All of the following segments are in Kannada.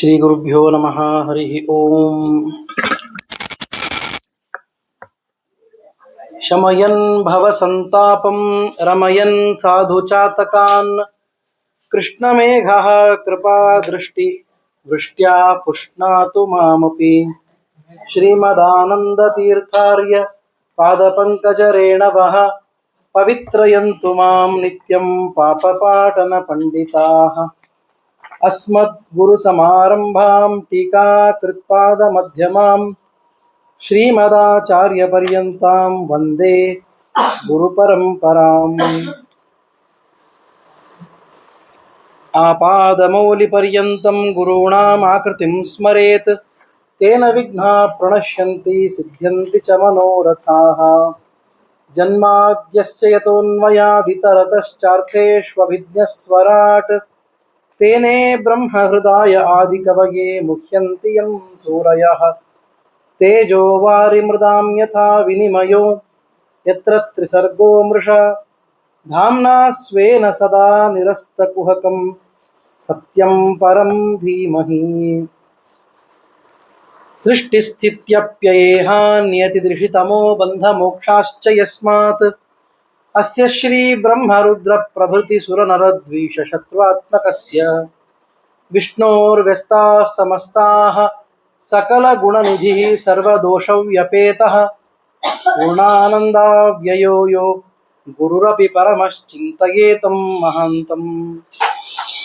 ಶ್ರೀ ಗುರುಭ್ಯೋ ನಮಃ. ಹರಿ ಓಂ. ಶಮಯನ್ ಭವ ಸಂತಾಪಂ ರಮಯನ್ ಸಾಧು ಚಾತಕಾನ್ ಕೃಷ್ಣಮೇಘಃ ಕೃಪಾ ದೃಷ್ಟಿ ವೃಷ್ಟ್ಯಾ ಪುಷ್ಣಾತು ಮಾಮಪಿ. ಶ್ರೀಮದಾನಂದ ತೀರ್ಥಾರ್ಯ ಪಾದಪಂಕಜರೇಣವಃ ಪವಿತ್ರಯಂತು ಮಾಂ ನಿತ್ಯಂ ಪಾಪಪಾಟನ ಪಂಡಿತಾಃ. ಅಸ್ಮದ್ ಗುರು ಸಮಾರಂಭಾಂ ಟೀಕಾಕೃತ್ಪಾದ ಮಧ್ಯಮಾಂ ಶ್ರೀಮದಾಚಾರ್ಯ ಪರ್ಯಂತಾಂ ವಂದೇ ಗುರು ಪರಂಪರಾಂ. ಆಪಾದಮೌಲಿ ಪರ್ಯಂತಂ ಗುರುಣಾಂ ಆಕೃತಿಂ ಸ್ಮರೇತ್ ತೇನ ವಿಘ್ನಾಃ ಪ್ರಣಶ್ಯಂತಿ ಸಿದ್ಧ್ಯಂತಿ ಚ ಮನೋರಥಾಃ. ಜನ್ಮಾದ್ಯಸ್ಯ ಯತೋನ್ಮಯಾದಿತರತಶ್ಚಾರ್ಥೇಷ್ವಭಿಜ್ಞಸ್ವರಾಟ್ ತೇನೇ ಬ್ರಹ್ಮ ಹೃದಯ ಆದಿಕವಯೇ ಮುಹ್ಯಂತಿ ಯಂ ಸೂರಯಃ. ತೇಜೋ ವಾರಿಮೃದಾಂ ಯಥಾ ವಿನಿಮಯೋ ಯತ್ರ ತ್ರಿಸರ್ಗೋ ಮೃಷಾ ಧಾಮ್ನಾ ಸ್ವೇನ ಸದಾ ನಿರಸ್ತಕುಹಕಂ ಸತ್ಯಂ ಪರಂ ಧೀಮಹಿ. ಸೃಷ್ಟಿಸ್ಥಿತ್ಯಪ್ಯಯೇಹ ನಿಯತಿದೃಷಿತಮೋ ಬಂಧಮೋಕ್ಷಾಶ್ಚ ಯಸ್ಮಾತ್ ಅಸ್ಯ ಶ್ರೀ ಬ್ರಹ್ಮರುದ್ರ ಪ್ರಭೃತಿ ಸುರನರದ್ವೀಷ ಶತ್ರುತ್ಮಕಸ್ಯ ವಿಷ್ಣೋರ್ವ್ಯಸ್ತಾಃ ಸಮಸ್ತಾಃ ಸಕಲಗುಣನಿಧಿಃ ಸರ್ವದೋಷವ್ಯಪೇತಃ ಪೂರ್ಣಾನಂದಾವ್ಯಯೋ ಯೋ ಗುರುರಪಿ ಪರಮಶ್ಚಿಂತಯೇತಂ ಮಹಾಂತಂ.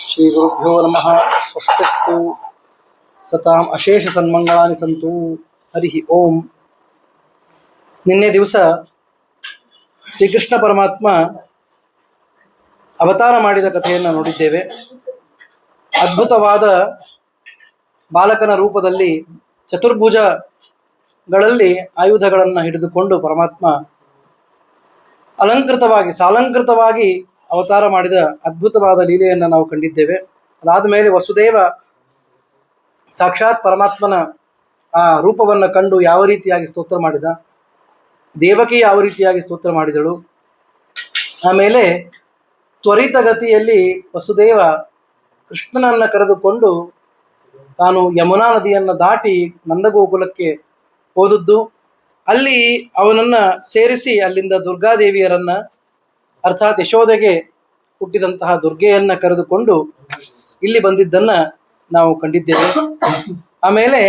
ಶ್ರೀ ಗುರುಭ್ಯೋ ನಮಃ. ಸ್ವಸ್ತಿಸ್ತು ಸತಾಂ ಅಶೇಷ ಸನ್ಮಂಗಳಾನಿ ಸಂತು. ಹರಿ ಓಂ. ನಿನ್ನೆ ದಿವಸ ಶ್ರೀಕೃಷ್ಣ ಪರಮಾತ್ಮ ಅವತಾರ ಮಾಡಿದ ಕಥೆಯನ್ನು ನೋಡಿದ್ದೇವೆ. ಅದ್ಭುತವಾದ ಬಾಲಕನ ರೂಪದಲ್ಲಿ ಚತುರ್ಭುಜಗಳಲ್ಲಿ ಆಯುಧಗಳನ್ನು ಹಿಡಿದುಕೊಂಡು ಪರಮಾತ್ಮ ಸಾಲಂಕೃತವಾಗಿ ಅವತಾರ ಮಾಡಿದ ಅದ್ಭುತವಾದ ಲೀಲೆಯನ್ನು ನಾವು ಕಂಡಿದ್ದೇವೆ. ಅದಾದ ಮೇಲೆ ವಸುದೇವ ಸಾಕ್ಷಾತ್ ಪರಮಾತ್ಮನ ಆ ರೂಪವನ್ನು ಕಂಡು ಯಾವ ರೀತಿಯಾಗಿ ಸ್ತೋತ್ರ ಮಾಡಿದ, ದೇವಕಿ ಯಾವ ರೀತಿಯಾಗಿ ಸ್ತೋತ್ರ ಮಾಡಿದಳು. ಆಮೇಲೆ ತ್ವರಿತಗತಿಯಲ್ಲಿ ವಸುದೇವ ಕೃಷ್ಣನನ್ನು ಕರೆದುಕೊಂಡು ತಾನು ಯಮುನಾ ನದಿಯನ್ನು ದಾಟಿ ನಂದಗೋಕುಲಕ್ಕೆ ಹೋದದ್ದು. ಅಲ್ಲಿ ಅವನನ್ನು ಸೇರಿಸಿ ಅಲ್ಲಿಂದ ದುರ್ಗಾದೇವಿಯರನ್ನ ಅರ್ಥಾತ್ ಯಶೋದೆಗೆ ಹುಟ್ಟಿದಂತಹ ದುರ್ಗೆಯನ್ನ ಕರೆದುಕೊಂಡು ಇಲ್ಲಿ ಬಂದಿದ್ದನ್ನು ನಾವು ಕಂಡಿದ್ದೇವೆ. ಆಮೇಲೆ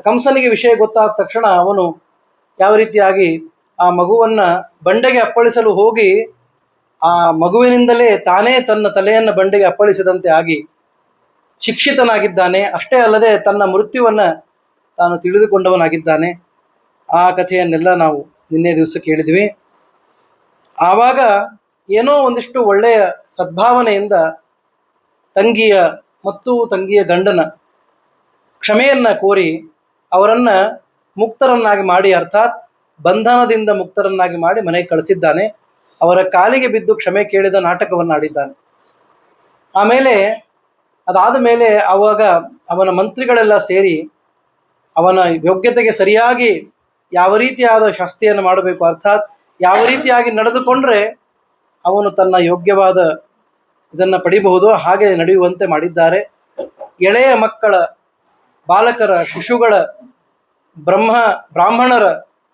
ಕಂಸನಿಗೆ ವಿಷಯ ಗೊತ್ತಾದ ತಕ್ಷಣ ಅವನು ಯಾವ ರೀತಿಯಾಗಿ ಆ ಮಗುವನ್ನ ಬಂಡೆಗೆ ಅಪ್ಪಳಿಸಲು ಹೋಗಿ ಆ ಮಗುವಿನಿಂದಲೇ ತಾನೇ ತನ್ನ ತಲೆಯನ್ನು ಬಂಡೆಗೆ ಅಪ್ಪಳಿಸಿದಂತೆ ಆಗಿ ಶಿಕ್ಷಿತನಾಗಿದ್ದಾನೆ. ಅಷ್ಟೇ ಅಲ್ಲದೆ ತನ್ನ ಮೃತ್ಯುವನ್ನು ತಾನು ತಿಳಿದುಕೊಂಡವನಾಗಿದ್ದಾನೆ. ಆ ಕಥೆಯನ್ನೆಲ್ಲ ನಾವು ನಿನ್ನೆ ದಿವಸ ಕೇಳಿದ್ವಿ. ಆವಾಗ ಏನೋ ಒಂದಿಷ್ಟು ಒಳ್ಳೆಯ ಸದ್ಭಾವನೆಯಿಂದ ತಂಗಿಯ ಗಂಡನ ಕ್ಷಮೆಯನ್ನ ಕೋರಿ ಅವರನ್ನ ಮುಕ್ತರನ್ನಾಗಿ ಮಾಡಿ, ಅರ್ಥಾತ್ ಬಂಧನದಿಂದ ಮುಕ್ತರನ್ನಾಗಿ ಮಾಡಿ ಮನೆಗೆ ಕಳಿಸಿದ್ದಾನೆ. ಅವರ ಕಾಲಿಗೆ ಬಿದ್ದು ಕ್ಷಮೆ ಕೇಳಿದ ನಾಟಕವನ್ನು ಆಡಿದ್ದಾನೆ. ಆಮೇಲೆ ಅದಾದ ಮೇಲೆ ಆವಾಗ ಅವನ ಮಂತ್ರಿಗಳೆಲ್ಲ ಸೇರಿ ಅವನ ಯೋಗ್ಯತೆಗೆ ಸರಿಯಾಗಿ ಯಾವ ರೀತಿಯಾದ ಶಾಸ್ತಿಯನ್ನು ಮಾಡಬೇಕು, ಅರ್ಥಾತ್ ಯಾವ ರೀತಿಯಾಗಿ ನಡೆದುಕೊಂಡ್ರೆ ಅವನು ತನ್ನ ಯೋಗ್ಯವಾದ ಇದನ್ನು ಪಡಿಬಹುದು ಹಾಗೆ ನಡೆಯುವಂತೆ ಮಾಡಿದ್ದಾರೆ. ಎಳೆಯ ಮಕ್ಕಳ, ಬಾಲಕರ, ಶಿಶುಗಳ, ಬ್ರಾಹ್ಮಣರ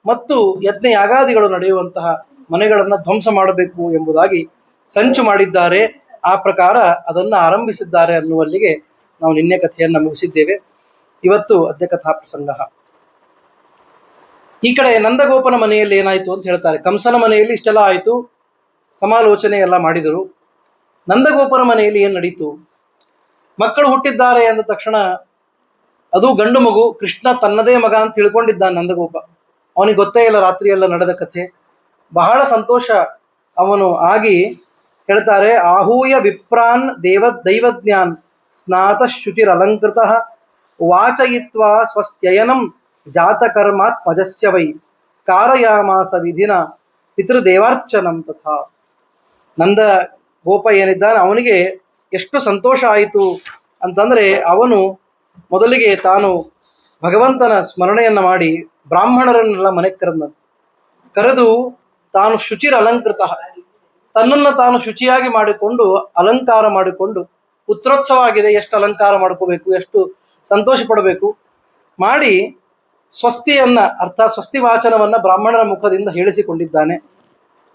ಮತ್ತು ಯಜ್ಞ ಯಾಗಾದಿಗಳು ನಡೆಯುವಂತಹ ಮನೆಗಳನ್ನು ಧ್ವಂಸ ಮಾಡಬೇಕು ಎಂಬುದಾಗಿ ಸಂಚು ಮಾಡಿದ್ದಾರೆ. ಆ ಪ್ರಕಾರ ಅದನ್ನು ಆರಂಭಿಸಿದ್ದಾರೆ ಅನ್ನುವಲ್ಲಿಗೆ ನಾವು ನಿನ್ನೆ ಕಥೆಯನ್ನು ಮುಗಿಸಿದ್ದೇವೆ. ಇವತ್ತು ಅದ್ಯ ಕಥಾ ಪ್ರಸಂಗ. ಈ ಕಡೆ ನಂದಗೋಪನ ಮನೆಯಲ್ಲಿ ಏನಾಯಿತು ಅಂತ ಹೇಳ್ತಾರೆ. ಕಂಸನ ಮನೆಯಲ್ಲಿ ಇಷ್ಟೆಲ್ಲ ಆಯಿತು, ಸಮಾಲೋಚನೆ ಎಲ್ಲ ಮಾಡಿದರು. ನಂದಗೋಪನ ಮನೆಯಲ್ಲಿ ಏನು ನಡೀತು? ಮಕ್ಕಳು ಹುಟ್ಟಿದ್ದಾರೆ ಅಂದ ತಕ್ಷಣ ಅದು ಗಂಡು ಮಗು, ಕೃಷ್ಣ ತನ್ನದೇ ಮಗ ಅಂತ ತಿಳ್ಕೊಂಡಿದ್ದಾನೆ ನಂದಗೋಪ. ಅವನಿಗೆ ಗೊತ್ತೇ ಇಲ್ಲ ರಾತ್ರಿ ಎಲ್ಲ ನಡೆದ ಕಥೆ. ಬಹಳ ಸಂತೋಷ ಅವನು ಆಗಿ ಹೇಳ್ತಾರೆ, ಆಹೂಯ ವಿಪ್ರಾನ್ ದೈವಜ್ಞಾನ್ ಸ್ನಾತ ಶುಚಿರಲಂಕೃತ ವಾಚಯಿತ್ವಾ ಸ್ವಸ್ತ್ಯಯನಂ ಜಾತಕರ್ಮಾತ್ಮಜಸ್ಯ ವೈ ಕಾರಯಾಮಾಸ ವಿಧಿನ ಪಿತೃದೇವಾರ್ಚನಂ ತಥಾ. ನಂದ ಗೋಪ ಏನಿದ್ದಾನೆ ಅವನಿಗೆ ಎಷ್ಟು ಸಂತೋಷ ಆಯಿತು ಅಂತಂದರೆ, ಅವನು ಮೊದಲಿಗೆ ತಾನು ಭಗವಂತನ ಸ್ಮರಣೆಯನ್ನು ಮಾಡಿ ಬ್ರಾಹ್ಮಣರನ್ನೆಲ್ಲ ಮನೆಗೆ ಕರೆದು ತಾನು ಶುಚಿರ ಅಲಂಕೃತ, ತನ್ನನ್ನು ತಾನು ಶುಚಿಯಾಗಿ ಮಾಡಿಕೊಂಡು ಅಲಂಕಾರ ಮಾಡಿಕೊಂಡು ಪುತ್ರೋತ್ಸವ ಆಗಿದೆ, ಎಷ್ಟು ಅಲಂಕಾರ ಮಾಡ್ಕೋಬೇಕು, ಎಷ್ಟು ಸಂತೋಷ ಪಡಬೇಕು ಮಾಡಿ ಸ್ವಸ್ತಿಯನ್ನ ಅರ್ಥಾತ್ ಸ್ವಸ್ತಿ ವಾಚನವನ್ನ ಬ್ರಾಹ್ಮಣರ ಮುಖದಿಂದ ಹೇಳಿಸಿಕೊಂಡಿದ್ದಾನೆ.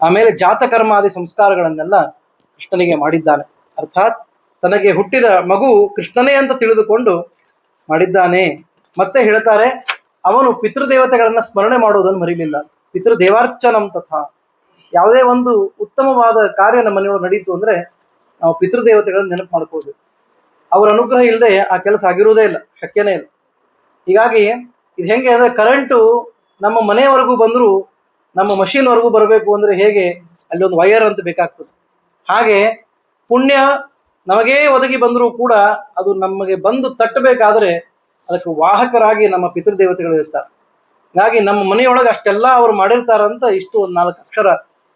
ಆಮೇಲೆ ಜಾತಕರ್ಮಾದಿ ಸಂಸ್ಕಾರಗಳನ್ನೆಲ್ಲ ಕೃಷ್ಣನಿಗೆ ಮಾಡಿದ್ದಾನೆ. ಅರ್ಥಾತ್ ತನಗೆ ಹುಟ್ಟಿದ ಮಗು ಕೃಷ್ಣನೇ ಅಂತ ತಿಳಿದುಕೊಂಡು ಮಾಡಿದ್ದಾನೆ. ಮತ್ತೆ ಹೇಳ್ತಾರೆ, ಅವನು ಪಿತೃದೇವತೆಗಳನ್ನ ಸ್ಮರಣೆ ಮಾಡುವುದನ್ನು ಮರೀಲಿಲ್ಲ. ಪಿತೃದೇವಾರ್ಚನಂ ತಥಾ, ಯಾವುದೇ ಒಂದು ಉತ್ತಮವಾದ ಕಾರ್ಯ ನಮ್ಮ ಮನೆಯೊಳಗೆ ನಡೀತು ಅಂದ್ರೆ ನಾವು ಪಿತೃದೇವತೆಗಳನ್ನ ನೆನಪು ಮಾಡ್ಕೊಳ್ಬೇಕು. ಅವರ ಅನುಗ್ರಹ ಇಲ್ಲದೆ ಆ ಕೆಲಸ ಆಗಿರುವುದೇ ಇಲ್ಲ, ಶಕ್ಯನೇ ಇಲ್ಲ. ಹೀಗಾಗಿ ಇದು ಹೆಂಗೆ ಅಂದ್ರೆ, ಕರೆಂಟು ನಮ್ಮ ಮನೆಯವರೆಗೂ ಬಂದರೂ ನಮ್ಮ ಮಷೀನ್ವರೆಗೂ ಬರಬೇಕು ಅಂದ್ರೆ ಹೇಗೆ ಅಲ್ಲಿ ಒಂದು ವೈರ್ ಅಂತ ಬೇಕಾಗ್ತದೆ, ಹಾಗೆ ಪುಣ್ಯ ನಮಗೇ ಒದಗಿ ಬಂದರೂ ಕೂಡ ಅದು ನಮಗೆ ಬಂದು ತಟ್ಟಬೇಕಾದ್ರೆ ಅದಕ್ಕೆ ವಾಹಕರಾಗಿ ನಮ್ಮ ಪಿತೃದೇವತೆಗಳು ಇರ್ತಾರೆ. ಹೀಗಾಗಿ ನಮ್ಮ ಮನೆಯೊಳಗೆ ಅಷ್ಟೆಲ್ಲ ಅವ್ರು ಮಾಡಿರ್ತಾರಂತ ಇಷ್ಟು ಒಂದು 4 ಅಕ್ಷರ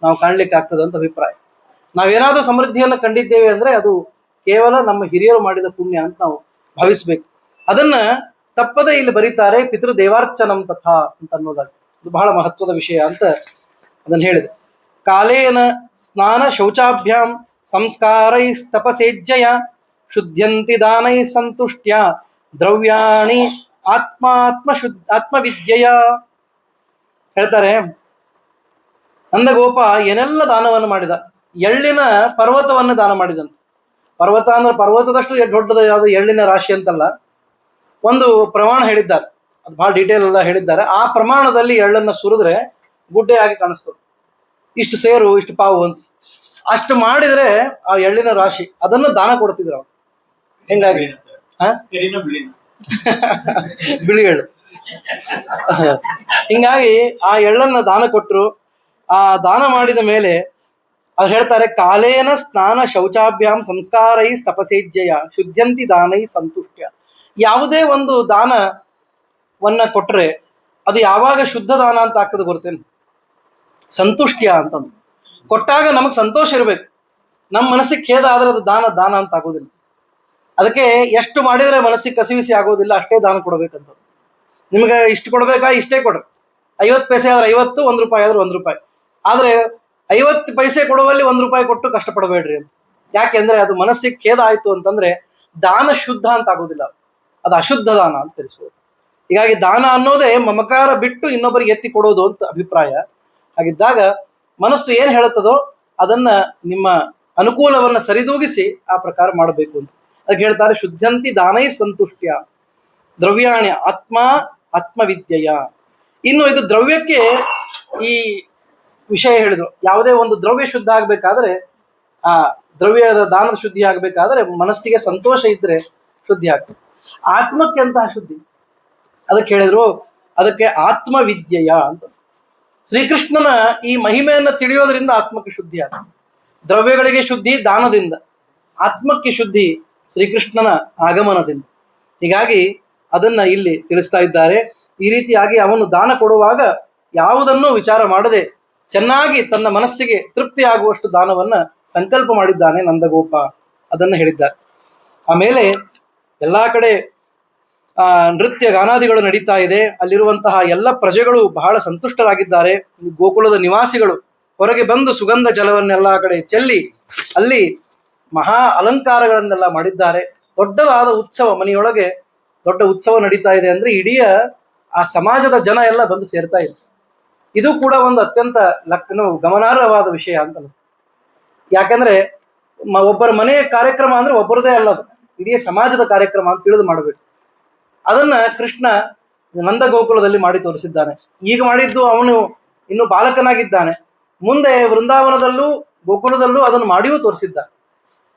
ನಾವು ಕಾಣ್ಲಿಕ್ಕೆ ಆಗ್ತದೆ ಅಂತ ಅಭಿಪ್ರಾಯ. ನಾವೇನಾದ್ರೂ ಸಮೃದ್ಧಿಯನ್ನು ಕಂಡಿದ್ದೇವೆ ಅಂದ್ರೆ ಅದು ಕೇವಲ ನಮ್ಮ ಹಿರಿಯರು ಮಾಡಿದ ಪುಣ್ಯ ಅಂತ ನಾವು ಭಾವಿಸ್ಬೇಕು. ಅದನ್ನ ತಪ್ಪದೆ ಇಲ್ಲಿ ಬರೀತಾರೆ, ಪಿತೃದೇವಾರ್ಚನಂ ತಥಾ ಅಂತ ಅನ್ನೋದಾಗಿ. ಇದು ಬಹಳ ಮಹತ್ವದ ವಿಷಯ ಅಂತ ಅದನ್ನ ಹೇಳಿದೆ. ಕಾಲೇನ ಸ್ನಾನ ಶೌಚಾಭ್ಯಾಂ ಸಂಸ್ಕಾರೈ ತಪಸೇಜ್ಜಯ ಶುದ್ಧ್ಯಂತಿ ದಾನೈ ಸಂತುಷ್ಟ್ಯ ದ್ರವ್ಯಾಣಿ ಆತ್ಮವಿದ್ಯೆಯ. ಹೇಳ್ತಾರೆ, ನಂದಗೋಪ ಏನೆಲ್ಲ ದಾನವನ್ನು ಮಾಡಿದ. ಎಳ್ಳಿನ ಪರ್ವತವನ್ನು ದಾನ ಮಾಡಿದಂತೆ. ಪರ್ವತ ಅಂದ್ರೆ ಪರ್ವತದಷ್ಟು ದೊಡ್ಡದ ಯಾವುದು ಎಳ್ಳಿನ ರಾಶಿ ಅಂತಲ್ಲ, ಒಂದು ಪ್ರಮಾಣ ಹೇಳಿದ್ದಾರೆ, ಅದು ಬಹಳ ಡೀಟೇಲ್ ಎಲ್ಲ ಹೇಳಿದ್ದಾರೆ. ಆ ಪ್ರಮಾಣದಲ್ಲಿ ಎಳ್ಳನ್ನ ಸುರಿದ್ರೆ ಗುಡ್ಡೆ ಆಗಿ ಕಾಣಿಸ್ತದೆ, ಇಷ್ಟು ಸೇರು ಇಷ್ಟು ಪಾವು ಅಂತ. ಅಷ್ಟು ಮಾಡಿದ್ರೆ ಆ ಎಳ್ಳಿನ ರಾಶಿ ಅದನ್ನು ದಾನ ಕೊಡ್ತಿದ್ರು ಅವ್ರು. ಹೆಂಗಾಗಿ ಬಿಳಿ ಎಳ್ಳು. ಹಿಂಗಾಗಿ ಆ ಎಳ್ಳನ್ನ ದಾನ ಕೊಟ್ಟರು. ಆ ದಾನ ಮಾಡಿದ ಮೇಲೆ ಅವ್ರು ಹೇಳ್ತಾರೆ, ಕಾಲೇನ ಸ್ನಾನ ಶೌಚಾಭ್ಯಾಂ ಸಂಸ್ಕಾರೈ ತಪಸೇಜ್ಜಯ ಶುದ್ಧಂತಿ ದಾನೈ ಸಂತುಷ್ಟ್ಯ. ಯಾವುದೇ ಒಂದು ದಾನವನ್ನ ಕೊಟ್ರೆ ಅದು ಯಾವಾಗ ಶುದ್ಧ ದಾನ ಅಂತ ಆಗ್ತದೆ ಗೊತ್ತೇನು? ಸಂತುಷ್ಟ್ಯ ಅಂತಂದು ಕೊಟ್ಟಾಗ ನಮಗ್ ಸಂತೋಷ ಇರ್ಬೇಕು. ನಮ್ಮ ಮನಸ್ಸಿಗೆ ಖೇದ ಆದ್ರೆ ಅದು ದಾನ ಅಂತ ಆಗೋದಿಲ್ಲ. ಅದಕ್ಕೆ ಎಷ್ಟು ಮಾಡಿದ್ರೆ ಮನಸ್ಸಿಗೆ ಕಸಿವಿಸಿ ಆಗೋದಿಲ್ಲ, ಅಷ್ಟೇ ದಾನ ಕೊಡ್ಬೇಕಂತ. ನಿಮ್ಗೆ ಇಷ್ಟು ಕೊಡ್ಬೇಕಾ, ಇಷ್ಟೇ ಕೊಡ್ರಿ. 50 ಪೈಸೆ ಆದ್ರೆ 50, 1 ರೂಪಾಯಿ ಆದ್ರೆ 1 ರೂಪಾಯಿ. ಆದ್ರೆ 50 ಪೈಸೆ ಕೊಡುವಲ್ಲಿ 1 ರೂಪಾಯಿ ಕೊಟ್ಟು ಕಷ್ಟಪಡಬೇಡ್ರಿ ಅಂತ. ಯಾಕೆಂದ್ರೆ ಅದು ಮನಸ್ಸಿಗೆ ಖೇದ ಆಯ್ತು ಅಂತಂದ್ರೆ ದಾನ ಶುದ್ಧ ಅಂತ ಆಗೋದಿಲ್ಲ, ಅದು ಅಶುದ್ಧ ದಾನ ಅಂತ ತಿಳಿಸುವುದು. ಹೀಗಾಗಿ ದಾನ ಅನ್ನೋದೇ ಮಮಕಾರ ಬಿಟ್ಟು ಇನ್ನೊಬ್ಬರಿಗೆ ಎತ್ತಿ ಕೊಡೋದು ಅಂತ ಅಭಿಪ್ರಾಯ. ಹಾಗಿದ್ದಾಗ ಮನಸ್ಸು ಏನ್ ಹೇಳುತ್ತದೋ ಅದನ್ನ ನಿಮ್ಮ ಅನುಕೂಲವನ್ನ ಸರಿದೂಗಿಸಿ ಆ ಪ್ರಕಾರ ಮಾಡಬೇಕು ಅಂತ. ಅದಕ್ಕೆ ಹೇಳ್ತಾರೆ, ಶುದ್ಧಂತಿ ದಾನೈ ಸಂತುಷ್ಟ್ಯ ದ್ರವ್ಯಾಣಿ ಆತ್ಮವಿದ್ಯೆಯ. ಇನ್ನು ಇದು ದ್ರವ್ಯಕ್ಕೆ ಈ ವಿಷಯ ಹೇಳಿದ್ರು. ಯಾವುದೇ ಒಂದು ದ್ರವ್ಯ ಶುದ್ಧ ಆಗ್ಬೇಕಾದ್ರೆ, ಆ ದ್ರವ್ಯದ ದಾನದ ಶುದ್ಧಿ ಆಗ್ಬೇಕಾದ್ರೆ ಮನಸ್ಸಿಗೆ ಸಂತೋಷ ಇದ್ರೆ ಶುದ್ಧಿ ಆಗ್ತದೆ. ಆತ್ಮಕ್ಕೆ ಅಂತಹ ಶುದ್ಧಿ ಅದಕ್ಕೆ ಹೇಳಿದ್ರು, ಅದಕ್ಕೆ ಆತ್ಮವಿದ್ಯೆಯ ಅಂತ. ಶ್ರೀಕೃಷ್ಣನ ಈ ಮಹಿಮೆಯನ್ನ ತಿಳಿಯೋದ್ರಿಂದ ಆತ್ಮಕ್ಕೆ ಶುದ್ಧಿ ಆಗ್ತದೆ. ದ್ರವ್ಯಗಳಿಗೆ ಶುದ್ಧಿ ದಾನದಿಂದ, ಆತ್ಮಕ್ಕೆ ಶುದ್ಧಿ ಶ್ರೀಕೃಷ್ಣನ ಆಗಮನದಿಂದ. ಹೀಗಾಗಿ ಅದನ್ನ ಇಲ್ಲಿ ತಿಳಿಸ್ತಾ ಇದ್ದಾರೆ. ಈ ರೀತಿಯಾಗಿ ಅವನು ದಾನ ಕೊಡುವಾಗ ಯಾವುದನ್ನೂ ವಿಚಾರ ಮಾಡದೆ ಚೆನ್ನಾಗಿ ತನ್ನ ಮನಸ್ಸಿಗೆ ತೃಪ್ತಿ ಆಗುವಷ್ಟು ದಾನವನ್ನ ಸಂಕಲ್ಪ ಮಾಡಿದ್ದಾನೆ ನಂದಗೋಪ, ಅದನ್ನ ಹೇಳಿದ್ದಾರೆ. ಆಮೇಲೆ ಎಲ್ಲಾ ಕಡೆ ನೃತ್ಯ ಗಾನಾದಿಗಳು ನಡೀತಾ ಇದೆ. ಅಲ್ಲಿರುವಂತಹ ಎಲ್ಲ ಪ್ರಜೆಗಳು ಬಹಳ ಸಂತುಷ್ಟರಾಗಿದ್ದಾರೆ. ಗೋಕುಲದ ನಿವಾಸಿಗಳು ಹೊರಗೆ ಬಂದು ಸುಗಂಧ ಜಲವನ್ನೆಲ್ಲ ಕಡೆ ಚೆಲ್ಲಿ ಅಲ್ಲಿ ಮಹಾ ಅಲಂಕಾರಗಳನ್ನೆಲ್ಲ ಮಾಡಿದ್ದಾರೆ. ದೊಡ್ಡದಾದ ಉತ್ಸವ, ಮನೆಯೊಳಗೆ ದೊಡ್ಡ ಉತ್ಸವ ನಡೀತಾ ಇದೆ ಅಂದ್ರೆ ಇಡೀ ಆ ಸಮಾಜದ ಜನ ಎಲ್ಲ ಬಂದು ಸೇರ್ತಾ ಇದೆ. ಇದು ಕೂಡ ಒಂದು ಅತ್ಯಂತ ಗಮನಾರ್ಹವಾದ ವಿಷಯ ಅಂತ. ಯಾಕಂದ್ರೆ ಒಬ್ಬರ ಮನೆಯ ಕಾರ್ಯಕ್ರಮ ಅಂದ್ರೆ ಒಬ್ಬರದೇ ಅಲ್ಲದು, ಇಡೀ ಸಮಾಜದ ಕಾರ್ಯಕ್ರಮ ಅಂತ ತಿಳಿದು ಮಾಡಬೇಕು. ಅದನ್ನ ಕೃಷ್ಣ ನಂದ ಗೋಕುಲದಲ್ಲಿ ಮಾಡಿ ತೋರಿಸಿದ್ದಾನೆ. ಈಗ ಮಾಡಿದ್ದು ಅವನು ಇನ್ನು ಬಾಲಕನಾಗಿದ್ದಾನೆ, ಮುಂದೆ ವೃಂದಾವನದಲ್ಲೂ ಗೋಕುಲದಲ್ಲೂ ಅದನ್ನು ಮಾಡಿಯೂ ತೋರಿಸಿದ್ದ.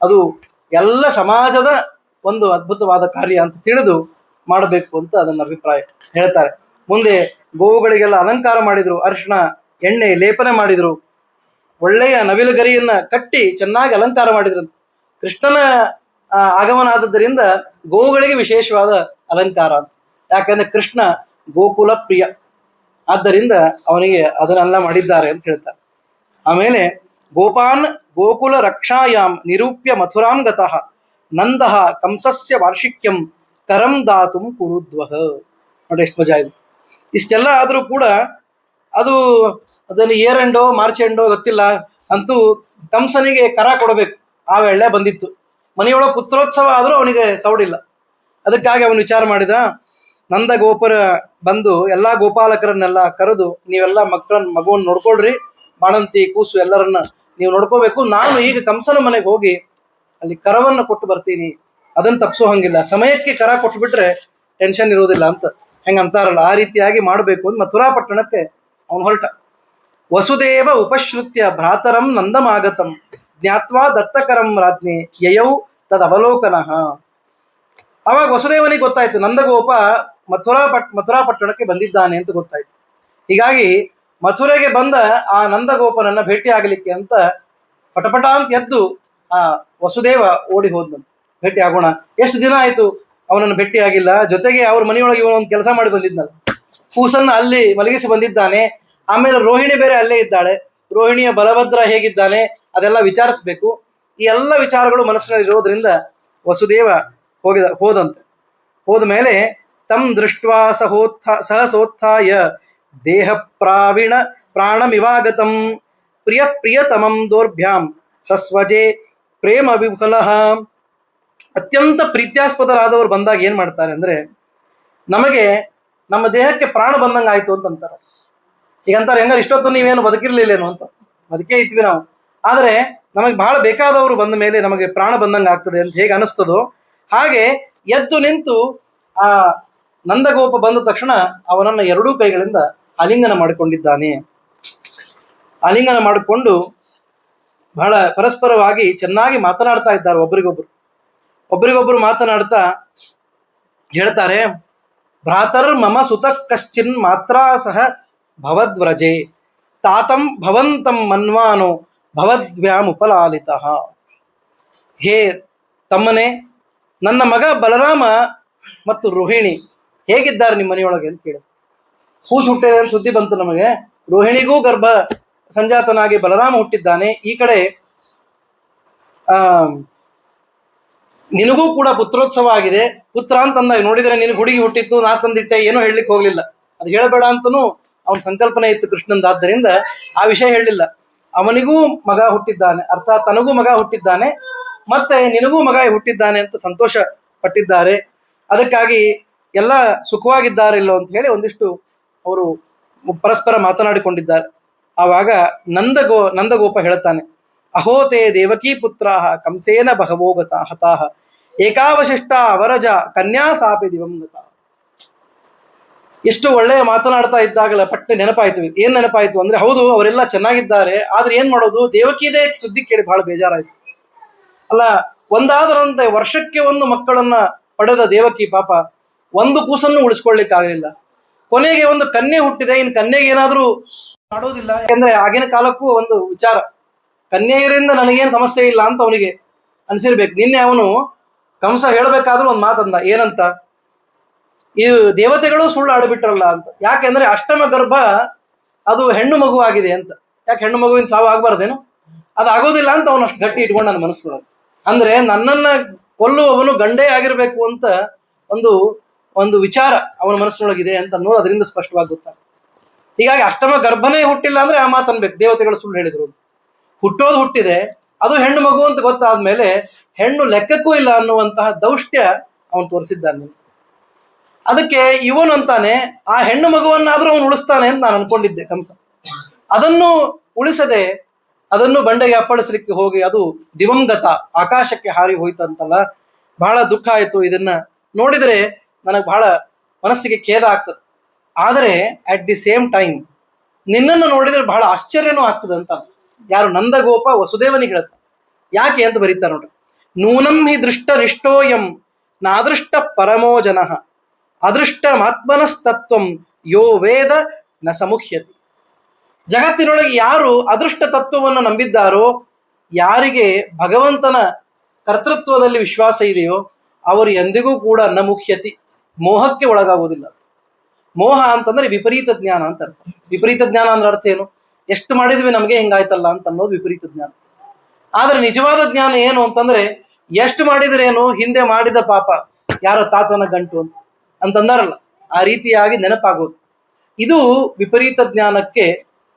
ಅದು ಎಲ್ಲ ಸಮಾಜದ ಒಂದು ಅದ್ಭುತವಾದ ಕಾರ್ಯ ಅಂತ ತಿಳಿದು ಮಾಡಬೇಕು ಅಂತ ಅದನ್ನ ಅಭಿಪ್ರಾಯ ಹೇಳ್ತಾರೆ. ಮುಂದೆ ಗೋವುಗಳಿಗೆಲ್ಲ ಅಲಂಕಾರ ಮಾಡಿದ್ರು, ಅರಿಶಿಣ ಎಣ್ಣೆ ಲೇಪನೆ ಮಾಡಿದ್ರು, ಒಳ್ಳೆಯ ನವಿಲುಗರಿಯನ್ನ ಕಟ್ಟಿ ಚೆನ್ನಾಗಿ ಅಲಂಕಾರ ಮಾಡಿದ್ರು. ಕೃಷ್ಣನ ಆಗಮನ ಆದದ್ದರಿಂದ ಗೋವುಗಳಿಗೆ ವಿಶೇಷವಾದ ಅಲಂಕಾರ ಅಂತ. ಯಾಕಂದ್ರೆ ಕೃಷ್ಣ ಗೋಕುಲ ಪ್ರಿಯ, ಆದ್ದರಿಂದ ಅವನಿಗೆ ಅದನ್ನೆಲ್ಲ ಮಾಡಿದ್ದಾರೆ ಅಂತ ಹೇಳ್ತಾರೆ. ಆಮೇಲೆ ಗೋಪಾನ್ ಗೋಕುಲ ರಕ್ಷಾಯಾಮ್ ನಿರೂಪ್ಯ ಮಥುರಾಂ ಗತಃ ನಂದಃ ಕಂಸಸ್ಯ ವಾರ್ಷಿಕ್ಯಂ ಕರಂ ದಾತುಂ ಕುರುದ್ವಹ. ನೋಡಿ ಎಷ್ಟು ಮಜಾ ಇದೆ. ಇಷ್ಟೆಲ್ಲ ಆದ್ರೂ ಕೂಡ ಅದನ್ನು ಏರ್ ಎಂಡೋ ಮಾರ್ಚ್ ಎಂಡೋ ಗೊತ್ತಿಲ್ಲ, ಅಂತೂ ಕಂಸನಿಗೆ ಕರ ಕೊಡಬೇಕು. ಆ ವೇಳೆ ಬಂದಿತ್ತು. ಮನೆಯೊಳಗೆ ಪುತ್ರೋತ್ಸವ ಆದರೂ ಅವನಿಗೆ ಸೌಡಿಲ್ಲ. ಅದಕ್ಕಾಗಿ ಅವನು ವಿಚಾರ ಮಾಡಿದ, ನಂದ ಗೋಪುರ ಬಂದು ಎಲ್ಲಾ ಗೋಪಾಲಕರನ್ನೆಲ್ಲ ಕರೆದು, ನೀವೆಲ್ಲ ಮಗುವನ್ನು ನೋಡ್ಕೊಳ್ರಿ, ಬಾಣಂತಿ ಕೂಸು ಎಲ್ಲರನ್ನ ನೀವು ನೋಡ್ಕೋಬೇಕು. ನಾನು ಈಗ ಕಂಸನ ಮನೆಗೆ ಹೋಗಿ ಅಲ್ಲಿ ಕರವನ್ನು ಕೊಟ್ಟು ಬರ್ತೀನಿ, ಅದನ್ನ ತಪ್ಪಿಸೋ ಹಂಗಿಲ್ಲ. ಸಮಯಕ್ಕೆ ಕರ ಕೊಟ್ಬಿಟ್ರೆ ಟೆನ್ಷನ್ ಇರೋದಿಲ್ಲ ಅಂತ ಹೆಂಗ ಅಂತಾರಲ್ಲ, ಆ ರೀತಿಯಾಗಿ ಮಾಡಬೇಕು ಅಂತ ಮಥುರಾ ಪಟ್ಟಣಕ್ಕೆ ಅವನು ಹೊರಟ. ವಸುದೇವ ಉಪಶ್ರುತ್ಯ ಭ್ರಾತರಂ ನಂದಮಾಗತಂ ಜ್ಞಾತ್ವಾ ದತ್ತಕರಂ ರಾಜ್ಞೆ ಯಯೌ ತದವಲೋಕನಃ. ಅವಾಗ ವಸುದೇವನಿಗೆ ಗೊತ್ತಾಯ್ತು ನಂದಗೋಪ ಮಥುರಾ ಪಟ್ಟಣಕ್ಕೆ ಬಂದಿದ್ದಾನೆ ಅಂತ ಗೊತ್ತಾಯ್ತು. ಹೀಗಾಗಿ ಮಥುರೆಗೆ ಬಂದ ಆ ನಂದಗೋಪನನ್ನ ಭೇಟಿ ಆಗಲಿಕ್ಕೆ ಅಂತ ಪಟಪಟ ಅಂತ ಎದ್ದು ಆ ವಸುದೇವ ಓಡಿ ಹೋದ್ನಂತ. ಭೇಟಿ ಆಗೋಣ, ಎಷ್ಟು ದಿನ ಆಯ್ತು ಅವನನ್ನು ಭೇಟಿ ಆಗಿಲ್ಲ. ಜೊತೆಗೆ ಅವ್ರ ಮನೆಯೊಳಗೆ ಇವನೊಂದು ಕೆಲಸ ಮಾಡಿ ಬಂದಿದ್ನಲ್ಲ, ಕೂಸನ್ನ ಅಲ್ಲಿ ಮಲಗಿಸಿ ಬಂದಿದ್ದಾನೆ. ಆಮೇಲೆ ರೋಹಿಣಿ ಬೇರೆ ಅಲ್ಲೇ ಇದ್ದಾಳೆ, ರೋಹಿಣಿಯ ಬಲಭದ್ರ ಹೇಗಿದ್ದಾನೆ ಅದೆಲ್ಲ ವಿಚಾರಿಸ್ಬೇಕು. ಈ ಎಲ್ಲ ವಿಚಾರಗಳು ಮನಸ್ಸಿನಲ್ಲಿ ಇರೋದ್ರಿಂದ ವಸುದೇವ ಹೋದಂತೆ. ಹೋದ ಮೇಲೆ ತಂ ದೃಷ್ಟ್ವಾ ಸಹಸೋತ್ಥಾಯ ದೇಹ ಪ್ರಾಣಮಿವಾಗತಂ ಪ್ರಿಯತಮಂ ದೌರ್ಭ್ಯಾಂ ಸಸ್ವಜೆ ಪ್ರೇಮ ವಿಫಲಃ. ಅತ್ಯಂತ ಪ್ರೀತ್ಯಾಸ್ಪದರಾದವರು ಬಂದಾಗ ಏನ್ ಮಾಡ್ತಾರೆ ಅಂದ್ರೆ, ನಮಗೆ ನಮ್ಮ ದೇಹಕ್ಕೆ ಪ್ರಾಣ ಬಂದಂಗ ಆಯ್ತು ಅಂತಂತಾರೆ. ಈಗ ಅಂತಾರೆ, ಹೆಂಗಾರ ಇಷ್ಟೊತ್ತು ನೀವೇನು ಬದುಕಿರ್ಲಿಲ್ಲೇನು ಅಂತ. ಬದುಕೇ ಇದ್ವಿ ನಾವು, ಆದ್ರೆ ನಮಗೆ ಬಹಳ ಬೇಕಾದವರು ಬಂದ ಮೇಲೆ ನಮಗೆ ಪ್ರಾಣ ಬಂದಂಗ ಆಗ್ತದೆ ಅಂತ ಹೇಗೆ ಅನಿಸ್ತದೋ ಹಾಗೆ ಎದ್ದು ನಿಂತು ಆ ನಂದಗೋಪ ಬಂದ ತಕ್ಷಣ ಅವನನ್ನ ಎರಡೂ ಕೈಗಳಿಂದ ಆಲಿಂಗನ ಮಾಡಿಕೊಂಡಿದ್ದಾನೆ. ಆಲಿಂಗನ ಮಾಡಿಕೊಂಡು ಬಹಳ ಪರಸ್ಪರವಾಗಿ ಚೆನ್ನಾಗಿ ಮಾತನಾಡ್ತಾ ಇದ್ದಾರೆ. ಒಬ್ರಿಗೊಬ್ರು ಮಾತನಾಡ್ತಾ ಹೇಳ್ತಾರೆ, ಭ್ರಾತರ್ ಮಮ ಸುತ ಕಶ್ಚಿನ್ ಮಾತ್ರಾ ಸಹ ಭವದ್ವ್ರಜೆ ತಾತಂ ಭವಂತಂ ಮನ್ವಾನೋ ಭವದ್ವ್ಯಾಂ ಉಪಲಾಲಿತಃ. ಹೇ ತಮ್ಮನೇ, ನನ್ನ ಮಗ ಬಲರಾಮ ಮತ್ತು ರೋಹಿಣಿ ಹೇಗಿದ್ದಾರೆ ನಿಮ್ಮ ಮನೆಯೊಳಗೆ ಅಂತ ಕೇಳಿ. ಕೂಸು ಹುಟ್ಟಿದೆ ಅಂತ ಸುದ್ದಿ ಬಂತು ನಮಗೆ. ರೋಹಿಣಿಗೂ ಗರ್ಭ ಸಂಜಾತನಾಗಿ ಬಲರಾಮ ಹುಟ್ಟಿದ್ದಾನೆ. ಈ ಕಡೆ ನಿನಗೂ ಕೂಡ ಪುತ್ರೋತ್ಸವ ಆಗಿದೆ. ಪುತ್ರ ಅಂತಂದಾಗ ನೋಡಿದ್ರೆ ನಿನಗೆ ಹುಡುಗಿ ಹುಟ್ಟಿತ್ತು, ನಾ ತಂದಿಟ್ಟೆ, ಏನೋ ಹೇಳಲಿಕ್ಕೆ ಹೋಗ್ಲಿಲ್ಲ. ಅದು ಹೇಳಬೇಡ ಅಂತನೂ ಅವನ ಸಂಕಲ್ಪನೆ ಇತ್ತು ಕೃಷ್ಣಂದಾದ್ದರಿಂದ ಆ ವಿಷಯ ಹೇಳಲಿಲ್ಲ. ಅವನಿಗೂ ಮಗ ಹುಟ್ಟಿದ್ದಾನೆ, ಅರ್ಥಾತ್ ತನಗೂ ಮಗ ಹುಟ್ಟಿದ್ದಾನೆ, ಮತ್ತೆ ನಿನಗೂ ಮಗ ಹುಟ್ಟಿದ್ದಾನೆ ಅಂತ ಸಂತೋಷ ಪಟ್ಟಿದ್ದಾರೆ. ಅದಕ್ಕಾಗಿ ಎಲ್ಲ ಸುಖವಾಗಿದ್ದಾರಿಲ್ಲೋ ಅಂತ ಹೇಳಿ ಒಂದಿಷ್ಟು ಅವರು ಪರಸ್ಪರ ಮಾತನಾಡಿಕೊಂಡಿದ್ದಾರೆ. ಆವಾಗ ನಂದಗೋಪ ಹೇಳ್ತಾನೆ, ಅಹೋತೆ ದೇವಕೀ ಪುತ್ರ ಕಂಸೇನ ಬಹವೋ ಹತಾಹ ಏಕಾವಶಿಷ್ಟ ಅವರಜ ಕನ್ಯಾ ಸಾಪಿ ದಿವಂಗತ. ಎಷ್ಟು ಒಳ್ಳೆಯ ಮಾತನಾಡ್ತಾ ಇದ್ದಾಗಲ ಪಟ್ಟೆ ನೆನಪಾಯ್ತು. ಏನ್ ನೆನಪಾಯ್ತು ಅಂದ್ರೆ, ಹೌದು ಅವರೆಲ್ಲ ಚೆನ್ನಾಗಿದ್ದಾರೆ, ಆದ್ರೆ ಏನ್ ಮಾಡೋದು, ದೇವಕಿದೇ ಸುದ್ದಿ ಕೇಳಿ ಬಹಳ ಬೇಜಾರಾಯ್ತು. ಅಲ್ಲ, ಒಂದಾದರಂತೆ ವರ್ಷಕ್ಕೆ ಒಂದು ಮಕ್ಕಳನ್ನ ಪಡೆದ ದೇವಕಿ ಪಾಪ ಒಂದು ಕೂಸನ್ನು ಉಳಿಸ್ಕೊಳ್ಲಿಕ್ಕಾಗಲಿಲ್ಲ. ಕೊನೆಗೆ ಒಂದು ಕನ್ಯೆ ಹುಟ್ಟಿದೆ, ಇನ್ನು ಕನ್ಯೆಗೆ ಏನಾದ್ರೂ ಮಾಡೋದಿಲ್ಲ. ಯಾಕಂದ್ರೆ ಆಗಿನ ಕಾಲಕ್ಕೂ ಒಂದು ವಿಚಾರ, ಕನ್ಯೆಯರಿಂದ ನನಗೇನು ಸಮಸ್ಯೆ ಇಲ್ಲ ಅಂತ ಅವನಿಗೆ ಅನ್ಸಿರ್ಬೇಕು. ನಿನ್ನೆ ಅವನು ಕಂಸ ಹೇಳ್ಬೇಕಾದ್ರೂ ಒಂದು ಮಾತಂದ, ಏನಂತ, ಈ ದೇವತೆಗಳು ಸುಳ್ಳು ಆಡ್ಬಿಟ್ರಲ್ಲ ಅಂತ. ಯಾಕೆಂದ್ರೆ ಅಷ್ಟಮ ಗರ್ಭ ಅದು ಹೆಣ್ಣು ಮಗು ಆಗಿದೆ ಅಂತ. ಯಾಕೆ ಹೆಣ್ಣು ಮಗುವಿನ ಸಾವು ಆಗ್ಬಾರ್ದೇನು? ಅದು ಆಗೋದಿಲ್ಲ ಅಂತ ಅವನು ಅಷ್ಟು ಗಟ್ಟಿ ಇಟ್ಕೊಂಡು ನನ್ನ ಮನಸ್ಸೊಳಗೆ. ಅಂದ್ರೆ ನನ್ನನ್ನ ಕೊಲ್ಲುವವನು ಗಂಡೇ ಆಗಿರ್ಬೇಕು ಅಂತ ಒಂದು ವಿಚಾರ ಅವನ ಮನಸ್ಸಿನೊಳಗಿದೆ ಅಂತ ಅನ್ನೋದು ಅದರಿಂದ ಸ್ಪಷ್ಟವಾಗಿ ಗೊತ್ತಾಗ. ಹೀಗಾಗಿ ಅಷ್ಟಮ ಗರ್ಭನೇ ಹುಟ್ಟಿಲ್ಲ ಅಂದ್ರೆ ಆ ಮಾತು ಅನ್ಬೇಕು, ದೇವತೆಗಳು ಸುಳ್ಳು ಹೇಳಿದ್ರು. ಹುಟ್ಟೋದು ಹುಟ್ಟಿದೆ, ಅದು ಹೆಣ್ಣು ಮಗು ಅಂತ ಗೊತ್ತಾದ್ಮೇಲೆ ಹೆಣ್ಣು ಲೆಕ್ಕಕ್ಕೂ ಇಲ್ಲ ಅನ್ನುವಂತಹ ದೌಷ್ಟ್ಯ ಅವನು ತೋರಿಸಿದ್ದಾನೆ. ಅದಕ್ಕೆ ಇವನು ಅಂತಾನೆ, ಆ ಹೆಣ್ಣು ಮಗುವನ್ನಾದ್ರೂ ಅವನು ಉಳಿಸ್ತಾನೆ ಅಂತ ನಾನು ಅನ್ಕೊಂಡಿದ್ದೆ ಕಂಸ. ಅದನ್ನು ಉಳಿಸದೆ ಅದನ್ನು ಬಂಡೆಗೆ ಅಪ್ಪಳಿಸ್ಲಿಕ್ಕೆ ಹೋಗಿ ಅದು ದಿವಂಗತ ಆಕಾಶಕ್ಕೆ ಹಾರಿ ಹೋಯ್ತಂತಲ್ಲ. ಬಹಳ ದುಃಖ ಆಯ್ತು. ಇದನ್ನ ನೋಡಿದ್ರೆ ನನಗೆ ಬಹಳ ಮನಸ್ಸಿಗೆ ಖೇದ ಆಗ್ತದೆ. ಆದರೆ ಅಟ್ ದಿ ಸೇಮ್ ಟೈಮ್ ನಿನ್ನನ್ನು ನೋಡಿದ್ರೆ ಬಹಳ ಆಶ್ಚರ್ಯನೂ ಆಗ್ತದೆ ಅಂತ ಯಾರು ನಂದಗೋಪ ವಸುದೇವನಿಗೆ ಹೇಳ್ತ. ಯಾಕೆ ಅಂತ ಬರೀತಾರೆ ನೋಡ್ರಿ, ನೂನಂ ಹಿ ದೃಷ್ಟ ನಿಷ್ಠೋಯಂ ನಾದೃಷ್ಟ ಪರಮೋ ಜನಃ ಅದೃಷ್ಟ ಮಾತ್ಮನಸ್ತತ್ವಂ ಯೋ ವೇದ ನ ಸಮುಹ್ಯತಿ. ಜಗತ್ತಿನೊಳಗೆ ಯಾರು ಅದೃಷ್ಟ ತತ್ವವನ್ನು ನಂಬಿದ್ದಾರೋ, ಯಾರಿಗೆ ಭಗವಂತನ ಕರ್ತೃತ್ವದಲ್ಲಿ ವಿಶ್ವಾಸ ಇದೆಯೋ, ಅವರು ಎಂದಿಗೂ ಕೂಡ ನ ಮುಖ್ಯತಿ, ಮೋಹಕ್ಕೆ ಒಳಗಾಗುವುದಿಲ್ಲ. ಮೋಹ ಅಂತಂದ್ರೆ ವಿಪರೀತ ಜ್ಞಾನ ಅಂತ ಅರ್ಥ. ವಿಪರೀತ ಜ್ಞಾನ ಅಂದ್ರೆ ಅರ್ಥ ಏನು, ಎಷ್ಟು ಮಾಡಿದ್ವಿ ನಮಗೆ ಹಿಂಗಾಯ್ತಲ್ಲ ಅಂತ ಅನ್ನೋದು ವಿಪರೀತ ಜ್ಞಾನ. ಆದ್ರೆ ನಿಜವಾದ ಜ್ಞಾನ ಏನು ಅಂತಂದ್ರೆ, ಎಷ್ಟು ಮಾಡಿದ್ರೇನು, ಹಿಂದೆ ಮಾಡಿದ ಪಾಪ ಯಾರ ತಾತನ ಗಂಟು ಅಂತಂದಾರಲ್ಲ, ಆ ರೀತಿಯಾಗಿ ನೆನಪಾಗೋದು. ಇದು ವಿಪರೀತ ಜ್ಞಾನಕ್ಕೆ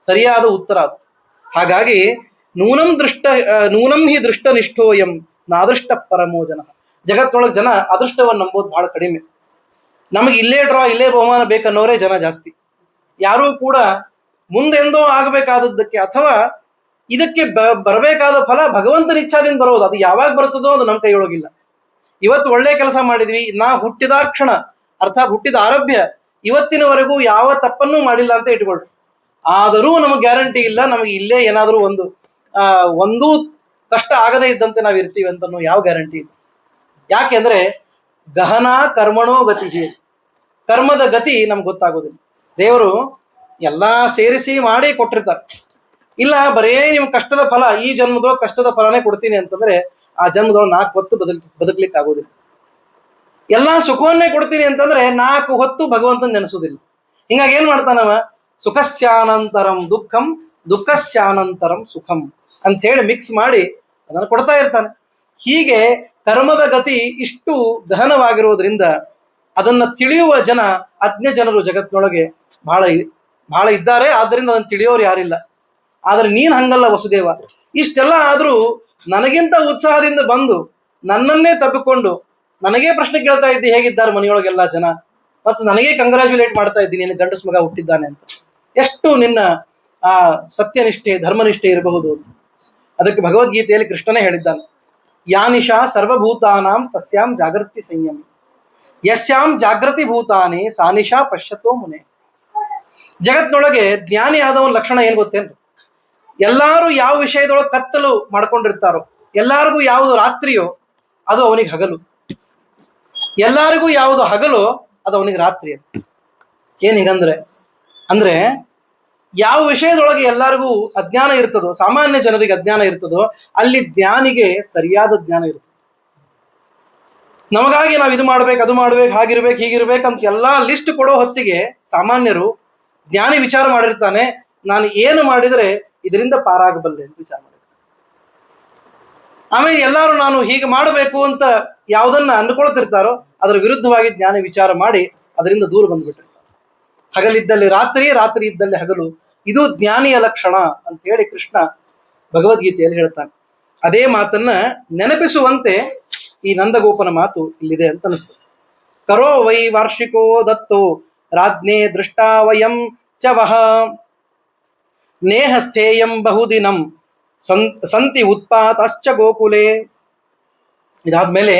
ಸರಿಯಾದ ಉತ್ತರ ಅದು. ಹಾಗಾಗಿ ನೂನಂ ಹಿ ದೃಷ್ಟ ನಿಷ್ಠೋಯಂ ನಾದೃಷ್ಟ ಪರಮೋ ಜನ. ಜಗತ್ತೊಳಗೆ ಜನ ಅದೃಷ್ಟವನ್ನು ನಂಬೋದು ಬಹಳ ಕಡಿಮೆ. ನಮಗೆ ಇಲ್ಲೇ ಡ್ರಾ, ಇಲ್ಲೇ ಬಹುಮಾನ ಬೇಕನ್ನೋರೇ ಜನ ಜಾಸ್ತಿ. ಯಾರೂ ಕೂಡ ಮುಂದೆಂದೋ ಆಗಬೇಕಾದದ್ದಕ್ಕೆ ಅಥವಾ ಇದಕ್ಕೆ ಬರಬೇಕಾದ ಫಲ ಭಗವಂತನ ಇಚ್ಛಾದಿಂದ ಬರೋದು. ಅದು ಯಾವಾಗ ಬರ್ತದೋ ಅದು ನಮ್ಮ ಕೈಯೊಳಗಿಲ್ಲ. ಇವತ್ತು ಒಳ್ಳೆ ಕೆಲಸ ಮಾಡಿದ್ವಿ, ನಾ ಹುಟ್ಟಿದ ಕ್ಷಣ ಅರ್ಥಾತ್ ಹುಟ್ಟಿದ ಆರಭ್ಯ ಇವತ್ತಿನವರೆಗೂ ಯಾವ ತಪ್ಪನ್ನೂ ಮಾಡಿಲ್ಲ ಅಂತ ಇಟ್ಕೊಳ್ರಿ. ಆದರೂ ನಮಗೆ ಗ್ಯಾರಂಟಿ ಇಲ್ಲ ನಮಗೆ ಇಲ್ಲೇ ಏನಾದರೂ ಒಂದೂ ಕಷ್ಟ ಆಗದೇ ಇದ್ದಂತೆ ನಾವು ಇರ್ತೀವಿ ಅಂತ ಯಾವ ಗ್ಯಾರಂಟಿ ಇಲ್ಲ. ಯಾಕೆಂದ್ರೆ ಗಹನ ಕರ್ಮಣೋ ಗತಿ, ಕರ್ಮದ ಗತಿ ನಮ್ಗೆ ಗೊತ್ತಾಗೋದಿಲ್ಲ. ದೇವರು ಎಲ್ಲಾ ಸೇರಿಸಿ ಮಾಡಿ ಕೊಟ್ಟಿರ್ತಾರೆ. ಇಲ್ಲ ಬರೇ ನಿಮ್ ಕಷ್ಟದ ಫಲ, ಈ ಜನ್ಮದೊಳಗೆ ಕಷ್ಟದ ಫಲನೇ ಕೊಡ್ತೀನಿ ಅಂತಂದ್ರೆ ಆ ಜನ್ಮದೊಳಗೆ 4 ಹೊತ್ತು ಬದುಕಲಿಕ್ಕೆ ಆಗೋದಿಲ್ಲ. ಎಲ್ಲಾ ಸುಖವನ್ನೇ ಕೊಡ್ತೀನಿ ಅಂತಂದ್ರೆ 4 ಹೊತ್ತು ಭಗವಂತನ ನೆನೆಸೋದಿಲ್ಲ. ಹಿಂಗಾಗಿ ಏನ್ ಮಾಡ್ತಾನವ, ಸುಖಸ್ಯಾನಂತರಂ ದುಃಖಂ ದುಃಖಸ್ಯಾನಂತರಂ ಸುಖಂ ಅಂತ ಹೇಳಿ ಮಿಕ್ಸ್ ಮಾಡಿ ಅದನ್ನು ಕೊಡ್ತಾ ಇರ್ತಾನೆ. ಹೀಗೆ ಕರ್ಮದ ಗತಿ ಇಷ್ಟು ಗಹನವಾಗಿರುವುದರಿಂದ ಅದನ್ನ ತಿಳಿಯುವ ಜನ, ಅಜ್ಞ ಜನರು ಜಗತ್ತಿನೊಳಗೆ ಬಹಳ ಇದ್ದಾರೆ. ಆದ್ದರಿಂದ ಅದನ್ನು ತಿಳಿಯೋರು ಯಾರಿಲ್ಲ. ಆದ್ರೆ ನೀನ್ ಹಂಗಲ್ಲ ವಸುದೇವ. ಇಷ್ಟೆಲ್ಲ ಆದ್ರೂ ನನಗಿಂತ ಉತ್ಸಾಹದಿಂದ ಬಂದು ನನ್ನನ್ನೇ ತಬ್ಬಿಕೊಂಡು ನನಗೇ ಪ್ರಶ್ನೆ ಕೇಳ್ತಾ ಇದ್ದಿ, ಹೇಗಿದ್ದಾರೆ ಮನೆಯೊಳಗೆಲ್ಲ ಜನ, ಮತ್ತು ನನಗೇ ಕಂಗ್ರಾಚುಲೇಟ್ ಮಾಡ್ತಾ ಇದ್ದೀನಿ ನಿನ್ನ ಗಂಡಸ ಮಗ ಹುಟ್ಟಿದ್ದಾನೆ ಅಂತ. ಎಷ್ಟು ನಿನ್ನ ಆ ಸತ್ಯನಿಷ್ಠೆ ಧರ್ಮನಿಷ್ಠೆ ಇರಬಹುದು. ಅದಕ್ಕೆ ಭಗವದ್ಗೀತೆಯಲ್ಲಿ ಕೃಷ್ಣನೇ ಹೇಳಿದ್ದಾನೆ, ಯಾನಿಶಾ ಸರ್ವಭೂತಾನಾಂ ತಸ್ಯಾಂ ಜಾಗೃತಿ ಸಂಯಮ, ಯಸ್ಯಾಂ ಜಾಗೃತಿ ಭೂತಾನೆ ಸಾನಿಶಾ ಪಶ್ಯತೋ ಮುನೆ. ಜಗತ್ನೊಳಗೆ ಜ್ಞಾನಿ ಆದವನ ಲಕ್ಷಣ ಏನ್ ಗೊತ್ತೇನ್ರಿ? ಎಲ್ಲಾರು ಯಾವ ವಿಷಯದೊಳಗೆ ಕತ್ತಲು ಮಾಡ್ಕೊಂಡಿರ್ತಾರೋ, ಎಲ್ಲಾರಿಗೂ ಯಾವುದು ರಾತ್ರಿಯೋ ಅದು ಅವನಿಗೆ ಹಗಲು, ಎಲ್ಲರಿಗೂ ಯಾವುದು ಹಗಲು ಅದು ಅವನಿಗೆ ರಾತ್ರಿ. ಏನ್ ಹೀಗಂದ್ರೆ ಅಂದ್ರೆ ಯಾವ ವಿಷಯದೊಳಗೆ ಎಲ್ಲರಿಗೂ ಅಜ್ಞಾನ ಇರ್ತದೋ, ಸಾಮಾನ್ಯ ಜನರಿಗೆ ಅಜ್ಞಾನ ಇರ್ತದೋ, ಅಲ್ಲಿ ಜ್ಞಾನಿಗೆ ಸರಿಯಾದ ಜ್ಞಾನ ಇರ್ತದೆ. ನಮಗಾಗಿ ನಾವು ಇದು ಮಾಡ್ಬೇಕು, ಅದು ಮಾಡ್ಬೇಕು, ಹಾಗಿರ್ಬೇಕು, ಹೀಗಿರ್ಬೇಕಂತ ಎಲ್ಲಾ ಲಿಸ್ಟ್ ಕೊಡೋ ಹೊತ್ತಿಗೆ ಸಾಮಾನ್ಯರು, ಜ್ಞಾನಿ ವಿಚಾರ ಮಾಡಿರ್ತಾನೆ, ನಾನು ಏನು ಮಾಡಿದರೆ ಇದರಿಂದ ಪಾರಾಗಬಲ್ಲೆ ಅಂತ ವಿಚಾರ ಮಾಡಿರ್ತಾನೆ. ಆಮೇಲೆ ಎಲ್ಲರೂ ನಾನು ಹೀಗೆ ಮಾಡಬೇಕು ಅಂತ ಯಾವುದನ್ನ ಅಂದುಕೊಳ್ತಿರ್ತಾರೋ ಅದರ ವಿರುದ್ಧವಾಗಿ ಜ್ಞಾನಿ ವಿಚಾರ ಮಾಡಿ ಅದರಿಂದ ದೂರ ಬಂದ್ಬಿಟ್ಟಿರ್ತಾರೆ. ಹಗಲಿದ್ದಲ್ಲಿ ರಾತ್ರಿ, ರಾತ್ರಿ ಇದ್ದಲ್ಲಿ ಹಗಲು, ಇದು ಜ್ಞಾನಿಯ ಲಕ್ಷಣ ಅಂತ ಹೇಳಿ ಕೃಷ್ಣ ಭಗವದ್ಗೀತೆಯಲ್ಲಿ ಹೇಳ್ತಾನೆ. ಅದೇ ಮಾತನ್ನ ನೆನಪಿಸುವಂತೆ ಈ ನಂದಗೋಪನ ಮಾತು ಇಲ್ಲಿದೆ ಅಂತ ಅನಿಸ್ತದೆ. ಕರೋ ವೈ ವಾರ್ಷಿಕೋ ದತ್ತೋ ರಾಜ್ಞೆ ದೃಷ್ಟಾ ವಯಂ ಚ ವಹ ನೇಹಸ್ಥೇಯಂ ಬಹುದಿನಂ ಸಂತಿ ಉತ್ಪಾತಶ್ಚ ಗೋಕುಲೆ. ಇದಾದ್ಮೇಲೆ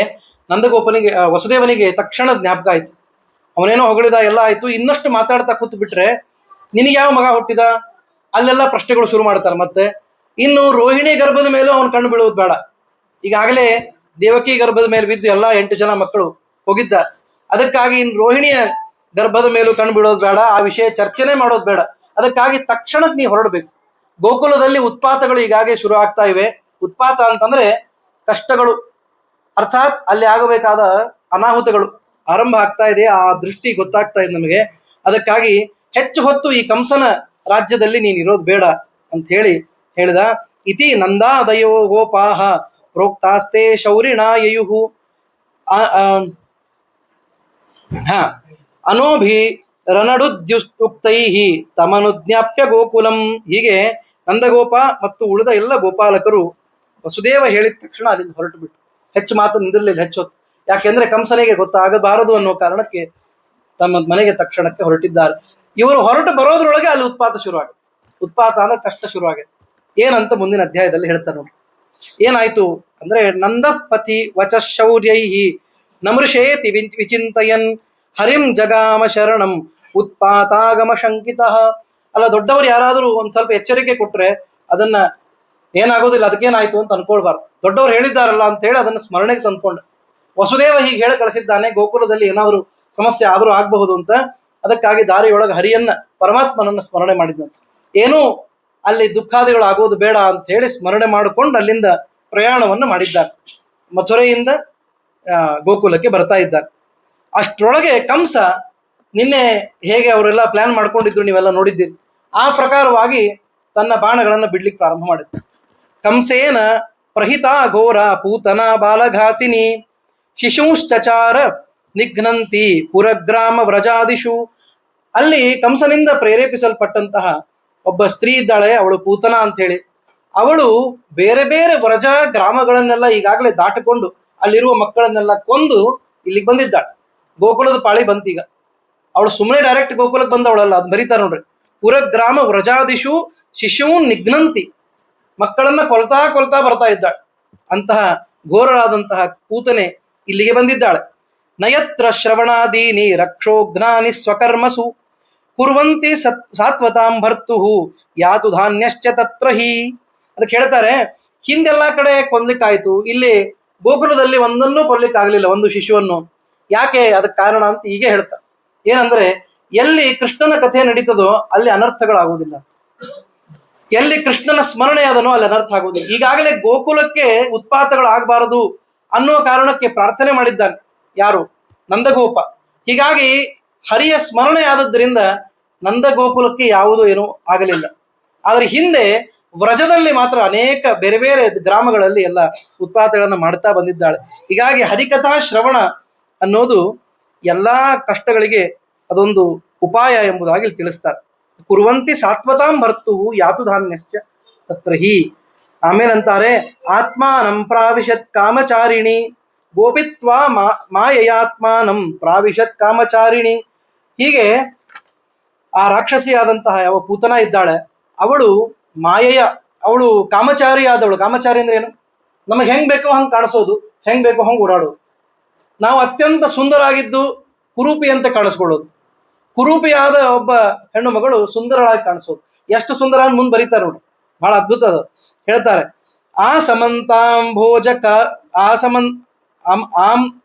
ನಂದಗೋಪನಿಗೆ ವಸುದೇವನಿಗೆ ತಕ್ಷಣ ಜ್ಞಾಪಕ ಆಯ್ತು. ಅವನೇನೋ ಹೊಗಳಿದ, ಎಲ್ಲ ಆಯ್ತು, ಇನ್ನಷ್ಟು ಮಾತಾಡ್ತಾ ಕೂತ್ ಬಿಟ್ರೆ ನಿನಗೆ ಯಾವ ಮಗ ಹುಟ್ಟಿದ, ಅಲ್ಲೆಲ್ಲ ಪ್ರಶ್ನೆಗಳು ಶುರು ಮಾಡ್ತಾರೆ. ಮತ್ತೆ ಇನ್ನು ರೋಹಿಣಿ ಗರ್ಭದ ಮೇಲೂ ಅವನು ಕಣ್ಣು ಬೀಳೋದು ಬೇಡ. ಈಗಾಗಲೇ ದೇವಕಿ ಗರ್ಭದ ಮೇಲೆ ಬಿದ್ದು ಎಲ್ಲ 8 ಜನ ಮಕ್ಕಳು ಹೋಗಿದ್ದ. ಅದಕ್ಕಾಗಿ ಇನ್ನು ರೋಹಿಣಿಯ ಗರ್ಭದ ಮೇಲೂ ಕಣ್ಣು ಬೀಳೋದು ಬೇಡ, ಆ ವಿಷಯ ಚರ್ಚೆನೆ ಮಾಡೋದು ಬೇಡ. ಅದಕ್ಕಾಗಿ ತಕ್ಷಣಕ್ಕೆ ನೀ ಹೊರಡಬೇಕು. ಗೋಕುಲದಲ್ಲಿ ಉತ್ಪಾತಗಳು ಈಗಾಗಲೇ ಶುರು ಆಗ್ತಾ ಇವೆ. ಉತ್ಪಾತ ಅಂತಂದ್ರೆ ಕಷ್ಟಗಳು, ಅರ್ಥಾತ್ ಅಲ್ಲಿ ಆಗಬೇಕಾದ ಅನಾಹುತಗಳು ಆರಂಭ ಆಗ್ತಾ ಇದೆ. ಆ ದೃಷ್ಟಿ ಗೊತ್ತಾಗ್ತಾ ಇದೆ ನಮಗೆ. ಅದಕ್ಕಾಗಿ ಹೆಚ್ಚು ಹೊತ್ತು ಈ ಕಂಸನ ರಾಜ್ಯದಲ್ಲಿ ನೀನು ಇರೋದು ಬೇಡ ಅಂತ ಹೇಳಿದ. ಇತಿ ನಂದಾದಯೋ ಗೋಪಾಹ ಪ್ರೋಕ್ತಾಸ್ತೆ ಶೌರಿಣ ಯಯುಹು ಅನೋಭಿ ರಣಡುದ್ಯುಕ್ತೈಹಿ ತಮನುಜ್ಞಾಪ್ಯ ಗೋಕುಲಂ. ಹೀಗೆ ನಂದಗೋಪ ಮತ್ತು ಉಳಿದ ಎಲ್ಲ ಗೋಪಾಲಕರು ವಸುದೇವ ಹೇಳಿದ ತಕ್ಷಣ ಅಲ್ಲಿಂದ ಹೊರಟು ಬಿಟ್ಟು ಹೆಚ್ಚು ಮಾತು ನಿಂದಿರಲಿಲ್ಲ ಹೆಚ್ಚು ಹೊತ್ತು. ಯಾಕೆಂದ್ರೆ ಕಂಸನಿಗೆ ಗೊತ್ತಾಗಬಾರದು ಅನ್ನೋ ಕಾರಣಕ್ಕೆ ತಮ್ಮ ಮನೆಗೆ ತಕ್ಷಣಕ್ಕೆ ಹೊರಟಿದ್ದಾರೆ. ಇವರು ಹೊರಟು ಬರೋದ್ರೊಳಗೆ ಅಲ್ಲಿ ಉತ್ಪಾತ ಶುರುವಾಗಿದೆ. ಉತ್ಪಾತ ಅಂದ್ರೆ ಕಷ್ಟ ಶುರುವಾಗಿದೆ. ಏನಂತ ಮುಂದಿನ ಅಧ್ಯಾಯದಲ್ಲಿ ಹೇಳ್ತಾರೆ ನೋಡಿ. ಏನಾಯ್ತು ಅಂದ್ರೆ, ನಂದಪತಿ ವಚ ಶೌರ್ಯೈಹಿ ನಮೃಷೇತಿ ವಿಚಿಂತಯನ್ ಹರಿಂ ಜಗಾಮ ಶರಣಂ ಉತ್ಪಾತಾಗಮ ಶಂಕಿತ. ಅಲ್ಲ, ದೊಡ್ಡವರು ಯಾರಾದರೂ ಒಂದ್ ಸ್ವಲ್ಪ ಎಚ್ಚರಿಕೆ ಕೊಟ್ರೆ ಅದನ್ನ ಏನಾಗೋದಿಲ್ಲ, ಅದಕ್ಕೇನಾಯ್ತು ಅಂತ ಅನ್ಕೊಳ್ಬಾರ್ದು. ದೊಡ್ಡವರು ಹೇಳಿದ್ದಾರಲ್ಲ ಅಂತ ಹೇಳಿ ಅದನ್ನ ಸ್ಮರಣೆಗೆ ತಂದ್ಕೊಂಡು ವಸುದೇವ ಹೀಗೆ ಹೇಳಿ ಕಳಿಸಿದ್ದಾನೆ, ಗೋಕುಲದಲ್ಲಿ ಏನಾದರೂ ಸಮಸ್ಯೆ ಆದರೂ ಆಗಬಹುದು ಅಂತ. ಅದಕ್ಕಾಗಿ ದಾರಿಯೊಳಗೆ ಹರಿಯನ್ನ, ಪರಮಾತ್ಮನನ್ನ ಸ್ಮರಣೆ ಮಾಡಿದಂತೆ. ಏನೂ ಅಲ್ಲಿ ದುಃಖಾದಿಗಳು ಆಗೋದು ಬೇಡ ಅಂತ ಹೇಳಿ ಸ್ಮರಣೆ ಮಾಡಿಕೊಂಡು ಅಲ್ಲಿಂದ ಪ್ರಯಾಣವನ್ನು ಮಾಡಿದ್ದಾರೆ. ಮಥುರೆಯಿಂದ ಗೋಕುಲಕ್ಕೆ ಬರ್ತಾ ಇದ್ದಾರೆ. ಅಷ್ಟರೊಳಗೆ ಕಂಸ, ನಿನ್ನೆ ಹೇಗೆ ಅವರೆಲ್ಲ ಪ್ಲಾನ್ ಮಾಡ್ಕೊಂಡಿದ್ರು ನೀವೆಲ್ಲ ನೋಡಿದ್ದೀರಿ, ಆ ಪ್ರಕಾರವಾಗಿ ತನ್ನ ಬಾಣಗಳನ್ನು ಬಿಡ್ಲಿಕ್ಕೆ ಪ್ರಾರಂಭ ಮಾಡಿದ್ದ. ಕಂಸೇನ ಪ್ರಹಿತ ಘೋರ ಪೂತನ ಬಾಲಘಾತಿನಿ ಶಿಶುಶ್ಚಚಾರ ನಿಘ್ನಂತಿ ಪುರಗ್ರಾಮ ವ್ರಜಾದಿಷು. ಅಲ್ಲಿ ಕಂಸನಿಂದ ಪ್ರೇರೇಪಿಸಲ್ಪಟ್ಟಂತಹ ಒಬ್ಬ ಸ್ತ್ರೀ ಇದ್ದಾಳೆ, ಅವಳು ಪೂತನ ಅಂತ ಹೇಳಿ. ಅವಳು ಬೇರೆ ಬೇರೆ ವ್ರಜ ಗ್ರಾಮಗಳನ್ನೆಲ್ಲ ಈಗಾಗಲೇ ದಾಟಿಕೊಂಡು ಅಲ್ಲಿರುವ ಮಕ್ಕಳನ್ನೆಲ್ಲ ಕೊಂದು ಇಲ್ಲಿಗೆ ಬಂದಿದ್ದಾಳೆ. ಗೋಕುಲದ ಪಾಳಿ ಬಂತೀಗ. ಅವಳು ಸುಮ್ಮನೆ ಡೈರೆಕ್ಟ್ ಗೋಕುಲಕ್ಕೆ ಬಂದವಳಲ್ಲ, ಅದು ಬರೀತಾರೆ ನೋಡ್ರಿ. ಪುರಗ್ರಾಮ ವ್ರಜಾದಿಶು ಶಿಶೂನ್ ನಿಘ್ನಂತಿ, ಮಕ್ಕಳನ್ನ ಕೊಲ್ತಾ ಕೊಲ್ತಾ ಬರ್ತಾ ಇದ್ದಾಳೆ. ಅಂತಹ ಘೋರರಾದಂತಹ ಕೂತನೆ ಇಲ್ಲಿಗೆ ಬಂದಿದ್ದಾಳೆ. ನಯತ್ರ ಶ್ರವಣಾದೀನಿ ರಕ್ಷೋಘ್ನಾನಿ ಸ್ವಕರ್ಮಸು ಕುರ್ವಂತಿ ಸಾತ್ವತಾಂ ಭರ್ತು ಯಾತು ಧಾನ್ಯಶ್ಚ ತತ್ರ ಹಿ. ಅದಕ್ಕೆ ಹೇಳ್ತಾರೆ, ಹಿಂದೆಲ್ಲಾ ಕಡೆ ಕೊಲ್ಲಿಕ್ಕಾಯ್ತು, ಇಲ್ಲಿ ಗೋಕುಲದಲ್ಲಿ ಒಂದನ್ನು ಕೊಲ್ಲಿಕ್ಕಾಗ್ಲಿಲ್ಲ, ಒಂದು ಶಿಶುವನ್ನು. ಯಾಕೆ? ಅದಕ್ಕೆ ಕಾರಣ ಅಂತ ಹೀಗೆ ಹೇಳ್ತಾರೆ. ಏನಂದ್ರೆ, ಎಲ್ಲಿ ಕೃಷ್ಣನ ಕಥೆ ನಡೀತದೋ ಅಲ್ಲಿ ಅನರ್ಥಗಳಾಗುವುದಿಲ್ಲ, ಎಲ್ಲಿ ಕೃಷ್ಣನ ಸ್ಮರಣೆ ಅದನೋ ಅಲ್ಲಿ ಅನರ್ಥ ಆಗುವುದಿಲ್ಲ. ಈಗಾಗಲೇ ಗೋಕುಲಕ್ಕೆ ಉತ್ಪಾತಗಳಾಗಬಾರದು ಅನ್ನೋ ಕಾರಣಕ್ಕೆ ಪ್ರಾರ್ಥನೆ ಮಾಡಿದ್ದಾನೆ ಯಾರು? ನಂದಗೋಪ. ಹೀಗಾಗಿ ಹರಿಯ ಸ್ಮರಣೆ ಆದದ್ರಿಂದ ನಂದಗೋಕುಲಕ್ಕೆ ಯಾವುದೂ ಏನೂ ಆಗಲಿಲ್ಲ. ಆದರೆ ಹಿಂದೆ ವ್ರಜದಲ್ಲಿ ಮಾತ್ರ ಅನೇಕ ಬೇರೆ ಬೇರೆ ಗ್ರಾಮಗಳಲ್ಲಿ ಎಲ್ಲ ಉತ್ಪಾತಗಳನ್ನು ಮಾಡ್ತಾ ಬಂದಿದ್ದಾಳೆ. ಹೀಗಾಗಿ ಹರಿಕಥಾ ಶ್ರವಣ ಅನ್ನೋದು ಎಲ್ಲಾ ಕಷ್ಟಗಳಿಗೆ ಅದೊಂದು ಉಪಾಯ ಎಂಬುದಾಗಿ ಇಲ್ಲಿ ತಿಳಿಸ್ತಾರೆ. ಕುರುವಂತಿ ಸಾತ್ವತಾಂ ಭರ್ತು ಯಾತು ಧಾನ್ಯಶ್ಚ ತತ್ರ ಹಿ. ಆಮೇಲೆ ಅಂತಾರೆ, ಆತ್ಮಾನಂ ಪ್ರಾವಿಶತ್ ಕಾಮಚಾರಿಣಿ ಗೋಪಿತ್ವಾ ಮಾಯಯಾತ್ಮಾನಂ ಪ್ರಾವಿಶತ್ ಕಾಮಚಾರಿಣಿ. ಹೀಗೆ ಆ ರಾಕ್ಷಸಿಯಾದಂತಹ ಯಾವ ಪೂತನ ಇದ್ದಾಳೆ, ಅವಳು ಮಾಯೆಯ, ಅವಳು ಕಾಮಚಾರಿ ಆದವಳು. ಕಾಮಚಾರಿ ಅಂದ್ರೆ ಏನು? ನಮಗೆ ಹೆಂಗ್ ಬೇಕೋ ಹಂಗೆ ಕಾಣಿಸೋದು, ಹೆಂಗ್ ಬೇಕೋ ಹಂಗೆ ಓಡಾಡೋದು. ನಾವು ಅತ್ಯಂತ ಸುಂದರಾಗಿದ್ದು ಕುರೂಪಿ ಅಂತ ಕಾಣಿಸ್ಕೊಳ್ಳೋದು. ಕುರೂಪಿಯಾದ ಒಬ್ಬ ಹೆಣ್ಣು ಮಗಳು ಸುಂದರಳಾಗಿ ಕಾಣಿಸೋದು. ಎಷ್ಟು ಸುಂದರ ಅಂತ ಮುಂದೆ ಬರೀತಾರೆ ನೋಡಿ, ಬಹಳ ಅದ್ಭುತ ಅದು. ಹೇಳ್ತಾರೆ, ಆ ಸಮಂತಾಂಭೋಜ ಆ ಸಮನ್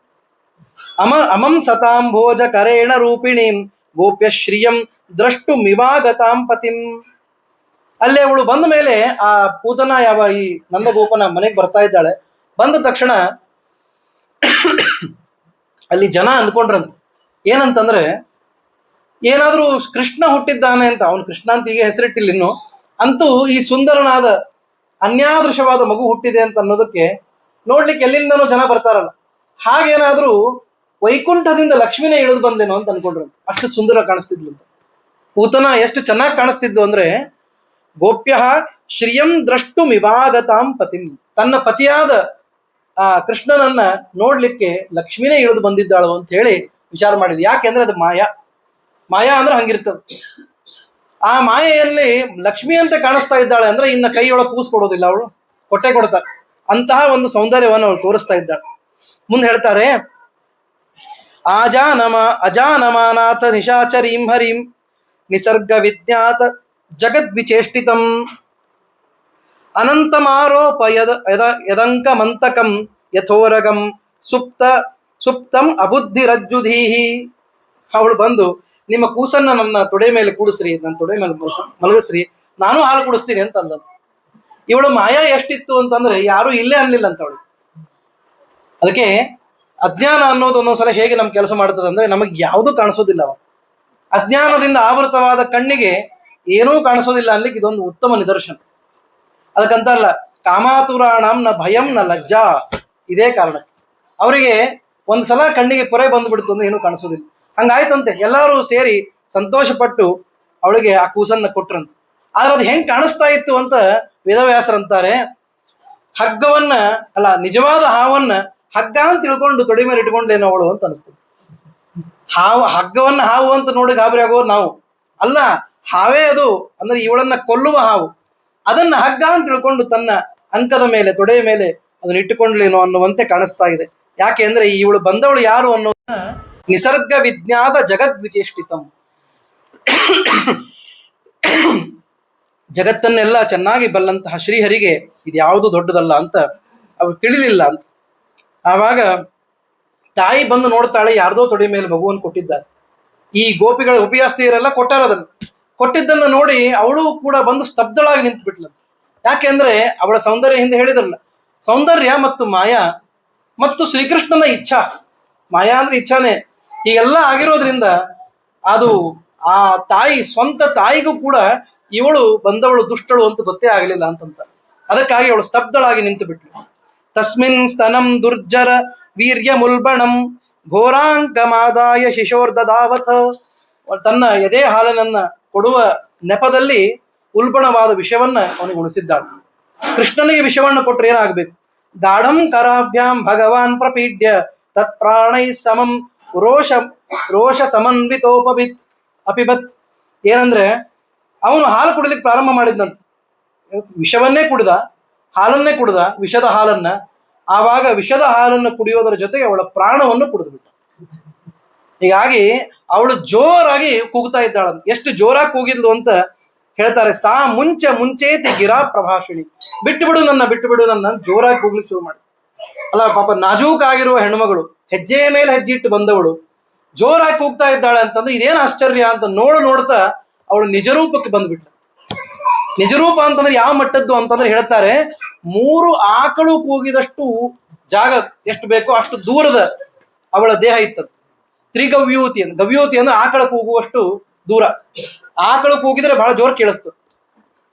ಅಮಂ ಸತಾಂಭೋಜ ಕರೇಣ ರೂಪಿಣೀಂ ಗೋಪ್ಯ ಶ್ರಿಯಂ ದ್ರಷ್ಟು ಮಿವಾಗತಾಂ ಪತಿಂ. ಅಲ್ಲೇ ಅವಳು ಬಂದ ಮೇಲೆ ಆ ಪೂತನ ಯಾವ ಈ ನಂದಗೋಪನ ಮನೆಗೆ ಬರ್ತಾ ಇದ್ದಾಳೆ. ಬಂದ ತಕ್ಷಣ ಅಲ್ಲಿ ಜನ ಅಂದ್ಕೊಂಡ್ರಂತ ಏನಂತಂದ್ರೆ, ಏನಾದ್ರೂ ಕೃಷ್ಣ ಹುಟ್ಟಿದ್ದಾನೆ ಅಂತ. ಅವನು ಕೃಷ್ಣ ಅಂತ ಈಗ ಹೆಸರಿಟ್ಟಿಲ್ಲ ಇನ್ನು, ಅಂತೂ ಈ ಸುಂದರನಾದ ಅನ್ಯಾದೃಶವಾದ ಮಗು ಹುಟ್ಟಿದೆ ಅಂತ ಅನ್ನೋದಕ್ಕೆ ನೋಡ್ಲಿಕ್ಕೆ ಎಲ್ಲಿಂದನೂ ಜನ ಬರ್ತಾರಲ್ಲ, ಹಾಗೇನಾದ್ರೂ ವೈಕುಂಠದಿಂದ ಲಕ್ಷ್ಮಿನೇ ಇಳಿದು ಬಂದೇನೋ ಅಂತ ಅನ್ಕೊಂಡ್ರಂತ. ಅಷ್ಟು ಸುಂದರ ಕಾಣಿಸ್ತಿದ್ಲು ಅಂತ. ಪೂತನ ಎಷ್ಟು ಚೆನ್ನಾಗಿ ಕಾಣಿಸ್ತಿದ್ಲು ಅಂದ್ರೆ, ಗೋಪ್ಯ ಶ್ರಿಯಂ ದ್ರಷ್ಟು ಮಿವಾಗತಾಂ ಪತಿಂ, ತನ್ನ ಪತಿಯಾದ ಆ ಕೃಷ್ಣನನ್ನ ನೋಡ್ಲಿಕ್ಕೆ ಲಕ್ಷ್ಮಿನೇ ಇಳಿದು ಬಂದಿದ್ದಾಳು ಅಂತ ಹೇಳಿ ವಿಚಾರ ಮಾಡಿದ್ವಿ. ಯಾಕೆಂದ್ರೆ ಅದು ಮಾಯಾ. ಮಾಯಾ ಅಂದ್ರೆ ಹಂಗಿರ್ತದೆ. ಆ ಮಾಯೆಯಲ್ಲಿ ಲಕ್ಷ್ಮಿ ಅಂತ ಕಾಣಿಸ್ತಾ ಇದ್ದಾಳೆ ಅಂದ್ರೆ ಇನ್ನ ಕೈಯೊಳಗೆ ಕೂಸ್ಕೊಡೋದಿಲ್ಲ, ಅವಳು ಕೊಟ್ಟೆ ಕೊಡ್ತಾಳೆ. ಅಂತಹ ಒಂದು ಸೌಂದರ್ಯವನ್ನು ಅವಳು ತೋರಿಸ್ತಾ ಇದ್ದಾಳೆ. ಮುಂದೆ ಹೇಳ್ತಾರೆ, ಅಜಾನಮಾನಾಥ ನಿಶಾಚರೀಂ ಹರಿಂ ನಿಸರ್ಗ ವಿಜ್ಞಾತ ಜಗದ್ವಿಚೇಷ್ಟಿತಂ ಅನಂತಮಾರೋಪ ಯದಂಕಮಂತಕಂ ಯಥೋರಗಂ ಸುಪ್ತಂ ಅಬುದ್ಧಿರಜ್ಜುಧೀಹಿ. ಅವಳು ಬಂದು, ನಿಮ್ಮ ಕೂಸನ್ನ ನನ್ನ ತೊಡೆ ಮೇಲೆ ಕೂಡಿಸ್ರಿ, ನನ್ನ ತೊಡೆ ಮೇಲೆ ಮಲಗಿಸ್ರಿ, ನಾನು ಹಾಲು ಕುಡಿಸ್ತೀನಿ ಅಂತ ಅಂದ. ಇವಳು ಮಾಯಾ ಎಷ್ಟಿತ್ತು ಅಂತಂದ್ರೆ ಯಾರು ಇಲ್ಲೇ ಅನ್ಲಿಲ್ಲ ಅಂತ ಅವಳು. ಅದಕ್ಕೆ ಅಜ್ಞಾನ ಅನ್ನೋದು ಒಂದೊಂದ್ಸಲ ಹೇಗೆ ನಮ್ ಕೆಲಸ ಮಾಡ್ತದೆ ಅಂದ್ರೆ, ನಮಗೆ ಯಾವುದೂ ಕಾಣಿಸೋದಿಲ್ಲ. ಅಜ್ಞಾನದಿಂದ ಆವೃತವಾದ ಕಣ್ಣಿಗೆ ಏನೂ ಕಾಣಿಸೋದಿಲ್ಲ ಅನ್ಲಿಕ್ಕೆ ಇದೊಂದು ಉತ್ತಮ ನಿದರ್ಶನ. ಅದಕ್ಕಂತಲ್ಲ, ಕಾಮಾತುರಾಣಂ ನ ಭಯಂ ನ ಲಜ್ಜಾ. ಇದೇ ಕಾರಣ ಅವರಿಗೆ ಒಂದ್ಸಲ ಕಣ್ಣಿಗೆ ಪೊರೆ ಬಂದ್ಬಿಡ್ತು ಅಂದ್ರೆ ಏನೂ ಕಾಣಿಸೋದಿಲ್ಲ. ಹಂಗಾಯ್ತಂತೆ. ಎಲ್ಲರೂ ಸೇರಿ ಸಂತೋಷಪಟ್ಟು ಅವಳಿಗೆ ಆ ಕೂಸನ್ನ ಕೊಟ್ರಂತ. ಆದ್ರೆ ಅದು ಹೆಂಗ್ ಕಾಣಿಸ್ತಾ ಇತ್ತು ಅಂತ ವೇದವ್ಯಾಸರಂತಾರೆ, ಹಗ್ಗವನ್ನ ಅಲ್ಲ, ನಿಜವಾದ ಹಾವನ್ನ ಹಗ್ಗ ಅಂತ ತಿಳ್ಕೊಂಡು ತೊಡೆ ಮೇಲೆ ಇಟ್ಕೊಂಡೇನೋ ಅವಳು ಅಂತ ಅನಿಸ್ತದೆ. ಹಗ್ಗವನ್ನ ಹಾವು ಅಂತ ನೋಡಿ ಗಾಬರಿ ಆಗೋರು ನಾವು ಅಲ್ಲ, ಹಾವೇ ಅದು. ಅಂದ್ರೆ ಇವಳನ್ನ ಕೊಲ್ಲುವ ಹಾವು, ಅದನ್ನ ಹಗ್ಗ ಅಂತ ತಿಳ್ಕೊಂಡು ತನ್ನ ಅಂಕದ ಮೇಲೆ, ತೊಡೆಯ ಮೇಲೆ ಅದನ್ನ ಇಟ್ಟುಕೊಂಡ್ಲೇನೋ ಅನ್ನುವಂತೆ ಕಾಣಿಸ್ತಾ ಇದೆ. ಯಾಕೆ ಅಂದ್ರೆ ಇವಳು ಬಂದವಳು ಯಾರು ಅನ್ನೋದನ್ನ ನಿಸರ್ಗ ವಿಜ್ಞಾತ ಜಗದ್ವಿಚೇಷ್ಟಿತಂ, ಜಗತ್ತನ್ನೆಲ್ಲ ಚೆನ್ನಾಗಿ ಬಲ್ಲಂತಹ ಶ್ರೀಹರಿಗೆ ಇದ್ಯಾವುದು ದೊಡ್ಡದಲ್ಲ ಅಂತ ಅವ್ರು ತಿಳಿಲಿಲ್ಲ ಅಂತ. ಆವಾಗ ತಾಯಿ ಬಂದು ನೋಡ್ತಾಳೆ, ಯಾರ್ದೋ ತೊಡೆ ಮೇಲೆ ಮಗುವನ್ನು ಕೊಟ್ಟಿದ್ದಾರೆ. ಈ ಗೋಪಿಗಳ ಉಪಯಾಸ್ತಿಯರೆಲ್ಲ ಕೊಟ್ಟಾರ. ಅದನ್ನು ಕೊಟ್ಟಿದ್ದನ್ನು ನೋಡಿ ಅವಳು ಕೂಡ ಬಂದು ಸ್ತಬ್ಧಳಾಗಿ ನಿಂತು ಬಿಟ್ಲ. ಯಾಕೆಂದ್ರೆ ಅವಳ ಸೌಂದರ್ಯ ಹಿಂದೆ ಹೇಳಿದ್ರಲ್ಲ, ಸೌಂದರ್ಯ ಮತ್ತು ಮಾಯಾ ಮತ್ತು ಶ್ರೀಕೃಷ್ಣನ ಇಚ್ಛಾ. ಮಾಯಾ ಅಂದ್ರೆ ಇಚ್ಛಾನೇ. ಹೀಗೆಲ್ಲ ಆಗಿರೋದ್ರಿಂದ ಅದು ಆ ತಾಯಿ, ಸ್ವಂತ ತಾಯಿಗೂ ಕೂಡ ಇವಳು ಬಂದವಳು ದುಷ್ಟಳು ಅಂತ ಗೊತ್ತೇ ಆಗಲಿಲ್ಲ ಅಂತಂತ. ಅದಕ್ಕಾಗಿ ಅವಳು ಸ್ತಬ್ಧಳಾಗಿ ನಿಂತು ಬಿಟ್ಲು. ತಸ್ಮಿನ್ ಸ್ತನಂ ದುರ್ಜರ ವೀರ್ಯ ಮುಲ್ಬಣಂ ಘೋರಾಂಕಮಾದಾಯ ಶಿಶೋರ್ದದಾವಥ. ತನ್ನ ಎದೆ ಹಾಲನನ್ನ ಕೊಡುವ ನೆಪದಲ್ಲಿ ಉಲ್ಬಣವಾದ ವಿಷಯವನ್ನ ಅವನಿಗೆ ಉಣಿಸಿದ್ದಾಳೆ. ಕೃಷ್ಣನಿಗೆ ವಿಷವನ್ನು ಕೊಟ್ಟರೆ ಏನಾಗಬೇಕು? ಗಾಢಂ ಕರಾಭ್ಯಾಂ ಭಗವಾನ್ ಪ್ರಪೀಡ್ಯ ತತ್ ಪ್ರಾಣೈ ಸಮಂ ರೋಷ ರೋಷ ಸಮನ್ವಿತೋಪವಿತ್ ಅಪಿಬತ್. ಏನಂದ್ರೆ ಅವನು ಹಾಲು ಕುಡಿಲಿಕ್ಕೆ ಪ್ರಾರಂಭ ಮಾಡಿದ್ನಂತ. ವಿಷವನ್ನೇ ಕುಡಿದ, ಹಾಲನ್ನೇ ಕುಡಿದ, ವಿಷದ ಹಾಲನ್ನ. ಆವಾಗ ವಿಷದ ಹಾಲನ್ನು ಕುಡಿಯೋದರ ಜೊತೆಗೆ ಅವಳ ಪ್ರಾಣವನ್ನು ಕುಡಿದ್ಬಿಟ್ಟ. ಹೀಗಾಗಿ ಅವಳು ಜೋರಾಗಿ ಕೂಗ್ತಾ ಇದ್ದಾಳಂತ. ಎಷ್ಟು ಜೋರಾಗಿ ಕೂಗಿದ್ಲು ಅಂತ ಹೇಳ್ತಾರೆ. ಸಾ ಮುಂಚೇತಿ ಗಿರಾ ಪ್ರಭಾಷಿಣಿ. ಬಿಟ್ಟು ಬಿಡು ನನ್ನ ಜೋರಾಗಿ ಕೂಗ್ಲಿಕ್ಕೆ ಶುರು ಮಾಡಿ. ಅಲ್ಲ ಪಾಪ ನಾಜೂಕಾಗಿರುವ ಹೆಣ್ಮಗಳು, ಹೆಜ್ಜೆಯ ಮೇಲೆ ಹೆಜ್ಜೆ ಇಟ್ಟು ಬಂದವಳು ಜೋರಾಗಿ ಕೂಗ್ತಾ ಇದ್ದಾಳೆ ಅಂತಂದ್ರೆ ಇದೇನು ಆಶ್ಚರ್ಯ ಅಂತ ನೋಡ್ತಾ ಅವಳು ನಿಜರೂಪಕ್ಕೆ ಬಂದ್ಬಿಟ್ಟ. ನಿಜರೂಪ ಅಂತಂದ್ರೆ ಯಾವ ಮಟ್ಟದ್ದು ಅಂತಂದ್ರೆ ಹೇಳ್ತಾರೆ, 3 ಆಕಳು ಕೂಗಿದಷ್ಟು ಜಾಗ ಎಷ್ಟು ಬೇಕೋ ಅಷ್ಟು ದೂರದ ಅವಳ ದೇಹ ಇತ್ತದು. ತ್ರಿಗವ್ಯೂತಿ ಅಂತ. ಗವ್ಯೂತಿ ಅಂದ್ರೆ ಆಕಳ ಕೂಗುವಷ್ಟು ದೂರ. ಆಕಳು ಕೂಗಿದ್ರೆ ಬಹಳ ಜೋರ್ ಕೇಳಿಸ್ತದೆ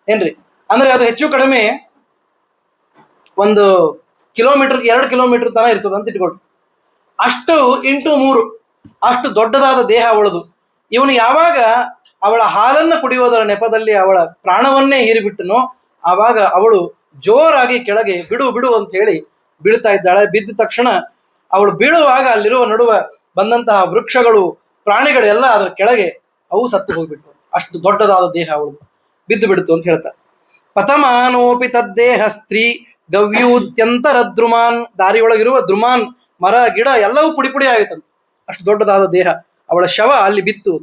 ಏನ್ರಿ. ಅಂದ್ರೆ ಅದು ಹೆಚ್ಚು ಕಡಿಮೆ 1 ಕಿಲೋಮೀಟರ್ 2 ಕಿಲೋಮೀಟರ್ ತನ ಇರ್ತದೆ ಅಂತ ಇಟ್ಕೊಳ್ರಿ. ಅಷ್ಟು ಇಂಟು 3 ಅಷ್ಟು ದೊಡ್ಡದಾದ ದೇಹ ಅವಳದು. ಇವನು ಯಾವಾಗ ಅವಳ ಹಾಲನ್ನು ಕುಡಿಯೋದರ ನೆಪದಲ್ಲಿ ಅವಳ ಪ್ರಾಣವನ್ನೇ ಹೀರಿಬಿಟ್ಟನೋ ಆವಾಗ ಅವಳು ಜೋರಾಗಿ ಕೆಳಗೆ ಬಿಡು ಅಂತ ಹೇಳಿ ಬೀಳ್ತಾ ಇದ್ದಾಳೆ. ಬಿದ್ದ ತಕ್ಷಣ ಅವಳು ಬೀಳುವಾಗ ಅಲ್ಲಿರುವ ನಡುವ ಬಂದಂತಹ ವೃಕ್ಷಗಳು, ಪ್ರಾಣಿಗಳೆಲ್ಲ ಅದರ ಕೆಳಗೆ ಅವು ಸತ್ತು ಹೋಗ್ಬಿಟ್ಟು. ಅಷ್ಟು ದೊಡ್ಡದಾದ ದೇಹ ಅವಳು ಬಿದ್ದು ಬಿಡ್ತು ಅಂತ ಹೇಳ್ತಾರೆ. ಪತಮಾನೋಪಿ ತದ್ದೇಹ ಸ್ತ್ರೀ ಗವ್ಯೂತ್ಯಂತರ ದ್ರುಮಾನ್. ದಾರಿಯೊಳಗಿರುವ ದ್ರುಮಾನ್, ಮರ ಗಿಡ ಎಲ್ಲವೂ ಪುಡಿ ಆಯಿತಂತೆ. ಅಷ್ಟು ದೊಡ್ಡದಾದ ದೇಹ, ಅವಳ ಶವ ಅಲ್ಲಿ ಬಿತ್ತು.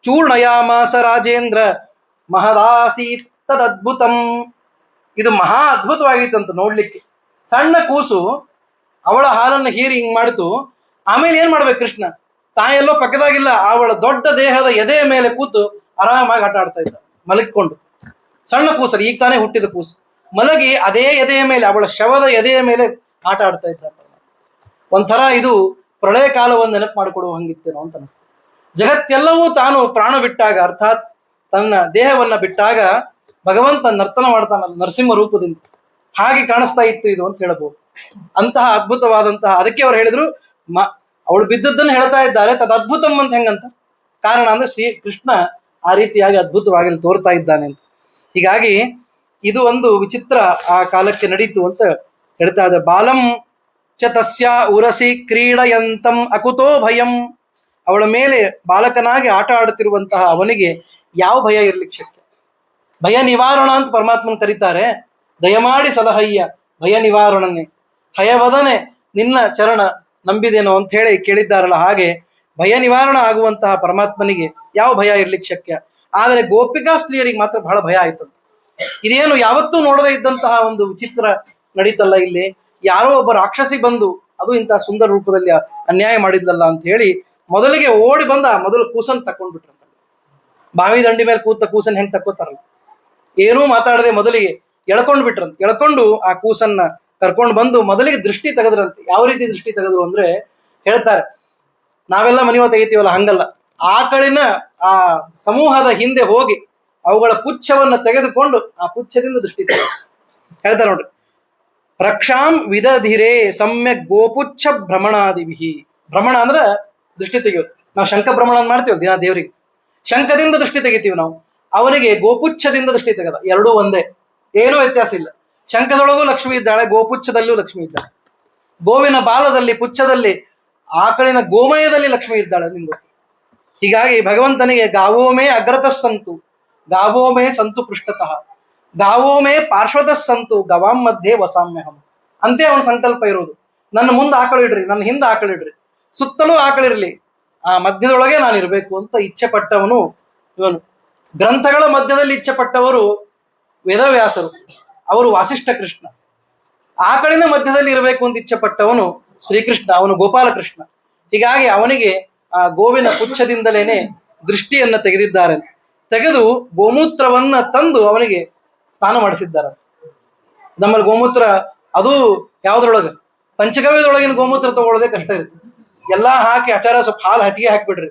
ಚೂರ್ಣಯಾಮಾಸ ರಾಜೇಂದ್ರ ಮಹದಾಸೀತ್ ತದದ್ಭುತಂ. ಇದು ಮಹಾ ಅದ್ಭುತವಾಗಿತ್ತಂತ ನೋಡ್ಲಿಕ್ಕೆ. ಸಣ್ಣ ಕೂಸು ಅವಳ ಹಾಲನ್ನು ಹೀರಿ ಹಿಂಗ್ ಮಾಡಿತು. ಆಮೇಲೆ ಏನ್ ಮಾಡ್ಬೇಕು ಕೃಷ್ಣ? ತಾಯೆಲ್ಲೋ ಪಕ್ಕದಾಗಿಲ್ಲ, ಅವಳ ದೊಡ್ಡ ದೇಹದ ಎದೆಯ ಮೇಲೆ ಕೂತು ಆರಾಮಾಗಿ ಆಟ ಆಡ್ತಾ ಇದ್ದ ಮಲಗಿಕೊಂಡು. ಸಣ್ಣ ಕೂಸರು, ಈಗ ತಾನೇ ಹುಟ್ಟಿದ ಕೂಸು ಮಲಗಿ ಅದೇ ಎದೆಯ ಮೇಲೆ, ಅವಳ ಶವದ ಎದೆಯ ಮೇಲೆ ಆಟ ಆಡ್ತಾ ಇದ್ದ. ಒಂಥರ ಇದು ಪ್ರಳಯ ಕಾಲವನ್ನು ನೆನಪು ಮಾಡಿಕೊಡುವ ಹಂಗಿತ್ತೇನೋ ಅಂತ ಅನಿಸ್ತದೆ. ಜಗತ್ತೆಲ್ಲವೂ ತಾನು ಪ್ರಾಣ ಬಿಟ್ಟಾಗ, ಅರ್ಥಾತ್ ತನ್ನ ದೇಹವನ್ನ ಬಿಟ್ಟಾಗ ಭಗವಂತ ನರ್ತನ ಮಾಡ್ತಾನಲ್ಲ ನರಸಿಂಹ ರೂಪದಿಂದ, ಹಾಗೆ ಕಾಣಿಸ್ತಾ ಇತ್ತು ಇದು ಅಂತ ಹೇಳ್ಬೋದು. ಅಂತಹ ಅದ್ಭುತವಾದಂತಹ, ಅದಕ್ಕೆ ಅವ್ರು ಹೇಳಿದ್ರು ಅವಳು ಬಿದ್ದದ್ದನ್ನು ಹೇಳ್ತಾ ಇದ್ದಾರೆ. ತದ್ ಅದ್ಭುತಂ ಅಂತ ಹೆಂಗಂತ ಕಾರಣ ಅಂದ್ರೆ ಶ್ರೀ ಕೃಷ್ಣ ಆ ರೀತಿಯಾಗಿ ಅದ್ಭುತವಾಗಿ ತೋರ್ತಾ ಇದ್ದಾನೆ ಅಂತ. ಹೀಗಾಗಿ ಇದು ಒಂದು ವಿಚಿತ್ರ ಆ ಕಾಲಕ್ಕೆ ನಡೀತು ಅಂತ ಹೇಳ್ತಾ ಇದೆ. ಬಾಲಂ ಚ ತಸ್ಯ ಉರಸಿ ಕ್ರೀಡಯಂತಂ ಅಕುತೋ ಭಯಂ. ಅವಳ ಮೇಲೆ ಬಾಲಕನಾಗಿ ಆಟ ಆಡುತ್ತಿರುವಂತಹ ಅವನಿಗೆ ಯಾವ ಭಯ ಇರ್ಲಿಕ್ಕೆ ಶಕ್ಯ? ಭಯ ನಿವಾರಣ ಅಂತ ಪರಮಾತ್ಮನ ಕರೀತಾರೆ. ದಯಮಾಡಿ ಸಲಹಯ್ಯ ಭಯ ನಿವಾರಣನೆ, ಹಯವದನೆ ನಿನ್ನ ಚರಣ ನಂಬಿದೇನೋ ಅಂತ ಹೇಳಿ ಕೇಳಿದ್ದಾರಲ್ಲ, ಹಾಗೆ ಭಯ ನಿವಾರಣ ಆಗುವಂತಹ ಪರಮಾತ್ಮನಿಗೆ ಯಾವ ಭಯ ಇರ್ಲಿಕ್ಕೆ ಶಕ್ಯ? ಆದರೆ ಗೋಪಿಕಾ ಸ್ತ್ರೀಯರಿಗೆ ಮಾತ್ರ ಬಹಳ ಭಯ ಆಯ್ತಂತೆ. ಇದೇನು ಯಾವತ್ತೂ ನೋಡದೇ ಇದ್ದಂತಹ ಒಂದು ವಿಚಿತ್ರ ನಡೀತಲ್ಲ ಇಲ್ಲಿ. ಯಾರೋ ಒಬ್ಬ ರಾಕ್ಷಸಿ ಬಂದು ಅದು ಇಂತಹ ಸುಂದರ ರೂಪದಲ್ಲಿ ಅನ್ಯಾಯ ಮಾಡಿದ್ಲಲ್ಲ ಅಂತ ಹೇಳಿ ಮೊದಲಿಗೆ ಓಡಿ ಬಂದ ಮೊದಲು ಕೂಸನ್ ತಕೊಂಡ್ಬಿಟ್ರಂತ. ಬಾವಿ ದಂಡಿ ಮೇಲೆ ಕೂತ ಕೂಸನ್ ಹೆಂಗ್ ತಕ್ಕೋತಾರಲ್ಲ, ಏನೂ ಮಾತಾಡದೆ ಮೊದಲಿಗೆ ಎಳ್ಕೊಂಡ್ ಬಿಟ್ರಂತ. ಎಳ್ಕೊಂಡು ಆ ಕೂಸನ್ನ ಕರ್ಕೊಂಡು ಬಂದು ಮೊದಲಿಗೆ ದೃಷ್ಟಿ ತೆಗೆದ್ರಂತೆ. ಯಾವ ರೀತಿ ದೃಷ್ಟಿ ತೆಗೆದ್ರು ಅಂದ್ರೆ ಹೇಳ್ತಾರೆ, ನಾವೆಲ್ಲ ಮನೆಯೋ ತೆಗಿತೀವಲ್ಲ ಹಂಗಲ್ಲ. ಆಕಳಿನ ಆ ಸಮೂಹದ ಹಿಂದೆ ಹೋಗಿ ಅವುಗಳ ಪುಚ್ಛವನ್ನ ತೆಗೆದುಕೊಂಡು ಆ ಪುಚ್ಛದಿಂದ ದೃಷ್ಟಿ ತೆಗೆದು ಹೇಳ್ತಾರೆ ನೋಡ್ರಿ. ರಕ್ಷಾಂ ವಿದಧಿರೇ ಸಮ್ಯಕ್ ಗೋಪುಚ್ಛ ಭ್ರಮಣಾದಿವಿಹಿ. ಭ್ರಮಣ ಅಂದ್ರೆ ದೃಷ್ಟಿ ತೆಗೆಯೋದು. ನಾವು ಶಂಖ ಭ್ರಮಣ ಮಾಡ್ತೀವಿ ದಿನ ದೇವರಿಗೆ, ಶಂಖದಿಂದ ದೃಷ್ಟಿ ತೆಗಿತೀವಿ ನಾವು. ಅವನಿಗೆ ಗೋಪುಚ್ಛದಿಂದ ದೃಷ್ಟಿ ತೆಗೆದ. ಎರಡೂ ಒಂದೇ, ಏನೂ ವ್ಯತ್ಯಾಸ ಇಲ್ಲ. ಶಂಖದೊಳಗೂ ಲಕ್ಷ್ಮಿ ಇದ್ದಾಳೆ, ಗೋಪುಚ್ಛದಲ್ಲೂ ಲಕ್ಷ್ಮಿ ಇದ್ದಾಳೆ. ಗೋವಿನ ಬಾಲದಲ್ಲಿ, ಪುಚ್ಛದಲ್ಲಿ, ಆಕಳಿನ ಗೋಮಯದಲ್ಲಿ ಲಕ್ಷ್ಮಿ ಇದ್ದಾಳೆ ನಿಮ್ಗೆ. ಹೀಗಾಗಿ ಭಗವಂತನಿಗೆ ಗಾವೋಮೇ ಅಗ್ರತಃ ಸಂತು ಗಾವೋಮೇ ಸಂತು ಪೃಷ್ಠತಃ ಗಾವೋಮೇ ಪಾರ್ಶ್ವತಃ ಸಂತು ಗವಾಂ ಮಧ್ಯೆ ವಸಾಮ್ಯಹಂ. ಅಂತೆ ಅವನ ಸಂಕಲ್ಪ ಇರೋದು. ನನ್ನ ಮುಂದೆ ಆಕಳಿಡ್ರಿ, ನನ್ನ ಹಿಂದೆ ಆಕಳಿಡ್ರಿ, ಸುತ್ತಲೂ ಆಕಳಿರ್ಲಿ, ಆ ಮಧ್ಯದೊಳಗೆ ನಾನು ಇರಬೇಕು ಅಂತ ಇಚ್ಛೆ ಪಟ್ಟವನು ಇವನು. ಗ್ರಂಥಗಳ ಮಧ್ಯದಲ್ಲಿ ಇಚ್ಛೆ ಪಟ್ಟವರು ವೇದವ್ಯಾಸರು, ಅವರು ವಾಸಿಷ್ಠ ಕೃಷ್ಣ. ಆಕಳಿನ ಮಧ್ಯದಲ್ಲಿ ಇರಬೇಕು ಅಂತ ಇಚ್ಛೆ ಪಟ್ಟವನು ಶ್ರೀಕೃಷ್ಣ, ಅವನು ಗೋಪಾಲಕೃಷ್ಣ. ಹೀಗಾಗಿ ಅವನಿಗೆ ಆ ಗೋವಿನ ಪುಚ್ಛದಿಂದಲೇನೆ ದೃಷ್ಟಿಯನ್ನ ತೆಗೆದಿದ್ದಾರೆ. ತೆಗೆದು ಗೋಮೂತ್ರವನ್ನ ತಂದು ಅವನಿಗೆ ಸ್ನಾನ ಮಾಡಿಸಿದ್ದಾರೆ. ನಮ್ಮಲ್ಲಿ ಗೋಮೂತ್ರ ಅದು ಯಾವ್ದ್ರೊಳಗೆ, ಪಂಚಗವ್ಯದೊಳಗಿನ ಗೋಮೂತ್ರ ತಗೊಳ್ಳೋದೇ ಕಷ್ಟ ಇರುತ್ತೆ. ಎಲ್ಲಾ ಹಾಕಿ ಆಚಾರ ಸ್ವಲ್ಪ ಹಾಲು ಹಚ್ಚಿಗೆ ಹಾಕ್ಬಿಡ್ರಿ,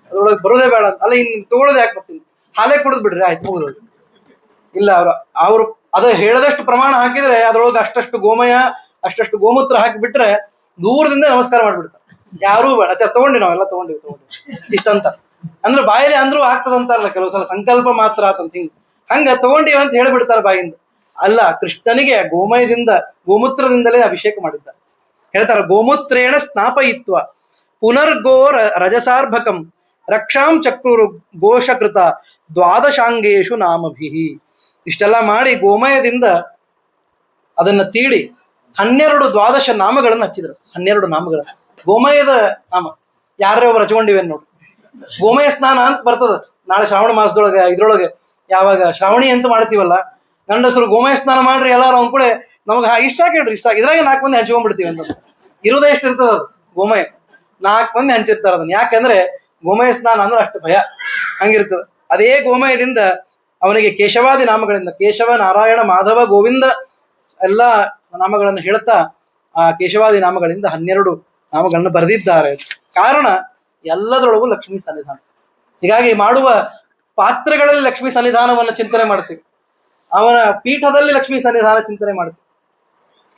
ಅದ್ರೊಳಗೆ ಬರೋದೇ ಬೇಡ ಅಂತ. ಅಲ್ಲ ಇನ್ನು ತಗೊಳ್ಳೋದೇ ಹಾಕಿ ಬರ್ತೀನಿ, ಹಾಲೇ ಕುಡಿದ್ ಬಿಡ್ರಿ ಆಯ್ತು ಹೋಗೋದು. ಇಲ್ಲ ಅವ್ರು ಅದು ಹೇಳದಷ್ಟು ಪ್ರಮಾಣ ಹಾಕಿದ್ರೆ ಅದ್ರೊಳಗೆ ಅಷ್ಟಷ್ಟು ಗೋಮಯ ಅಷ್ಟಷ್ಟು ಗೋಮೂತ್ರ ಹಾಕಿಬಿಟ್ರೆ ದೂರದಿಂದ ನಮಸ್ಕಾರ ಮಾಡ್ಬಿಡ್ತಾರೆ. ಯಾರೂ ಬೇಡ, ತಗೊಂಡಿ ನಾವೆಲ್ಲ ತಗೊಂಡಿವಿ ಇಷ್ಟಂತ ಅಂದ್ರೆ ಬಾಯಲ್ಲಿ ಅಂದ್ರೂ ಆಗ್ತದಂತಾರಲ್ಲ ಕೆಲವು ಸಲ, ಸಂಕಲ್ಪ ಮಾತ್ರ ಆತಂತ ಹಿಂಗ ಹಂಗ ತಗೊಂಡಿವಿ ಅಂತ ಹೇಳ್ಬಿಡ್ತಾರೆ ಬಾಯಿಂದ. ಅಲ್ಲ, ಕೃಷ್ಣನಿಗೆ ಗೋಮೂತ್ರದಿಂದಲೇ ಅಭಿಷೇಕ ಮಾಡಿದ್ದ. ಹೇಳ್ತಾರೆ, ಗೋಮೂತ್ರೇಣ ಸ್ನಾಪಯಿತ್ವ ಪುನರ್ಗೋ ರಜಸಾರ್ಭಕಂ ರಕ್ಷಾಂ ಚಕ್ರು ಘೋಷಕೃತ ದ್ವಾದಶಾಂಗೇಶು ನಾಮಭಿಹಿ. ಇಷ್ಟೆಲ್ಲ ಮಾಡಿ ಗೋಮಯದಿಂದ ಅದನ್ನ ತೀಡಿ 12 ದ್ವಾದಶ ನಾಮಗಳನ್ನು ಹಚ್ಚಿದ್ರು. 12 ನಾಮಗಳ ಗೋಮಯದ ನಾಮ ಯಾರೇ ಒಬ್ಬರು ಹಚ್ಕೊಂಡಿವೆ ನೋಡಿ. ಗೋಮಯ ಸ್ನಾನ ಅಂತ ಬರ್ತದ ನಾಳೆ ಶ್ರಾವಣ ಮಾಸದೊಳಗೆ. ಇದ್ರೊಳಗೆ ಯಾವಾಗ ಶ್ರಾವಣಿ ಅಂತ ಮಾಡ್ತೀವಲ್ಲ, ಗಂಡಸರು ಗೋಮಯ ಸ್ನಾನ ಮಾಡ್ರಿ ಎಲ್ಲಾರು ಅವ್ನ ಕೂಡ ನಮಗೆ ಇಷ್ಟ ಕೇಳ್ರಿ, ಇಷ್ಟ ಇದ್ರಾಗ 4 ಮಂದಿ ಹಂಚ್ಕೊಂಡ್ಬಿಡ್ತೀವಿ ಅಂತ. ಇರೋದೇ ಎಷ್ಟು ಇರ್ತದ ಅದು ಗೋಮಯ, 4 ಮಂದಿ ಹಂಚಿರ್ತಾರ ಅದನ್ನ. ಯಾಕಂದ್ರೆ ಗೋಮಯ ಸ್ನಾನ ಅಂದ್ರೆ ಅಷ್ಟು ಭಯ, ಹಂಗಿರ್ತದ. ಅದೇ ಗೋಮಯದಿಂದ ಅವನಿಗೆ ಕೇಶವಾದಿ ನಾಮಗಳಿಂದ ಕೇಶವ, ನಾರಾಯಣ, ಮಾಧವ, ಗೋವಿಂದ ಎಲ್ಲ ನಾಮಗಳನ್ನು ಹೇಳ್ತಾ ಆ ಕೇಶವಾದಿ ನಾಮಗಳಿಂದ 12 ನಾಮಗಳನ್ನು ಬರೆದಿದ್ದಾರೆ. ಕಾರಣ ಎಲ್ಲದರೊಳಗೂ ಲಕ್ಷ್ಮೀ ಸನ್ನಿಧಾನ. ಹೀಗಾಗಿ ಮಾಡುವ ಪಾತ್ರೆಗಳಲ್ಲಿ ಲಕ್ಷ್ಮೀ ಸನ್ನಿಧಾನವನ್ನು ಚಿಂತನೆ ಮಾಡ್ತೀವಿ, ಅವನ ಪೀಠದಲ್ಲಿ ಲಕ್ಷ್ಮೀ ಸನ್ನಿಧಾನ ಚಿಂತನೆ ಮಾಡ್ತೀವಿ.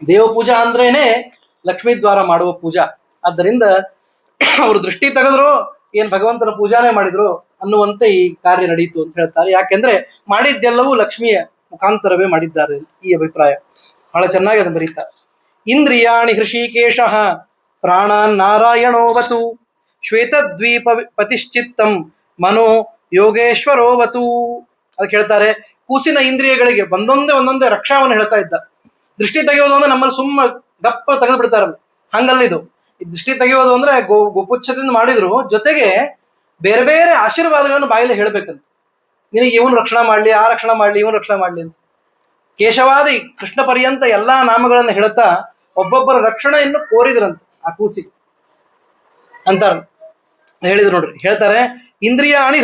ದೇವ ಪೂಜಾ ಅಂದ್ರೇನೆ ಲಕ್ಷ್ಮೀ ದ್ವಾರ ಮಾಡುವ ಪೂಜಾ. ಆದ್ದರಿಂದ ಅವರು ದೃಷ್ಟಿ ತೆಗೆದ್ರು ಏನ್ ಭಗವಂತನ ಪೂಜಾನೇ ಮಾಡಿದ್ರು ಅನ್ನುವಂತೆ ಈ ಕಾರ್ಯ ನಡೀತು ಅಂತ ಹೇಳ್ತಾರೆ. ಯಾಕೆಂದ್ರೆ ಮಾಡಿದ್ದೆಲ್ಲವೂ ಲಕ್ಷ್ಮಿಯ ಮುಖಾಂತರವೇ ಮಾಡಿದ್ದಾರೆ, ಈ ಅಭಿಪ್ರಾಯ ಬಹಳ ಚೆನ್ನಾಗಿ ಅದನ್ನು ಬರೀತಾರೆ. ಇಂದ್ರಿಯಾಣಿ ಹೃಷಿಕೇಶ ಪ್ರಾಣಾನ್ ನಾರಾಯಣೋವತು ಶ್ವೇತದ್ವೀಪ ಪತಿಶ್ಚಿತ್ತಂ ಮನೋ ಯೋಗೇಶ್ವರೋವತು. ಅದಕ್ಕೆ ಹೇಳ್ತಾರೆ, ಕೂಸಿನ ಇಂದ್ರಿಯಗಳಿಗೆ ಒಂದೊಂದೇ ರಕ್ಷಾವನ್ನು ಹೇಳ್ತಾ ಇದ್ದ. ದೃಷ್ಟಿ ತೆಗೆಯೋದು ಅಂದ್ರೆ ನಮ್ಮಲ್ಲಿ ಸುಮ್ಮ ಗಪ್ಪ ತೆಗೆದು ಬಿಡ್ತಾರಲ್ಲ, ಹಂಗಲ್ಲಿದು. ಈ ದೃಷ್ಟಿ ತೆಗೆಯೋದು ಅಂದ್ರೆ ಗೋಪುಚ್ಛದಿಂದ ಮಾಡಿದ್ರು, ಜೊತೆಗೆ ಬೇರೆ ಬೇರೆ ಆಶೀರ್ವಾದಗಳನ್ನು ಬಾಯಲ್ಲಿ ಹೇಳ್ಬೇಕಂತ. ನಿನಗೆ ಇವನು ರಕ್ಷಣಾ ಮಾಡ್ಲಿ, ಆ ರಕ್ಷಣಾ ಮಾಡ್ಲಿ, ಇವನು ರಕ್ಷಣಾ ಮಾಡ್ಲಿ ಅಂತ ಕೇಶವಾದಿ ಕೃಷ್ಣ ಪರ್ಯಂತ ಎಲ್ಲಾ ನಾಮಗಳನ್ನು ಹೇಳ್ತಾ ಒಬ್ಬೊಬ್ಬರ ರಕ್ಷಣೆಯನ್ನು ಕೋರಿದ್ರಂತ ಆ ಕೂಸಿಗೆ ಅಂತಾರ ಹೇಳಿದ್ರು ನೋಡ್ರಿ. ಹೇಳ್ತಾರೆ, ಇಂದ್ರಿಯಾಣಿ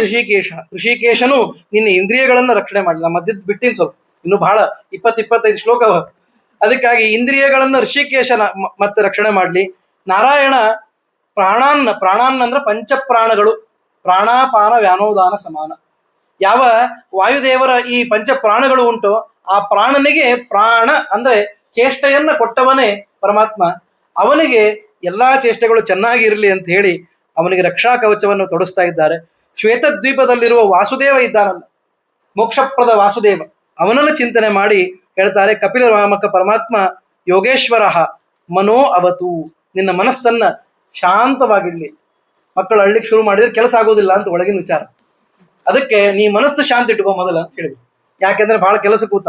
ಋಷಿಕೇಶನು ನಿನ್ನ ಇಂದ್ರಿಯಗಳನ್ನ ರಕ್ಷಣೆ ಮಾಡಲಿ. ನಮ್ಮ ಮಧ್ಯದ ಬಿಟ್ಟಿನ ಸ್ವಲ್ಪ ಇನ್ನು ಬಹಳ 20-25 ಶ್ಲೋಕ. ಅದಕ್ಕಾಗಿ ಇಂದ್ರಿಯಗಳನ್ನ ಋಷಿಕೇಶನ ಮತ್ತೆ ರಕ್ಷಣೆ ಮಾಡ್ಲಿ. ನಾರಾಯಣ ಪ್ರಾಣಾನ್ನ ಅಂದ್ರೆ ಪಂಚಪ್ರಾಣಗಳು, ಪ್ರಾಣಾಪಾನ ವ್ಯಾನೋದಾನ ಸಮಾನ. ಯಾವ ವಾಯುದೇವರ ಈ ಪಂಚ ಪ್ರಾಣಗಳು ಉಂಟು, ಆ ಪ್ರಾಣನಿಗೆ ಪ್ರಾಣ ಅಂದ್ರೆ ಚೇಷ್ಟೆಯನ್ನ ಕೊಟ್ಟವನೇ ಪರಮಾತ್ಮ. ಅವನಿಗೆ ಎಲ್ಲಾ ಚೇಷ್ಟೆಗಳು ಚೆನ್ನಾಗಿ ಇರಲಿ ಅಂತ ಹೇಳಿ ಅವನಿಗೆ ರಕ್ಷಾ ಕವಚವನ್ನು ತೊಡಸ್ತಾ ಇದ್ದಾರೆ. ಶ್ವೇತದ್ವೀಪದಲ್ಲಿರುವ ವಾಸುದೇವ ಇದ್ದಾನಲ್ಲ, ಮೋಕ್ಷಪ್ರದ ವಾಸುದೇವ, ಅವನನ್ನು ಚಿಂತನೆ ಮಾಡಿ ಹೇಳ್ತಾರೆ, ಕಪಿಲ ರಾಮಕ ಪರಮಾತ್ಮ ಯೋಗೇಶ್ವರ ಮನೋ ಅವತು, ನಿನ್ನ ಮನಸ್ಸನ್ನ ಶಾಂತವಾಗಿರ್ಲಿ. ಮಕ್ಕಳು ಅಳ್ಳಿಕ್ಕೆ ಶುರು ಮಾಡಿದ್ರೆ ಕೆಲಸ ಆಗೋದಿಲ್ಲ ಅಂತ ಒಳಗಿನ ವಿಚಾರ. ಅದಕ್ಕೆ ನೀ ಮನಸ್ಸು ಶಾಂತಿ ಇಟ್ಕೋ ಮೊದಲ ಅಂತ ಹೇಳಿದ್ರು. ಯಾಕೆಂದ್ರೆ ಬಹಳ ಕೆಲಸ ಕೂತ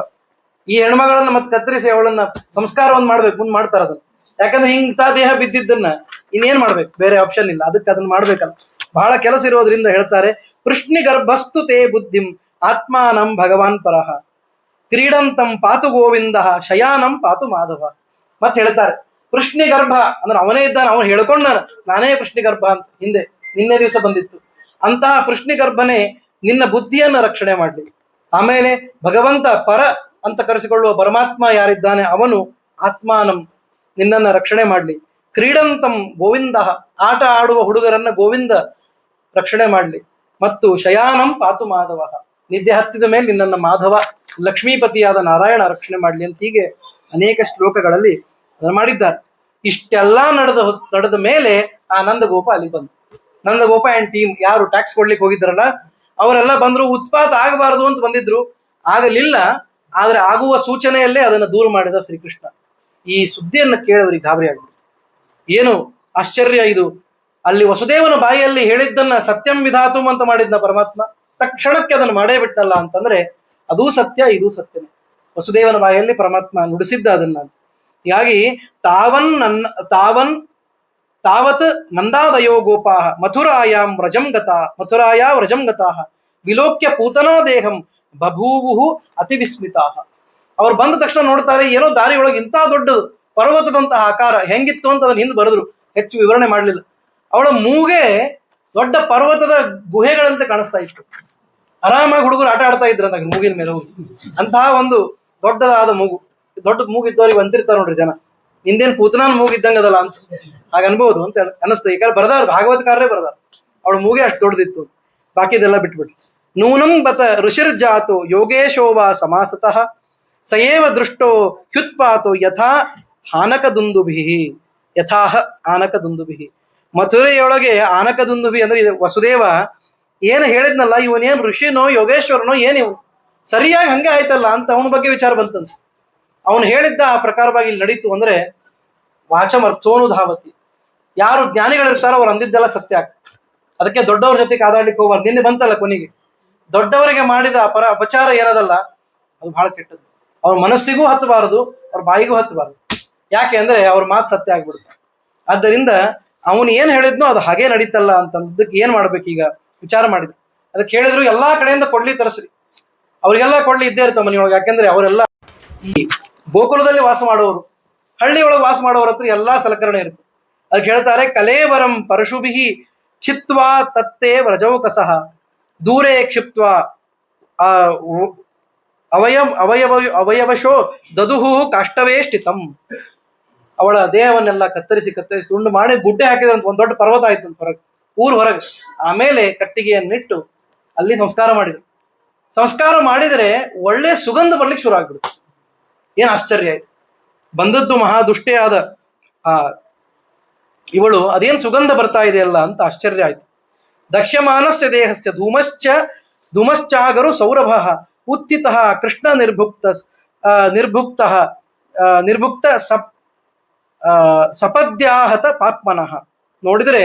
ಈ ಹೆಣ್ಮಗಳನ್ನ ಮತ್ತೆ ಕತ್ತರಿಸಿ ಅವಳನ್ನ ಸಂಸ್ಕಾರವನ್ನು ಮಾಡ್ಬೇಕು, ಮುಂದೆ ಮಾಡ್ತಾರ ಅದನ್ನ. ಯಾಕಂದ್ರೆ ಹಿಂಗ್ತ ದೇಹ ಬಿದ್ದಿದ್ದನ್ನ ಇನ್ನೇನ್ ಮಾಡ್ಬೇಕು, ಬೇರೆ ಆಪ್ಷನ್ ಇಲ್ಲ. ಅದಕ್ಕೆ ಅದನ್ನ ಮಾಡ್ಬೇಕಲ್ಲ, ಬಹಳ ಕೆಲಸ ಇರೋದ್ರಿಂದ ಹೇಳ್ತಾರೆ, ಕೃಷ್ಣಿ ಗರ್ಭಸ್ತು ತೇ ಬುದ್ಧಿಂ ಆತ್ಮಾನಂ ಭಗವಾನ್ ಪರಹ ಕ್ರೀಡಂತಂ ಪಾತು ಗೋವಿಂದ ಶಯಾನಂ ಪಾತು ಮಾಧವ. ಮತ್ತೆ ಹೇಳ್ತಾರೆ, ಕೃಷ್ಣಿ ಗರ್ಭ ಅಂದ್ರೆ ಅವನೇ ಇದ್ದಾನೆ, ಅವನು ಹೇಳ್ಕೊಂಡ ನಾನೇ ಕೃಷ್ಣಿ ಗರ್ಭ ಅಂತ ಹಿಂದೆ ನಿನ್ನೆ ದಿವಸ ಬಂದಿತ್ತು. ಅಂತಹ ಕೃಷ್ಣಿ ಗರ್ಭನೇ ನಿನ್ನ ಬುದ್ಧಿಯನ್ನ ರಕ್ಷಣೆ ಮಾಡಲಿ. ಆಮೇಲೆ ಭಗವಂತ ಪರ ಅಂತ ಕರೆಸಿಕೊಳ್ಳುವ ಪರಮಾತ್ಮ ಯಾರಿದ್ದಾನೆ ಅವನು ಆತ್ಮಾನಂ ನಿನ್ನನ್ನ ರಕ್ಷಣೆ ಮಾಡಲಿ. ಕ್ರೀಡಂತಂ ಗೋವಿಂದ ಆಟ ಆಡುವ ಹುಡುಗರನ್ನ ಗೋವಿಂದ ರಕ್ಷಣೆ ಮಾಡಲಿ. ಮತ್ತು ಶಯಾನಂ ಪಾತು ಮಾಧವ ನಿದ್ದೆ ಹತ್ತಿದ ಮೇಲೆ ನಿನ್ನನ್ನ ಮಾಧವ ಲಕ್ಷ್ಮೀಪತಿಯಾದ ನಾರಾಯಣ ರಕ್ಷಣೆ ಮಾಡಲಿ ಅಂತ ಹೀಗೆ ಅನೇಕ ಶ್ಲೋಕಗಳಲ್ಲಿ ಅದನ್ನು ಮಾಡಿದ್ದಾರೆ. ಇಷ್ಟೆಲ್ಲ ನಡೆದ ಮೇಲೆ ಆ ನಂದಗೋಪ ಅಲ್ಲಿ ಬಂದು, ನಂದಗೋಪ ಅಂಡ್ ಟೀಮ್ ಯಾರು ಟ್ಯಾಕ್ಸ್ ಕೊಡ್ಲಿಕ್ಕೆ ಹೋಗಿದ್ರಲ್ಲ ಅವರೆಲ್ಲ ಬಂದ್ರು. ಉತ್ಪಾತ ಆಗಬಾರದು ಅಂತ ಬಂದಿದ್ರು, ಆಗಲಿಲ್ಲ. ಆದ್ರೆ ಆಗುವ ಸೂಚನೆಯಲ್ಲೇ ಅದನ್ನು ದೂರ ಮಾಡಿದ ಶ್ರೀಕೃಷ್ಣ. ಈ ಸುದ್ದಿಯನ್ನು ಕೇಳೋರಿಗೆ ಗಾಬರಿ ಆಗ್ಬಿಟ್ಟು, ಏನು ಆಶ್ಚರ್ಯ ಇದು, ಅಲ್ಲಿ ವಸುದೇವನ ಬಾಯಿಯಲ್ಲಿ ಹೇಳಿದ್ದನ್ನ ಸತ್ಯಂ ವಿಧಾತುಂ ಅಂತ ಮಾಡಿದ್ನ ಪರಮಾತ್ಮ, ತಕ್ಷಣಕ್ಕೆ ಅದನ್ನು ಮಾಡೇ ಬಿಟ್ಟಲ್ಲ ಅಂತಂದ್ರೆ ಅದೂ ಸತ್ಯ, ಇದೂ ಸತ್ಯನೇ. ವಸುದೇವನ ಬಾಯಲ್ಲಿ ಪರಮಾತ್ಮ ನುಡಿಸಿದ್ದ ಅದನ್ನ. ಹೀಗಾಗಿ ತಾವತ್ ನಂದಾದಯೋ ಗೋಪಾ ಮಥುರಾಯ ವ್ರಜಂ ಗತಾಹ ವಿಲೋಕ್ಯ ಪೂತನಾ ದೇಹಂ ಬಭೂವು ಅತಿ ವಿಸ್ಮಿತಾ. ಅವ್ರು ಬಂದ ತಕ್ಷಣ ನೋಡ್ತಾರೆ, ಏನೋ ದಾರಿ ಒಳಗೆ ಇಂಥ ದೊಡ್ಡ ಪರ್ವತದಂತಹ ಆಕಾರ ಹೆಂಗಿತ್ತು ಅಂತ ಅದನ್ನ ಹಿಂದೆ ಬರೆದ್ರು, ಹೆಚ್ಚು ವಿವರಣೆ ಮಾಡಲಿಲ್ಲ. ಅವಳ ಮೂಗೆ ದೊಡ್ಡ ಪರ್ವತದ ಗುಹೆಗಳಂತೆ ಕಾಣಿಸ್ತಾ ಇತ್ತು. ಆರಾಮಾಗಿ ಹುಡುಗರು ಆಟ ಆಡ್ತಾ ಇದ್ರಂತ ಮೂಗಿನ ಮೇಲೆ ಹೋಗಿ. ಅಂತಹ ಒಂದು ದೊಡ್ಡದಾದ ಮೂಗು. ದೊಡ್ಡ ಮೂಗಿದ್ದವ್ರಿಗೆ ಅಂತಿರ್ತಾರೆ ನೋಡ್ರಿ ಜನ, ಹಿಂದೇನು ಪೂತನಾನ್ ಮೂಗಿದ್ದಂಗದಲ್ಲ ಅಂತ ಹಾಗ ಅನ್ಬೋದು ಅಂತ ಅನಿಸ್ತದೆ. ಈ ಕಾಲ ಬರ್ದಾರ ಭಾಗವತಕಾರರೇ ಬರ್ದಾರ, ಅವಳ ಮೂಗೆ ಅಷ್ಟು ದೊಡ್ಡದಿತ್ತು. ಬಾಕಿದೆಲ್ಲ ಬಿಟ್ಬಿಟ್ಟು ನೂನಂ ಬತ ಋಷಿರ್ಜಾತು ಯೋಗೇಶೋವಾ ಸಮಾಸತಃ ಸಯೇವ ದೃಷ್ಟೋ ಹ್ಯುತ್ಪಾತೋ ಯಥಾ ಆನಕದುಂದುಭಿ. ಮಥುರೆಯೊಳಗೆ ಆನಕದುಂದುಭಿ ಅಂದ್ರೆ ವಸುದೇವ ಏನು ಹೇಳಿದ್ನಲ್ಲ, ಇವನೇನು ಋಷಿನೋ ಯೋಗೇಶ್ವರನೋ ಏನಿವನು, ಸರಿಯಾಗಿ ಹಂಗೆ ಆಯ್ತಲ್ಲ ಅಂತ ಅವನ ಬಗ್ಗೆ ವಿಚಾರ ಬಂತಂತ. ಅವನು ಹೇಳಿದ್ದ ಆ ಪ್ರಕಾರವಾಗಿ ಇಲ್ಲಿ ನಡೀತು ಅಂದ್ರೆ ವಾಚಮರ್ಥೋನು ಧಾವತಿ. ಯಾರು ಜ್ಞಾನಿಗಳಿರ್ತಾರೋ ಅವ್ರು ಅಂದಿದ್ದೆಲ್ಲ ಸತ್ಯ ಆಗ್ತದೆ. ಅದಕ್ಕೆ ದೊಡ್ಡವ್ರ ಜೊತೆ ಕಾದಾಡ್ಲಿಕ್ಕೆ ಹೋಗ್ಬಾರ್ದು. ನಿನ್ನೆ ಬಂತಲ್ಲ ಕೊನೆಗೆ, ದೊಡ್ಡವರಿಗೆ ಮಾಡಿದ ಅಪಚಾರ ಏನದಲ್ಲ ಅದು ಬಹಳ ಕೆಟ್ಟದ್ದು. ಅವ್ರ ಮನಸ್ಸಿಗೂ ಹತ್ತಬಾರದು, ಅವ್ರ ಬಾಯಿಗೂ ಹತ್ತಬಾರದು. ಯಾಕೆ ಅಂದ್ರೆ ಅವ್ರ ಮಾತು ಸತ್ಯ ಆಗ್ಬಿಡುತ್ತೆ. ಆದ್ದರಿಂದ ಅವನು ಏನ್ ಹೇಳಿದ್ನೋ ಅದು ಹಾಗೆ ನಡೀತಲ್ಲ ಅಂತಂದಕ್ಕೆ ಏನ್ ಮಾಡ್ಬೇಕೀಗ ವಿಚಾರ ಮಾಡಿದ್ರು. ಅದಕ್ಕೆ ಹೇಳಿದ್ರು ಎಲ್ಲಾ ಕಡೆಯಿಂದ ಕೊಡ್ಲಿ ತರಿಸ್ರಿ, ಅವ್ರಿಗೆಲ್ಲ ಕೊಡ್ಲಿ ಇದ್ದೇ ಇರ್ತಾವ ಮನೆಯೊಳಗೆ. ಯಾಕೆಂದ್ರೆ ಅವರೆಲ್ಲ ಈ ಗೋಕುಲದಲ್ಲಿ ವಾಸ ಮಾಡುವವರು, ಹಳ್ಳಿ ಒಳಗೆ ವಾಸ ಮಾಡೋರ ಹತ್ರ ಎಲ್ಲಾ ಸಲಕರಣೆ ಇರುತ್ತೆ. ಅದಕ್ಕೆ ಹೇಳ್ತಾರೆ ಕಲೇವರಂ ಪರಶುಭಿ ಚಿತ್ವಾ ತತ್ತೇ ವ್ರಜೌಕಸಃ ದೂರೇ ಕ್ಷಿಪ್ತ್ವಾ ಅವಯವಶೋ ದದುಹು ಕಾಷ್ಟವೇ ಷ್ಟಿತಂ. ಅವಳ ದೇಹವನ್ನೆಲ್ಲ ಕತ್ತರಿಸಿ ತುಂಡು ಮಾಡಿ ಗುಡ್ಡೆ ಹಾಕಿದ್ರಂತ. ಒಂದ್ ದೊಡ್ಡ ಪರ್ವತ ಆಯ್ತು ಹೊರಗೆ, ಊರ್ ಹೊರಗೆ. ಆಮೇಲೆ ಕಟ್ಟಿಗೆಯನ್ನಿಟ್ಟು ಅಲ್ಲಿ ಸಂಸ್ಕಾರ ಮಾಡಿದ್ರು. ಸಂಸ್ಕಾರ ಮಾಡಿದರೆ ಒಳ್ಳೆ ಸುಗಂಧ ಬರ್ಲಿಕ್ಕೆ ಶುರು ಆಗ್ಬಿಡುತ್ತೆ. ಏನ್ ಆಶ್ಚರ್ಯ ಆಯ್ತು. ಬಂದದ್ದು ಮಹಾ ದುಷ್ಟೇ ಆದ ಇವಳು ಅದೇನ್ ಸುಗಂಧ ಬರ್ತಾ ಇದೆಯಲ್ಲ ಅಂತ ಆಶ್ಚರ್ಯ ಆಯ್ತು. ದಹ್ಯಮಾನಸ್ಯ ದೇಹಸ್ಯ ಧೂಮಶ್ಚಾಗರು ಸೌರಭ ಉತ್ಥಿತ ಕೃಷ್ಣ ನಿರ್ಭುಕ್ತ ಸಪದ್ಯಾಹತ ಪಾಪ್ಮನಃ. ನೋಡಿದ್ರೆ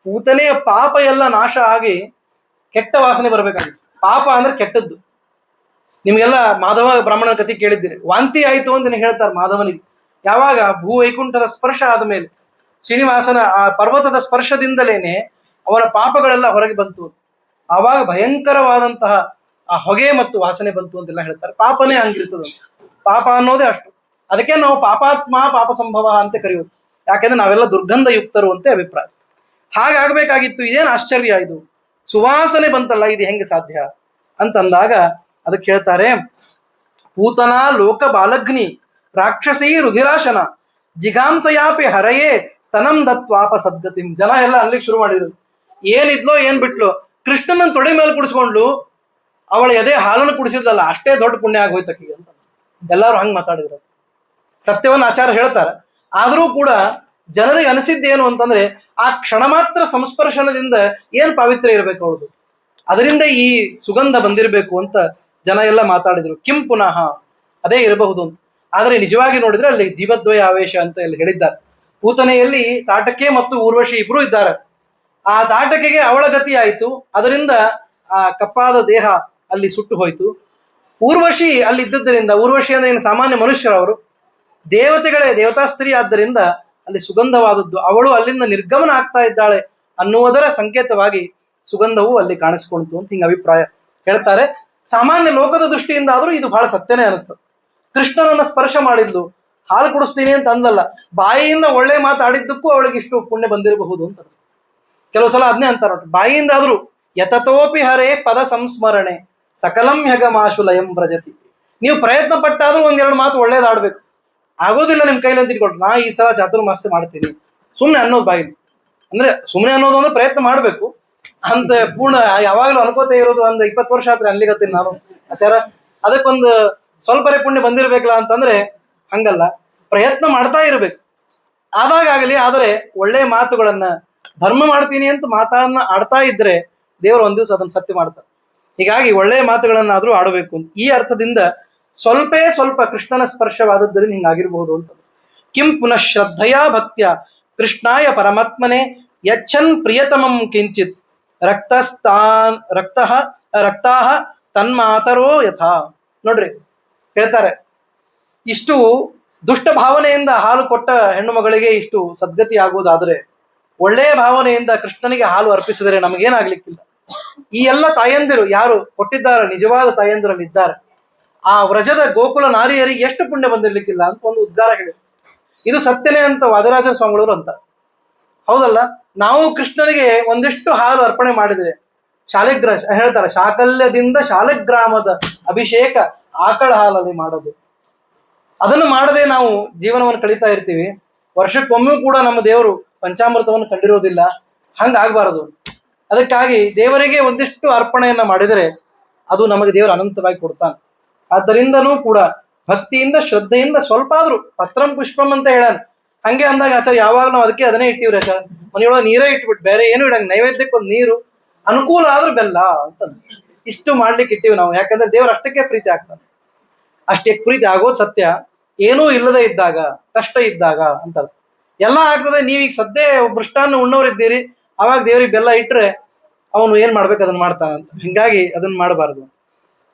ಪೂತನೆಯ ಪಾಪ ಎಲ್ಲ ನಾಶ ಆಗಿ ಕೆಟ್ಟ ವಾಸನೆ ಬರಬೇಕಾಗಿತ್ತು. ಪಾಪ ಅಂದ್ರೆ ಕೆಟ್ಟದ್ದು. ನಿಮ್ಗೆಲ್ಲ ಮಾಧವ ಬ್ರಾಹ್ಮಣನ ಕಥೆ ಕೇಳಿದ್ದೀರಿ. ವಾಂತಿ ಆಯ್ತು ಅಂತ ಹೇಳ್ತಾರೆ ಮಾಧವನಿಗೆ. ಯಾವಾಗ ಭೂ ವೈಕುಂಠದ ಸ್ಪರ್ಶ ಆದ ಮೇಲೆ, ಶ್ರೀನಿವಾಸನ ಆ ಪರ್ವತದ ಸ್ಪರ್ಶದಿಂದಲೇನೆ ಅವನ ಪಾಪಗಳೆಲ್ಲ ಹೊರಗೆ ಬಂತು. ಆವಾಗ ಭಯಂಕರವಾದಂತಹ ಆ ಹೊಗೆ ಮತ್ತು ವಾಸನೆ ಬಂತು ಅಂತೆಲ್ಲ ಹೇಳ್ತಾರೆ. ಪಾಪನೇ ಹಂಗಿರ್ತದಂತ. ಪಾಪ ಅನ್ನೋದೇ ಅಷ್ಟು. ಅದಕ್ಕೆ ನಾವು ಪಾಪಾತ್ಮ ಪಾಪ ಸಂಭವ ಅಂತ ಕರೆಯೋದು. ಯಾಕೆಂದ್ರೆ ನಾವೆಲ್ಲ ದುರ್ಗಂಧ ಯುಕ್ತರು ಅಂತ ಅಭಿಪ್ರಾಯ. ಹಾಗಾಗ್ಬೇಕಾಗಿತ್ತು. ಇದೇನು ಆಶ್ಚರ್ಯ ಇದು, ಸುವಾಸನೆ ಬಂತಲ್ಲ, ಇದು ಹೆಂಗೆ ಸಾಧ್ಯ ಅಂತಂದಾಗ ಅದಕ್ಕೆ ಹೇಳ್ತಾರೆ ಪೂತನ ಲೋಕ ಬಾಲಗ್ನಿ ರಾಕ್ಷಸೀ ರುಧಿರಾಶನ ಜಿಗಾಂಸಯಾಪಿ ಹರಯೇ ಸ್ತನಂ ದತ್ವಾಪ ಸದ್ಗತಿಂ. ಜನ ಎಲ್ಲ ಅಲ್ಲಿಗೆ ಶುರು ಮಾಡಿದ್ರು. ಏನಿದ್ಲೋ ಏನ್ ಬಿಟ್ಲು, ಕೃಷ್ಣನ ತೊಡೆ ಮೇಲೆ ಕುಡಿಸ್ಕೊಂಡ್ಲು, ಅವಳ ಎದೆ ಹಾಲನ್ನು ಕುಡಿಸಿದ್ಲಲ್ಲ, ಅಷ್ಟೇ ದೊಡ್ಡ ಪುಣ್ಯ ಆಗೋಯ್ತಕ್ಕಿಗೆ ಅಂತ ಎಲ್ಲಾರು ಹಂಗ್ ಮಾತಾಡಿದ್ರು. ಸತ್ಯವನ್ನ ಆಚಾರ ಹೇಳ್ತಾರೆ. ಆದ್ರೂ ಕೂಡ ಜನರಿಗೆ ಅನಿಸಿದ್ದೇನು ಅಂತಂದ್ರೆ ಆ ಕ್ಷಣ ಮಾತ್ರ ಸಂಸ್ಪರ್ಶನದಿಂದ ಏನ್ ಪಾವಿತ್ರ್ಯ ಇರಬೇಕು ಅವಳದು, ಅದರಿಂದ ಈ ಸುಗಂಧ ಬಂದಿರಬೇಕು ಅಂತ ಜನ ಎಲ್ಲ ಮಾತಾಡಿದ್ರು. ಕಿಂ ಪುನಃ ಅದೇ ಇರಬಹುದು ಅಂತ. ಆದ್ರೆ ನಿಜವಾಗಿ ನೋಡಿದ್ರೆ ಅಲ್ಲಿ ಜೀವದ್ವಯ ಆವೇಶ ಅಂತ ಇಲ್ಲಿ ಹೇಳಿದ್ದಾರೆ. ಪೂತನೆಯಲ್ಲಿ ತಾಟಕೆ ಮತ್ತು ಊರ್ವಶಿ ಇಬ್ರು ಇದ್ದಾರೆ. ಆ ತಾಟಕೆಗೆ ಅವಳ ಗತಿ ಆಯಿತು. ಅದರಿಂದ ಆ ಕಪ್ಪಾದ ದೇಹ ಅಲ್ಲಿ ಸುಟ್ಟು ಹೋಯ್ತು. ಊರ್ವಶಿ ಅಲ್ಲಿ ಇದ್ದದ್ದರಿಂದ, ಊರ್ವಶಿ ಅಂದ್ರೆ ಏನು ಸಾಮಾನ್ಯ ಮನುಷ್ಯರವರು, ದೇವತೆಗಳೇ, ದೇವತಾ ಸ್ತ್ರೀ ಆದ್ದರಿಂದ ಅಲ್ಲಿ ಸುಗಂಧವಾದದ್ದು. ಅವಳು ಅಲ್ಲಿಂದ ನಿರ್ಗಮನ ಆಗ್ತಾ ಇದ್ದಾಳೆ ಅನ್ನುವುದರ ಸಂಕೇತವಾಗಿ ಸುಗಂಧವು ಅಲ್ಲಿ ಕಾಣಿಸ್ಕೊಳ್ತು ಅಂತ ಹಿಂಗ ಅಭಿಪ್ರಾಯ ಹೇಳ್ತಾರೆ. ಸಾಮಾನ್ಯ ಲೋಕದ ದೃಷ್ಟಿಯಿಂದ ಆದ್ರೂ ಇದು ಬಹಳ ಸತ್ಯನೇ ಅನಿಸ್ತದೆ. ಕೃಷ್ಣನನ್ನ ಸ್ಪರ್ಶ ಮಾಡಿದ್ಲು, ಹಾಲು ಕುಡಿಸ್ತೀನಿ ಅಂತ ಅಂದಲ್ಲ, ಬಾಯಿಯಿಂದ ಒಳ್ಳೆ ಮಾತಾಡಿದ್ದಕ್ಕೂ ಅವಳಿಗೆ ಇಷ್ಟು ಪುಣ್ಯ ಬಂದಿರಬಹುದು ಅಂತ ಅನಿಸ್ತದೆ. ಕೆಲವು ಸಲ ಅದನ್ನೇ ಅಂತಾರ, ಬಾಯಿಯಿಂದ ಆದ್ರೂ ಯತತೋಪಿ ಹರೇ ಪದ ಸಂಸ್ಮರಣೆ ಸಕಲಂ ಹೆಗಮಾಶು ಲಯಂ ಬ್ರಜತಿ. ನೀವು ಪ್ರಯತ್ನ ಪಟ್ಟಾದ್ರೂ ಒಂದೆರಡು ಮಾತು ಒಳ್ಳೇದಾಡ್ಬೇಕು. ಆಗೋದಿಲ್ಲ ನಿಮ್ ಕೈಲಿ ಅಂತ ಇಟ್ಕೊಳ್ರಿ, ನಾ ಈ ಸಲ ಚಾತುರ್ಮಾಸ್ಯ ಮಾಡ್ತೀನಿ ಸುಮ್ನೆ ಅನ್ನೋದು ಬಾಯಿಲಿ. ಅಂದ್ರೆ ಸುಮ್ನೆ ಅನ್ನೋದು ಅಂದ್ರೆ ಪ್ರಯತ್ನ ಮಾಡ್ಬೇಕು ಅಂತ ಪೂರ್ಣ ಯಾವಾಗಲೂ ಅನ್ಕೋತೇ ಇರೋದು. ಒಂದು 20 ವರ್ಷ ಆದ್ರೆ ಅನ್ಲಿಗತ್ತೀನಿ ನಾನು ಆಚಾರ. ಅದಕ್ಕೊಂದು ಸ್ವಲ್ಪರೇ ಪುಣ್ಯ ಬಂದಿರ್ಬೇಕಲ್ಲ ಅಂತಂದ್ರೆ ಹಂಗಲ್ಲ, ಪ್ರಯತ್ನ ಮಾಡ್ತಾ ಇರ್ಬೇಕು. ಆದಾಗಲಿ. ಆದರೆ ಒಳ್ಳೆ ಮಾತುಗಳನ್ನ ಧರ್ಮ ಮಾಡ್ತೀನಿ ಅಂತ ಮಾತನ್ನ ಆಡ್ತಾ ಇದ್ರೆ ದೇವರು ಒಂದ್ ದಿವಸ ಅದನ್ನ ಸತ್ಯ ಮಾಡ್ತಾರೆ. ಹೀಗಾಗಿ ಒಳ್ಳೆಯ ಮಾತುಗಳನ್ನಾದ್ರೂ ಆಡಬೇಕು ಅಂತ ಈ ಅರ್ಥದಿಂದ ಸ್ವಲ್ಪ ಕೃಷ್ಣನ ಸ್ಪರ್ಶವಾದದ್ದರಿಂದ ಹಿಂಗಾಗಿರ್ಬಹುದು ಅಂತ. ಕಿಂ ಪುನಃ ಶ್ರದ್ಧೆಯ ಭಕ್ತ್ಯ ಕೃಷ್ಣಾಯ ಪರಮಾತ್ಮನೆ ಯಚ್ಛನ್ ಪ್ರಿಯತಮಂ ಕಿಂಚಿತ್ ರಕ್ತಾಹ ತನ್ಮಾತರೋ ಯಥಾ. ನೋಡ್ರಿ ಹೇಳ್ತಾರೆ, ಇಷ್ಟು ದುಷ್ಟ ಭಾವನೆಯಿಂದ ಹಾಲು ಕೊಟ್ಟ ಹೆಣ್ಣು ಮಗಳಿಗೆ ಇಷ್ಟು ಸದ್ಗತಿ ಆಗುವುದಾದ್ರೆ, ಒಳ್ಳೆಯ ಭಾವನೆಯಿಂದ ಕೃಷ್ಣನಿಗೆ ಹಾಲು ಅರ್ಪಿಸಿದರೆ ನಮಗೇನಾಗ್ಲಿಕ್ಕಿಲ್ಲ. ಈ ಎಲ್ಲ ತಾಯಂದಿರು ಯಾರು ಕೊಟ್ಟಿದ್ದಾರೆ, ನಿಜವಾದ ತಾಯಂದಿರಲ್ಲಿ ಇದ್ದಾರೆ. ಆ ವ್ರಜದ ಗೋಕುಲ ನಾರಿಯರಿಗೆ ಎಷ್ಟು ಪುಣ್ಯ ಬಂದಿರ್ಲಿಕ್ಕಿಲ್ಲ ಅಂತ ಒಂದು ಉದ್ಗಾರ ಹೇಳಿ. ಇದು ಸತ್ಯನೇ ಅಂತ ವಾದರಾಜ ಸ್ವಾಮಿಗಳವರು ಅಂತ. ಹೌದಲ್ಲ, ನಾವು ಕೃಷ್ಣನಿಗೆ ಒಂದಿಷ್ಟು ಹಾಲು ಅರ್ಪಣೆ ಮಾಡಿದ್ರೆ ಹೇಳ್ತಾರೆ, ಶಾಕಲ್ಯದಿಂದ ಶಾಲಗ್ರಾಮದ ಅಭಿಷೇಕ ಆಕಳ ಹಾಲಲ್ಲಿ ಮಾಡೋದು. ಅದನ್ನು ಮಾಡದೆ ನಾವು ಜೀವನವನ್ನು ಕಳೀತಾ ಇರ್ತೀವಿ. ವರ್ಷಕ್ಕೊಮ್ಮೆ ಕೂಡ ನಮ್ಮ ದೇವರು ಪಂಚಾಮೃತವನ್ನು ಕಂಡಿರೋದಿಲ್ಲ. ಹಂಗಾಗಬಾರದು. ಅದಕ್ಕಾಗಿ ದೇವರಿಗೆ ಒಂದಿಷ್ಟು ಅರ್ಪಣೆಯನ್ನ ಮಾಡಿದರೆ ಅದು ನಮಗೆ ದೇವರು ಅನಂತವಾಗಿ ಕೊಡ್ತಾನೆ. ಆದ್ದರಿಂದನೂ ಕೂಡ ಭಕ್ತಿಯಿಂದ ಶ್ರದ್ಧೆಯಿಂದ ಸ್ವಲ್ಪ ಆದ್ರೂ ಪತ್ರಂ ಪುಷ್ಪಂ ಅಂತ ಹೇಳಾನ. ಹಂಗೆ ಅಂದಾಗ ಆಚಾರ್ಯ ಯಾವಾಗ ನಾವು ಅದಕ್ಕೆ ಅದನ್ನೇ ಇಟ್ಟಿವ್ರಿ ಆಚಾರ. ಮನೆಯೊಳಗೆ ನೀರೇ ಇಟ್ಬಿಟ್ಟು ಬೇರೆ ಏನು ಇಡಂಗ, ನೈವೇದ್ಯಕ್ಕೆ ಒಂದು ನೀರು, ಅನುಕೂಲ ಆದ್ರೂ ಬೆಲ್ಲ ಅಂತ. ಇಷ್ಟು ಮಾಡ್ಲಿಕ್ಕೆ ಇಟ್ಟಿವಿ ನಾವು. ಯಾಕಂದ್ರೆ ದೇವರು ಅಷ್ಟಕ್ಕೆ ಪ್ರೀತಿ ಆಗ್ತಾನೆ. ಅಷ್ಟೇ ಪ್ರೀತಿ ಆಗೋದು ಸತ್ಯ. ಏನೂ ಇಲ್ಲದೆ ಇದ್ದಾಗ, ಕಷ್ಟ ಇದ್ದಾಗ ಅಂತಾರೆ. ಎಲ್ಲ ಆಗ್ತದೆ. ನೀವೀಗ ಸದ್ಯ ಮೃಷ್ಟಾನ್ನ ಉಣ್ಣೋರಿದ್ದೀರಿ, ಅವಾಗ ದೇವ್ರಿಗೆ ಬೆಲ್ಲ ಇಟ್ರೆ ಅವನು ಏನ್ ಮಾಡ್ಬೇಕು ಅದನ್ನ ಮಾಡ್ತಾನಂತ. ಹಿಂಗಾಗಿ ಅದನ್ನ ಮಾಡಬಾರದು.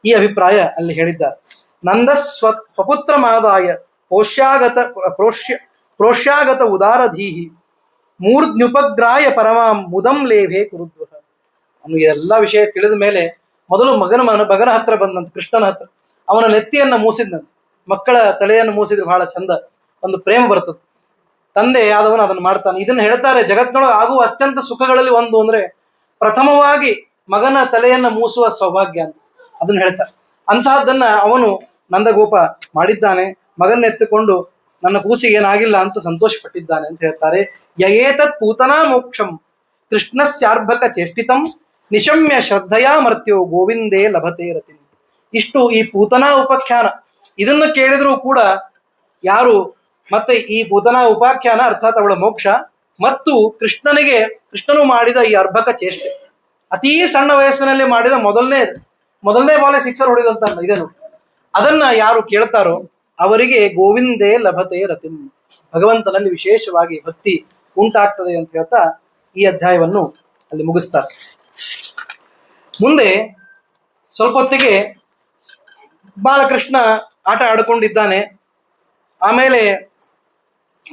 ಈ ಅಭಿಪ್ರಾಯ ಅಲ್ಲಿ ಹೇಳಿದ್ದಾರೆ. ನಂದ ಸ್ವಪುತ್ರ ಮಾದಾಯ ಪ್ರೋಷ್ಯಾಗತ ಉದಾರಧೀಹಿ ಮೂರ್ಧ್ಯುಪಗ್ರಾಯ ಪರಮಾಂ ಮುದಂ ಲೇಭೆ ಕುರುದ್ವ. ಅವನಿಗೆ ಎಲ್ಲಾ ವಿಷಯ ತಿಳಿದ ಮೇಲೆ ಮೊದಲು ಮಗನ ಹತ್ರ ಬಂದಂತ, ಕೃಷ್ಣನ ಹತ್ರ ಅವನ ನೆತ್ತಿಯನ್ನ ಮೂಸಿದ್ನಂತ. ಮಕ್ಕಳ ತಲೆಯನ್ನು ಮೂಸಿದ್ರೆ ಬಹಳ ಚಂದ, ಒಂದು ಪ್ರೇಮ ಬರ್ತದೆ. ತಂದೆ ಆದವನು ಅದನ್ನು ಮಾಡ್ತಾನೆ. ಇದನ್ನ ಹೇಳ್ತಾರೆ, ಜಗತ್ತಿನೊಳಗೆ ಆಗುವ ಅತ್ಯಂತ ಸುಖಗಳಲ್ಲಿ ಒಂದು ಅಂದ್ರೆ ಪ್ರಥಮವಾಗಿ ಮಗನ ತಲೆಯನ್ನ ಮೂಸುವ ಸೌಭಾಗ್ಯ ಅಂತ ಅದನ್ನ ಹೇಳ್ತಾರೆ. ಅಂತಹದ್ದನ್ನ ಅವನು ನಂದಗೋಪ ಮಾಡಿದ್ದಾನೆ. ಮಗನ ಎತ್ತುಕೊಂಡು ನನ್ನ ಕೂಸಿಗೆ ಏನಾಗಿಲ್ಲ ಅಂತ ಸಂತೋಷ ಪಟ್ಟಿದ್ದಾನೆ ಅಂತ ಹೇಳ್ತಾರೆ. ಯಯೇತತ್ ಪೂತನಾ ಮೋಕ್ಷಂ ಕೃಷ್ಣಸ್ಯಾರ್ಭಕ ಚೇಷ್ಟಿತಂ ನಿಶಮ್ಯ ಶ್ರದ್ಧಯಾ ಮರ್ತ್ಯೋ ಗೋವಿಂದೇ ಲಭತೆ ರತಿ. ಇಷ್ಟು ಈ ಪೂತನಾ ಉಪಾಖ್ಯಾನ. ಇದನ್ನು ಕೇಳಿದ್ರೂ ಕೂಡ ಯಾರು ಮತ್ತೆ ಈ ಪೂತನಾ ಉಪಾಖ್ಯಾನ ಅರ್ಥಾತ್ ಅವಳ ಮೋಕ್ಷ ಮತ್ತು ಕೃಷ್ಣನು ಮಾಡಿದ ಈ ಅರ್ಭಕ ಚೇಷ್ಟೆ, ಅತೀ ಸಣ್ಣ ವಯಸ್ಸಿನಲ್ಲಿ ಮಾಡಿದ ಮೊದಲನೇ ಬಾಲೆ ಸಿಕ್ಸರ್ ಹೊಡಿದಂತ ಇದನ್ನು, ಅದನ್ನ ಯಾರು ಕೇಳ್ತಾರೋ ಅವರಿಗೆ ಗೋವಿಂದೇ ಲಭತೆ ರತಿಂ, ಭಗವಂತನಲ್ಲಿ ವಿಶೇಷವಾಗಿ ಭಕ್ತಿ ಉಂಟಾಗ್ತದೆ ಅಂತ ಹೇಳ್ತಾ ಈ ಅಧ್ಯಾಯವನ್ನು ಅಲ್ಲಿ ಮುಗಿಸ್ತಾರೆ. ಮುಂದೆ ಸ್ವಲ್ಪ ಹೊತ್ತಿಗೆ ಬಾಲಕೃಷ್ಣ ಆಟ ಆಡ್ಕೊಂಡಿದ್ದಾನೆ. ಆಮೇಲೆ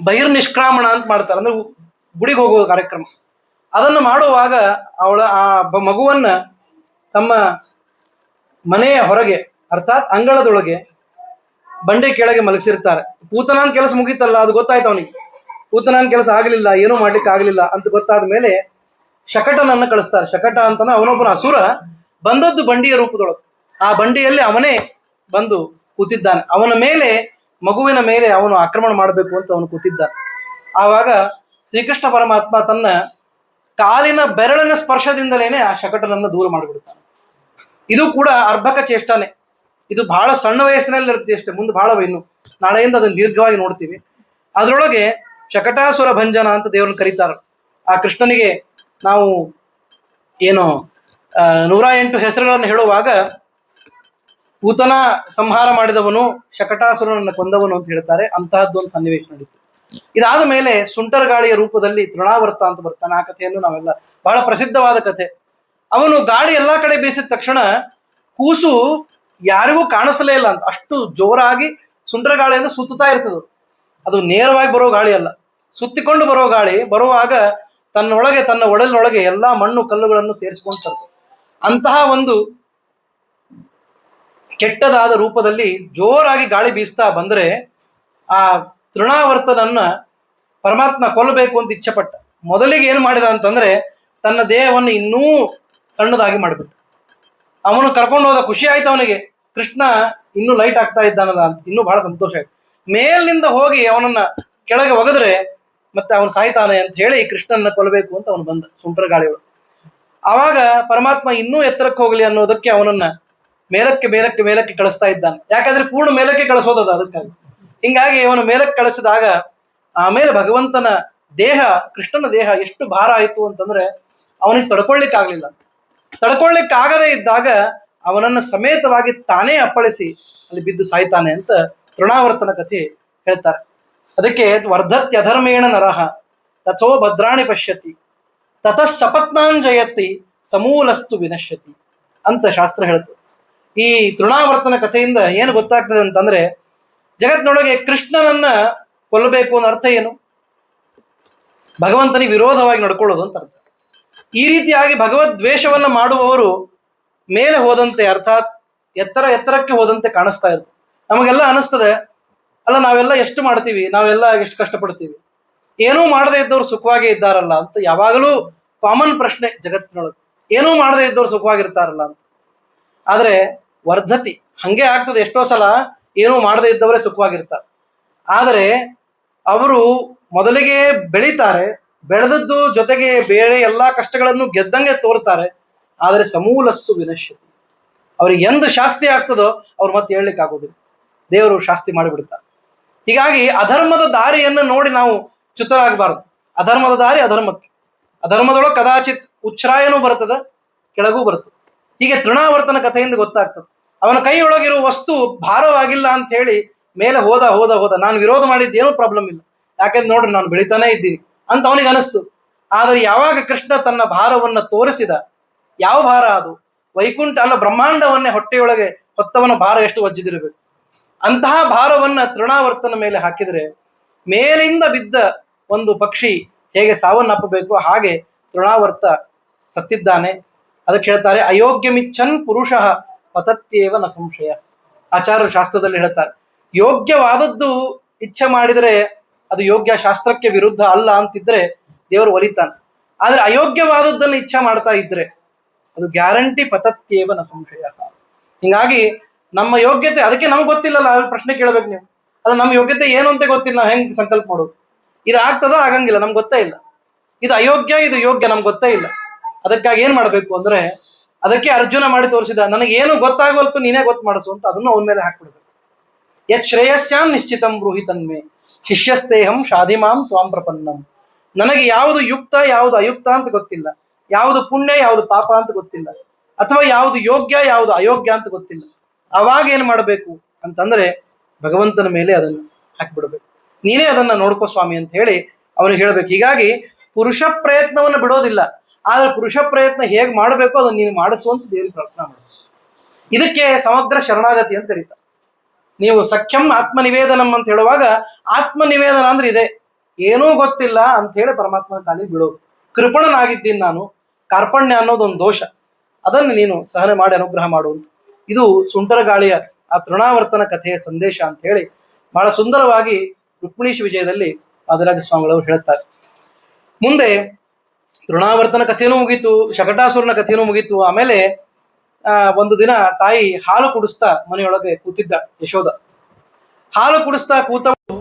ಬಹಿರ್ನಿಷ್ಕ್ರಾಮಣ ಅಂತ ಮಾಡ್ತಾರೆ, ಅಂದ್ರೆ ಗುಡಿಗೆ ಹೋಗುವ ಕಾರ್ಯಕ್ರಮ. ಅದನ್ನು ಮಾಡುವಾಗ ಆ ಮಗುವನ್ನ ತಮ್ಮ ಮನೆಯ ಹೊರಗೆ ಅರ್ಥಾತ್ ಅಂಗಳದೊಳಗೆ ಬಂಡೆ ಕೆಳಗೆ ಮಲಗಿಸಿರ್ತಾರೆ. ಪೂತನಾನ್ ಕೆಲಸ ಮುಗೀತಲ್ಲ, ಅದು ಗೊತ್ತಾಯ್ತು ಅವನಿಗೆ. ಪೂತನಾನ್ ಕೆಲಸ ಆಗಲಿಲ್ಲ, ಏನೂ ಮಾಡ್ಲಿಕ್ಕೆ ಆಗಲಿಲ್ಲ ಅಂತ ಗೊತ್ತಾದ ಮೇಲೆ ಶಕಟನನ್ನ ಕಳಿಸ್ತಾರೆ. ಶಕಟ ಅಂತಂದ್ರೆ ಅವನೊಬ್ಬನ ಅಸುರ, ಬಂದದ್ದು ಬಂಡಿಯ ರೂಪದೊಳಗೆ. ಆ ಬಂಡಿಯಲ್ಲಿ ಅವನೇ ಬಂದು ಕೂತಿದ್ದಾನೆ. ಅವನ ಮೇಲೆ, ಮಗುವಿನ ಮೇಲೆ ಅವನು ಆಕ್ರಮಣ ಮಾಡಬೇಕು ಅಂತ ಅವನು ಕೂತಿದ್ದಾನೆ. ಆವಾಗ ಶ್ರೀಕೃಷ್ಣ ಪರಮಾತ್ಮ ತನ್ನ ಕಾಲಿನ ಬೆರಳಿನ ಸ್ಪರ್ಶದಿಂದಲೇನೆ ಆ ಶಕಟನನ್ನ ದೂರ ಮಾಡಿಬಿಡ್ತಾನೆ. ಇದು ಕೂಡ ಅರ್ಭಕ ಚೇಷ್ಟನೆ. ಇದು ಬಹಳ ಸಣ್ಣ ವಯಸ್ಸಿನಲ್ಲಿ ಚೇಷ್ಟೆ, ಮುಂದೆ ಬಹಳ ಇನ್ನು ನಾಳೆಯಿಂದ ಅದನ್ನು ದೀರ್ಘವಾಗಿ ನೋಡ್ತೀವಿ. ಅದರೊಳಗೆ ಶಕಟಾಸುರ ಭಂಜನ ಅಂತ ದೇವರನ್ನು ಕರೀತಾರೆ. ಆ ಕೃಷ್ಣನಿಗೆ ನಾವು ಏನು 108 ಹೆಸರುಗಳನ್ನು ಹೇಳುವಾಗ ಪೂತನ ಸಂಹಾರ ಮಾಡಿದವನು, ಶಕಟಾಸುರನನ್ನು ಕೊಂದವನು ಅಂತ ಹೇಳ್ತಾರೆ. ಅಂತಹದ್ದೊಂದು ಸನ್ನಿವೇಶ ನಡೀತು. ಇದಾದ ಮೇಲೆ ಸುಂಟರ ಗಾಳಿಯ ರೂಪದಲ್ಲಿ ತೃಣಾವರ್ತ ಅಂತ ಬರ್ತಾನೆ. ಆ ಕಥೆಯನ್ನು ನಾವೆಲ್ಲ, ಬಹಳ ಪ್ರಸಿದ್ಧವಾದ ಕಥೆ. ಅವನು ಗಾಳಿ ಎಲ್ಲಾ ಕಡೆ ಬೀಸಿದ ತಕ್ಷಣ ಕೂಸು ಯಾರಿಗೂ ಕಾಣಿಸಲೇ ಇಲ್ಲ ಅಂತ, ಅಷ್ಟು ಜೋರಾಗಿ ಸುಂಟರ ಗಾಳಿಯಿಂದ ಸುತ್ತುತ್ತಾ ಇರ್ತದೆ. ಅದು ನೇರವಾಗಿ ಬರೋ ಗಾಳಿ ಅಲ್ಲ, ಸುತ್ತಿಕೊಂಡು ಬರೋ ಗಾಳಿ. ಬರುವಾಗ ತನ್ನ ಒಡಲಿನೊಳಗೆ ಎಲ್ಲಾ ಮಣ್ಣು ಕಲ್ಲುಗಳನ್ನು ಸೇರಿಸಿಕೊಂಡು ತರ್ತದೆ. ಅಂತಹ ಒಂದು ಕೆಟ್ಟದಾದ ರೂಪದಲ್ಲಿ ಜೋರಾಗಿ ಗಾಳಿ ಬೀಸ್ತಾ ಬಂದ್ರೆ ಆ ತೃಣಾವರ್ತನನ್ನ ಪರಮಾತ್ಮ ಕೊಲ್ಲಬೇಕು ಅಂತ ಇಚ್ಛೆಪಟ್ಟ. ಮೊದಲಿಗೆ ಏನ್ ಮಾಡಿದ ಅಂತಂದ್ರೆ ತನ್ನ ದೇಹವನ್ನು ಇನ್ನೂ ಸಣ್ಣದಾಗಿ ಮಾಡಿಬಿಟ್ಟ. ಅವನು ಕರ್ಕೊಂಡು ಹೋದ, ಖುಷಿ ಆಯ್ತು ಅವನಿಗೆ, ಕೃಷ್ಣ ಇನ್ನೂ ಲೈಟ್ ಆಗ್ತಾ ಇದ್ದಾನಲ್ಲ ಅಂತ, ಇನ್ನೂ ಬಹಳ ಸಂತೋಷ ಆಯ್ತು. ಮೇಲಿನಿಂದ ಹೋಗಿ ಅವನನ್ನ ಕೆಳಗೆ ಒಗೆದ್ರೆ ಮತ್ತೆ ಅವನು ಸಾಯ್ತಾನೆ ಅಂತ ಹೇಳಿ ಕೃಷ್ಣನ ಕೊಲ್ಲಬೇಕು ಅಂತ ಅವನು ಬಂದ ಸುಂಟರ ಗಾಳಿಯೊಳಗೆ. ಆವಾಗ ಪರಮಾತ್ಮ ಇನ್ನೂ ಎತ್ತರಕ್ಕೆ ಹೋಗಲಿ ಅನ್ನೋದಕ್ಕೆ ಅವನನ್ನ ಮೇಲಕ್ಕೆ ಕಳಿಸ್ತಾ ಇದ್ದಾನೆ. ಯಾಕಂದ್ರೆ ಪೂರ್ಣ ಮೇಲಕ್ಕೆ ಕಳಿಸೋದದ, ಅದಕ್ಕಾಗಿ. ಹಿಂಗಾಗಿ ಅವನು ಮೇಲಕ್ಕೆ ಕಳಿಸಿದಾಗ ಆಮೇಲೆ ಭಗವಂತನ ದೇಹ, ಕೃಷ್ಣನ ದೇಹ ಎಷ್ಟು ಭಾರ ಆಯಿತು ಅಂತಂದ್ರೆ ಅವನಿಗೆ ತಡ್ಕೊಳ್ಳಿಕ್ಕಾಗದೇ ಇದ್ದಾಗ ಅವನನ್ನು ಸಮೇತವಾಗಿ ತಾನೇ ಅಪ್ಪಳಿಸಿ ಅಲ್ಲಿ ಬಿದ್ದು ಸಾಯ್ತಾನೆ ಅಂತ ತೃಣಾವರ್ತನ ಕಥೆ ಹೇಳ್ತಾರೆ. ಅದಕ್ಕೆ ವರ್ಧತ್ಯಧರ್ಮೇಣ ನರಹ ತಥೋ ಭದ್ರಾಣಿ ಪಶ್ಯತಿ ತತಃ ಸಪತ್ನಾನ್ ಜಯತಿ ಸಮೂಲಸ್ತು ವಿನಶ್ಯತಿ ಅಂತ ಶಾಸ್ತ್ರ ಹೇಳ್ತದೆ. ಈ ತೃಣಾವರ್ತನ ಕಥೆಯಿಂದ ಏನು ಗೊತ್ತಾಗ್ತದೆ ಅಂತಂದ್ರೆ, ಜಗತ್ತಿನೊಳಗೆ ಕೃಷ್ಣನನ್ನ ಕೊಲ್ಲಬೇಕು ಅನ್ನೋ ಅರ್ಥ ಏನು? ಭಗವಂತನಿಗೆ ವಿರೋಧವಾಗಿ ನಡ್ಕೊಳ್ಳೋದು ಅಂತ ಅರ್ಥ. ಈ ರೀತಿಯಾಗಿ ಭಗವದ್ ದ್ವೇಷವನ್ನ ಮಾಡುವವರು ಮೇಲೆ ಹೋದಂತೆ, ಅರ್ಥಾತ್ ಎತ್ತರಕ್ಕೆ ಹೋದಂತೆ ಕಾಣಿಸ್ತಾ ಇರ್ತದೆ. ನಮಗೆಲ್ಲ ಅನಿಸ್ತದೆ, ಅಲ್ಲ ನಾವೆಲ್ಲ ಎಷ್ಟು ಮಾಡ್ತೀವಿ, ನಾವೆಲ್ಲ ಎಷ್ಟು ಕಷ್ಟಪಡ್ತೀವಿ, ಏನೂ ಮಾಡದೇ ಇದ್ದವ್ರು ಸುಖವಾಗಿ ಇದ್ದಾರಲ್ಲ ಅಂತ ಯಾವಾಗಲೂ ಕಾಮನ್ ಪ್ರಶ್ನೆ ಜಗತ್ತಿನೊಳಗೆ. ಏನೂ ಮಾಡದೇ ಇದ್ದವ್ರು ಸುಖವಾಗಿರ್ತಾರಲ್ಲ ಅಂತ. ಆದ್ರೆ ವರ್ಧತಿ ಹಂಗೆ ಆಗ್ತದೆ. ಎಷ್ಟೋ ಸಲ ಏನೂ ಮಾಡದೇ ಇದ್ದವರೇ ಸುಖವಾಗಿರ್ತಾರೆ. ಆದರೆ ಅವರು ಮೊದಲಿಗೆ ಬೆಳೀತಾರೆ, ಬೆಳೆದದ್ದು ಜೊತೆಗೆ ಬೇರೆ ಎಲ್ಲಾ ಕಷ್ಟಗಳನ್ನು ಗೆದ್ದಂಗೆ ತೋರ್ತಾರೆ. ಆದರೆ ಸಮೂಲಸ್ತು ವಿನಶ್ಯತಿ, ಅವ್ರಿಗೆ ಎಂದು ಶಾಸ್ತಿ ಆಗ್ತದೋ ಅವ್ರು ಮತ್ತೆ ಹೇಳಲಿಕ್ಕೆ ಆಗೋದಿಲ್ಲ, ದೇವರು ಶಾಸ್ತಿ ಮಾಡಿಬಿಡ್ತಾರೆ. ಹೀಗಾಗಿ ಅಧರ್ಮದ ದಾರಿಯನ್ನು ನೋಡಿ ನಾವು ಚ್ಯುತರಾಗಬಾರದು. ಅಧರ್ಮದ ದಾರಿ ಅಧರ್ಮಕ್ಕೆ, ಅಧರ್ಮದೊಳಗೆ ಕದಾಚಿತ್ ಉಚ್ಛ್ರಾಯನೂ ಬರ್ತದೆ, ಕೆಳಗೂ ಬರ್ತದೆ. ಹೀಗೆ ತೃಣಾವರ್ತನ ಕಥೆಯಿಂದ ಗೊತ್ತಾಗ್ತದೆ. ಅವನ ಕೈಯೊಳಗಿರುವ ವಸ್ತು ಭಾರವಾಗಿಲ್ಲ ಅಂತ ಹೇಳಿ ಮೇಲೆ ಹೋದ ಹೋದ ಹೋದ. ನಾನು ವಿರೋಧ ಮಾಡಿದ್ದೇನೂ ಪ್ರಾಬ್ಲಮ್ ಇಲ್ಲ, ಯಾಕೆಂದ್ರೆ ನೋಡ್ರಿ ನಾನು ಬೆಳಿತಾನೆ ಇದ್ದೀನಿ ಅಂತ ಅವನಿಗೆ ಅನಿಸ್ತು. ಆದರೆ ಯಾವಾಗ ಕೃಷ್ಣ ತನ್ನ ಭಾರವನ್ನ ತೋರಿಸಿದ, ಯಾವ ಭಾರ ಅದು? ವೈಕುಂಠ ಅಲ್ಲ, ಬ್ರಹ್ಮಾಂಡವನ್ನೇ ಹೊಟ್ಟೆಯೊಳಗೆ ಹೊತ್ತವನ ಭಾರ ಎಷ್ಟು ವಜ್ಜಿದಿರಬೇಕು. ಅಂತಹ ಭಾರವನ್ನ ತೃಣಾವರ್ತನ ಮೇಲೆ ಹಾಕಿದ್ರೆ ಮೇಲಿಂದ ಬಿದ್ದ ಒಂದು ಪಕ್ಷಿ ಹೇಗೆ ಸಾವನ್ನಪ್ಪಬೇಕು ಹಾಗೆ ತೃಣಾವರ್ತ ಸತ್ತಿದ್ದಾನೆ. ಅದಕ್ಕೆ ಹೇಳ್ತಾರೆ ಅಯೋಗ್ಯಮಿಚ್ಛನ್ ಪುರುಷ ಪತತ್ಯೇವ ನ ಸಂಶಯ. ಆಚಾರ್ಯ ಶಾಸ್ತ್ರದಲ್ಲಿ ಹೇಳ್ತಾರೆ ಯೋಗ್ಯವಾದದ್ದು ಇಚ್ಛೆ ಮಾಡಿದರೆ ಅದು ಯೋಗ್ಯ, ಶಾಸ್ತ್ರಕ್ಕೆ ವಿರುದ್ಧ ಅಲ್ಲ ಅಂತಿದ್ರೆ ದೇವರು ಒಲಿತಾನೆ. ಆದ್ರೆ ಅಯೋಗ್ಯವಾದದ್ದನ್ನು ಇಚ್ಛೆ ಮಾಡ್ತಾ ಇದ್ರೆ ಅದು ಗ್ಯಾರಂಟಿ ಪತತ್ಯೇವ ನ ಸಂಶಯ. ಹಿಂಗಾಗಿ ನಮ್ಮ ಯೋಗ್ಯತೆ, ಅದಕ್ಕೆ ನಮ್ಗೆ ಗೊತ್ತಿಲ್ಲಲ್ಲ, ಪ್ರಶ್ನೆ ಕೇಳಬೇಕು ನೀವು. ಅದು ನಮ್ಮ ಯೋಗ್ಯತೆ ಏನು ಅಂತ ಗೊತ್ತಿಲ್ಲ, ನಾವು ಹೆಂಗ್ ಸಂಕಲ್ಪ ಮಾಡೋದು? ಇದು ಆಗ್ತದ ಆಗಂಗಿಲ್ಲ, ನಮ್ಗೆ ಗೊತ್ತೇ ಇಲ್ಲ. ಇದು ಅಯೋಗ್ಯ, ಇದು ಯೋಗ್ಯ, ನಮ್ಗೆ ಗೊತ್ತೇ ಇಲ್ಲ. ಅದಕ್ಕಾಗಿ ಏನ್ ಮಾಡ್ಬೇಕು ಅಂದ್ರೆ, ಅದಕ್ಕೆ ಅರ್ಜುನ ಮಾಡಿ ತೋರಿಸಿದ, ನನಗೆ ಏನು ಗೊತ್ತಾಗವಲ್ತು ನೀನೇ ಗೊತ್ತು ಮಾಡಿಸು ಅಂತ ಅದನ್ನು ಅವನ ಮೇಲೆ ಹಾಕ್ಬಿಡ್ಬೇಕು. ಯತ್ ಶ್ರೇಯಸ್ಯಾಂ ನಿಶ್ಚಿತಂ ಬ್ರೂಹಿ ತನ್ಮೆ ಶಿಷ್ಯಸ್ತೇಹಂ ಶಾಧಿಮಾಂ ತ್ವಾಂ ಪ್ರಪನ್ನಂ. ನನಗೆ ಯಾವುದು ಯುಕ್ತ ಯಾವುದು ಅಯುಕ್ತ ಅಂತ ಗೊತ್ತಿಲ್ಲ, ಯಾವುದು ಪುಣ್ಯ ಯಾವುದು ಪಾಪ ಅಂತ ಗೊತ್ತಿಲ್ಲ, ಅಥವಾ ಯಾವುದು ಯೋಗ್ಯ ಯಾವುದು ಅಯೋಗ್ಯ ಅಂತ ಗೊತ್ತಿಲ್ಲ. ಅವಾಗ ಏನ್ ಮಾಡಬೇಕು ಅಂತಂದ್ರೆ ಭಗವಂತನ ಮೇಲೆ ಅದನ್ನು ಹಾಕಿಬಿಡ್ಬೇಕು. ನೀನೇ ಅದನ್ನ ನೋಡ್ಕೋ ಸ್ವಾಮಿ ಅಂತ ಹೇಳಿ ಅವನಿಗೆ ಹೇಳ್ಬೇಕು. ಹೀಗಾಗಿ ಪುರುಷ ಪ್ರಯತ್ನವನ್ನು ಬಿಡೋದಿಲ್ಲ, ಆದ್ರೆ ಪುರುಷ ಪ್ರಯತ್ನ ಹೇಗೆ ಮಾಡಬೇಕು ಅದನ್ನು ನೀನು ಮಾಡಿಸುವಂತ ದೇವರಿಗೆ ಪ್ರಾರ್ಥನಾ ಮಾಡಿ. ಇದಕ್ಕೆ ಸಮಗ್ರ ಶರಣಾಗತಿ ಅಂತ ಕರೀತಾರೆ. ನೀವು ಸಖ್ಯಂ ಆತ್ಮನಿವೇದನಂ ಅಂತ ಹೇಳುವಾಗ ಆತ್ಮನಿವೇದನ ಅಂದ್ರೆ ಇದೆ, ಏನೂ ಗೊತ್ತಿಲ್ಲ ಅಂತ ಹೇಳಿ ಪರಮಾತ್ಮನ ಕಾಲಿಗೆ ಬಿಡೋದು. ಕೃಪಣನಾಗಿದ್ದೀನಿ ನಾನು, ಕಾರ್ಪಣ್ಯ ಅನ್ನೋದೊಂದು ದೋಷ, ಅದನ್ನು ನೀನು ಸಹನೆ ಮಾಡಿ ಅನುಗ್ರಹ ಮಾಡುವಂತ. ಇದು ಸುಂಟರಗಾಳಿಯ ಆ ತೃಣಾವರ್ತನ ಕಥೆಯ ಸಂದೇಶ ಅಂತ ಹೇಳಿ ಬಹಳ ಸುಂದರವಾಗಿ ರುಕ್ಮಿಣೀಶ್ ವಿಜಯದಲ್ಲಿ ವಾದಿರಾಜ ಸ್ವಾಮಿಗಳವರು ಹೇಳ್ತಾರೆ. ಮುಂದೆ ತೃಣಾವರ್ತನ ಕಥೆಯೂ ಮುಗೀತು, ಶಕಟಾಸುರನ ಕಥೆಯೂ ಮುಗೀತು. ಆಮೇಲೆ ಒಂದು ದಿನ ತಾಯಿ ಹಾಲು ಕುಡಿಸ್ತಾ ಮನೆಯೊಳಗೆ ಕೂತಿದ್ದ ಯಶೋಧ. ಹಾಲು ಕುಡಿಸ್ತಾ ಕೂತವನು